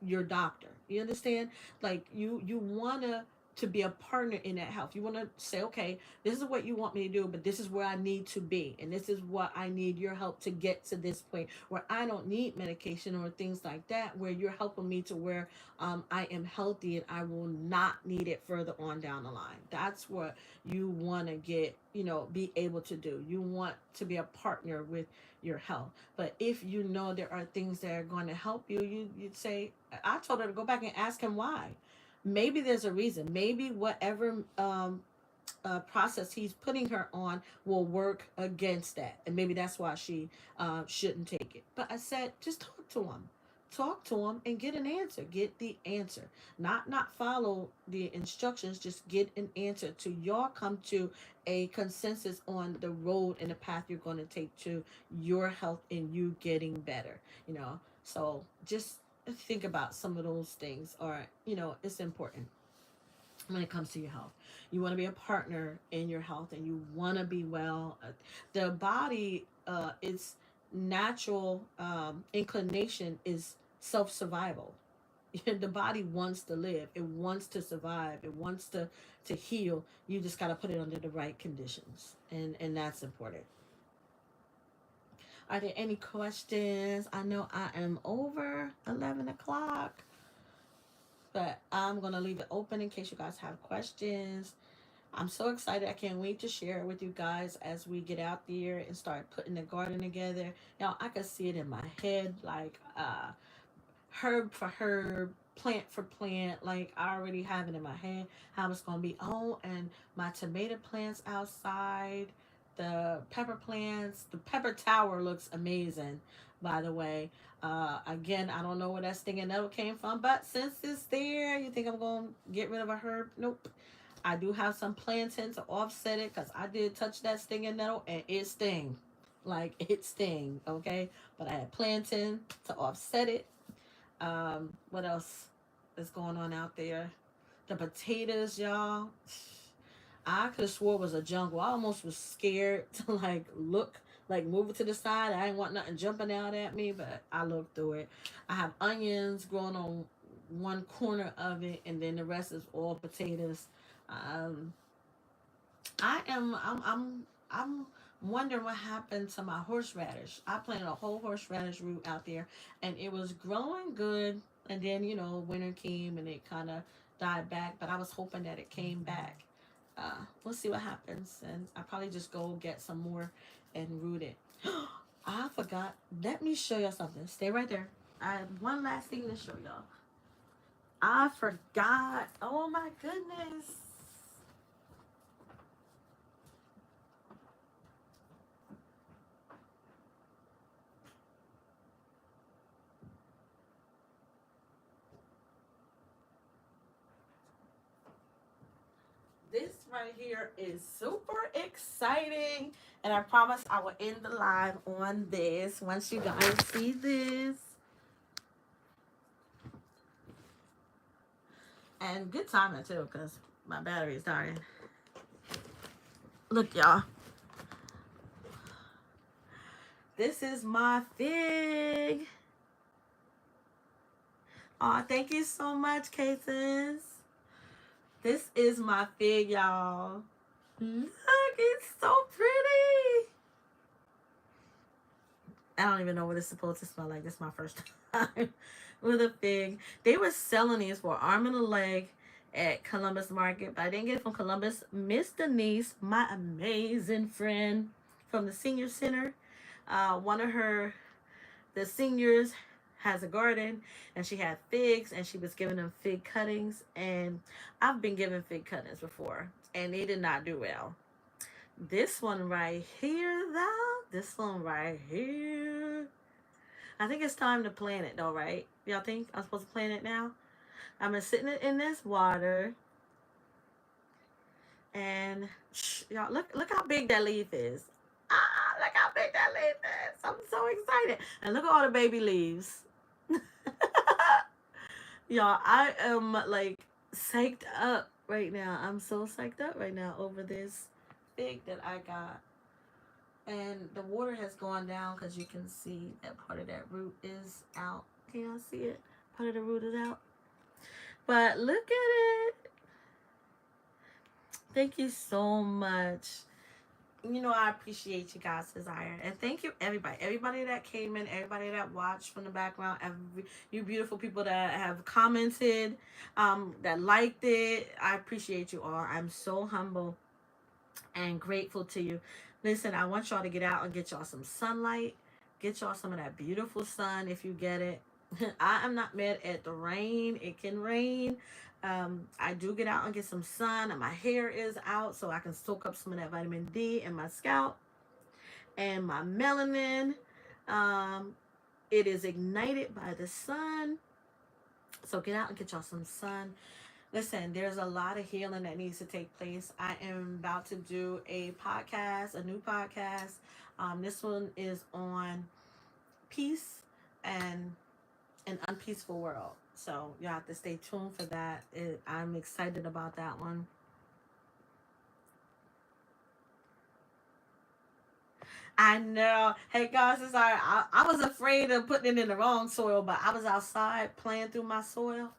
your doctor. You understand? Like you wanna to be a partner in that health. You want to say, okay, this is what you want me to do, but this is where I need to be, and this is what I need your help to get to this point where I don't need medication or things like that. Where you're helping me to where I am healthy and I will not need it further on down the line. That's what you want to get, be able to do. You want to be a partner with your health. But if you know there are things that are going to help you, you'd say, I told her to go back and ask him why. Maybe there's a reason. Maybe whatever process he's putting her on will work against that, and maybe that's why she shouldn't take it. But I said, just talk to him and get an answer. Get the answer, not follow the instructions. Just get an answer to y'all come to a consensus on the road and the path you're going to take to your health and you getting better. So just think about some of those things, or it's important when it comes to your health. You want to be a partner in your health and you want to be well. The body, its natural inclination is self-survival. The body wants to live, it wants to survive, it wants to heal. You just got to put it under the right conditions, and that's important. Are there any questions? I know I am over 11 o'clock, but I'm going to leave it open in case you guys have questions. I'm so excited. I can't wait to share it with you guys as we get out there and start putting the garden together. I can see it in my head, like herb for herb, plant for plant. Like I already have it in my head how it's going to be. Oh, and my tomato plants outside, the pepper plants, the pepper tower looks amazing, by the way. Again, I don't know where that stinging nettle came from, but since it's there, you think I'm going to get rid of a herb? Nope. I do have some plantain to offset it because I did touch that stinging nettle and it sting. Like it sting, okay? But I had plantain to offset it. What else is going on out there? The potatoes, y'all. I could have swore it was a jungle. I almost was scared to like look, like move it to the side. I didn't want nothing jumping out at me, but I looked through it. I have onions growing on one corner of it, and then the rest is all potatoes. Um, I'm wondering what happened to my horseradish. I planted a whole horseradish root out there, and it was growing good. And then winter came and it kind of died back. But I was hoping that it came back. We'll see what happens, and I probably just go get some more and root it. I forgot. Let me show y'all something. Stay right there. I have one last thing to show y'all. I forgot. Oh my goodness. This right here is super exciting. And I promise I will end the live on this once you guys see this. And good timing too, because my battery is dying. Look, y'all. This is my fig. Aw, thank you so much, Cases. This is my fig, y'all. Look, it's so pretty. I don't even know what it's supposed to smell like. This is my first time with a fig. They were selling these for arm and a leg at Columbus Market, but I didn't get it from Columbus. Miss Denise, my amazing friend from the senior center, one of the seniors has a garden, and she had figs, and she was giving them fig cuttings, and I've been given fig cuttings before, and they did not do well. This one right here, though, this one right here, I think it's time to plant it, though, right? Y'all think I'm supposed to plant it now? I'm gonna sit it in this water, and y'all look how big that leaf is. Ah, look how big that leaf is. I'm so excited, and look at all the baby leaves. Y'all, I am like psyched up right now. I'm so psyched up right now over this fig that I got. And the water has gone down because you can see that part of that root is out. Can y'all see it? Part of the root is out. But look at it. Thank you so much. You know, I appreciate you guys' desire. And thank you, everybody. Everybody that came in, everybody that watched from the background, you beautiful people that have commented, that liked it. I appreciate you all. I'm so humble and grateful to you. Listen, I want y'all to get out and get y'all some sunlight. Get y'all some of that beautiful sun if you get it. I am not mad at the rain. It can rain. I do get out and get some sun, and my hair is out so I can soak up some of that vitamin D in my scalp and my melanin. Um, it is ignited by the sun. So get out and get y'all some sun. Listen, there's a lot of healing that needs to take place. I am about to do a podcast, a new podcast. This one is on peace and an unpeaceful world. So you have to stay tuned for that. I'm excited about that one. I know. Hey guys, it's alright. I was afraid of putting it in the wrong soil, but I was outside playing through my soil.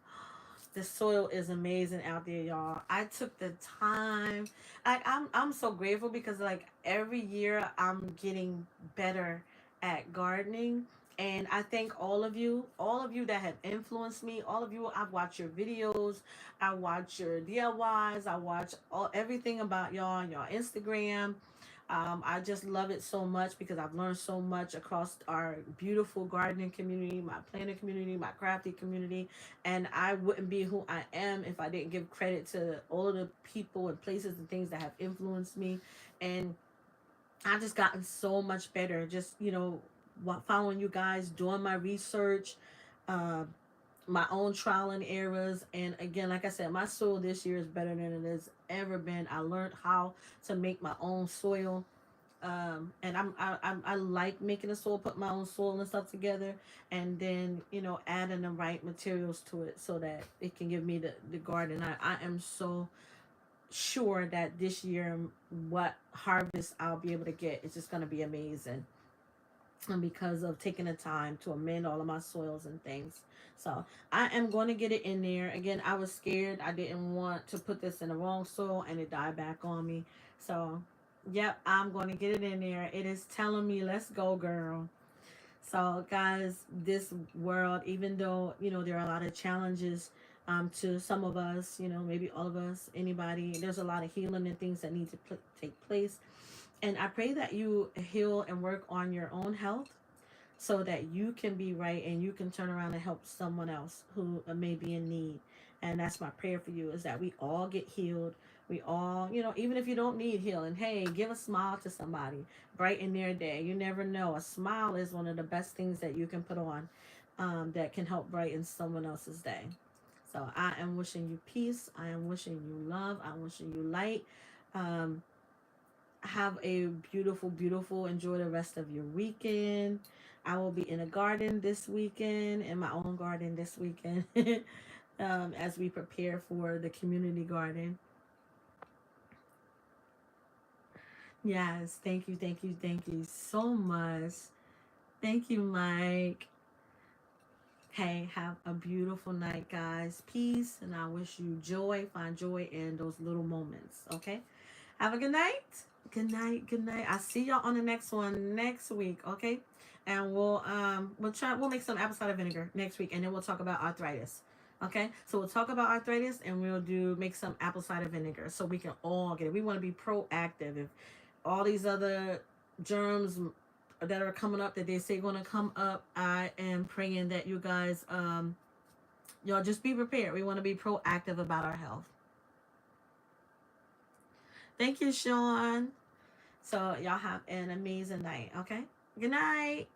The soil is amazing out there, y'all. I took the time. I'm so grateful because like every year I'm getting better at gardening. And I thank all of you that have influenced me, all of you. I watch your videos, I watch your DIYs, I watch everything about y'all on your Instagram. I just love it so much because I've learned so much across our beautiful gardening community, my planting community, my crafty community, and I wouldn't be who I am if I didn't give credit to all of the people and places and things that have influenced me. And I've just gotten so much better, just following you guys, doing my research, uh, my own trial and errors. And again, like I said, my soil this year is better than it has ever been. I learned how to make my own soil. And I like making a soil, put my own soil and stuff together, and then adding the right materials to it so that it can give me the garden. I am so sure that this year what harvest I'll be able to get is just going to be amazing, and because of taking the time to amend all of my soils and things. So I am going to get it in there. Again, I was scared. I didn't want to put this in the wrong soil and it died back on me. So yep, I'm going to get it in there. It is telling me, let's go, girl. So guys, this world, even though there are a lot of challenges, to some of us, maybe all of us, anybody, there's a lot of healing and things that need to take place. And I pray that you heal and work on your own health so that you can be right and you can turn around and help someone else who may be in need. And that's my prayer for you, is that we all get healed. We all, even if you don't need healing, hey, give a smile to somebody, brighten their day. You never know. A smile is one of the best things that you can put on, that can help brighten someone else's day. So I am wishing you peace. I am wishing you love. I'm wishing you light. Um, have a beautiful, beautiful, enjoy the rest of your weekend. I will be in a garden this weekend, in my own garden this weekend, as we prepare for the community garden. Yes, thank you so much. Thank you, Mike. Hey, have a beautiful night, guys. Peace, and I wish you joy. Find joy in those little moments, okay? Have a good night. Good night. Good night. I'll see y'all on the next one next week, okay? And we'll make some apple cider vinegar next week, and then we'll talk about arthritis. Okay? So we'll talk about arthritis, and make some apple cider vinegar so we can all get it. We want to be proactive. If all these other germs that are coming up that they say going to come up, I am praying that you guys y'all just be prepared. We want to be proactive about our health. Thank you, Sean. So y'all have an amazing night, okay? Good night.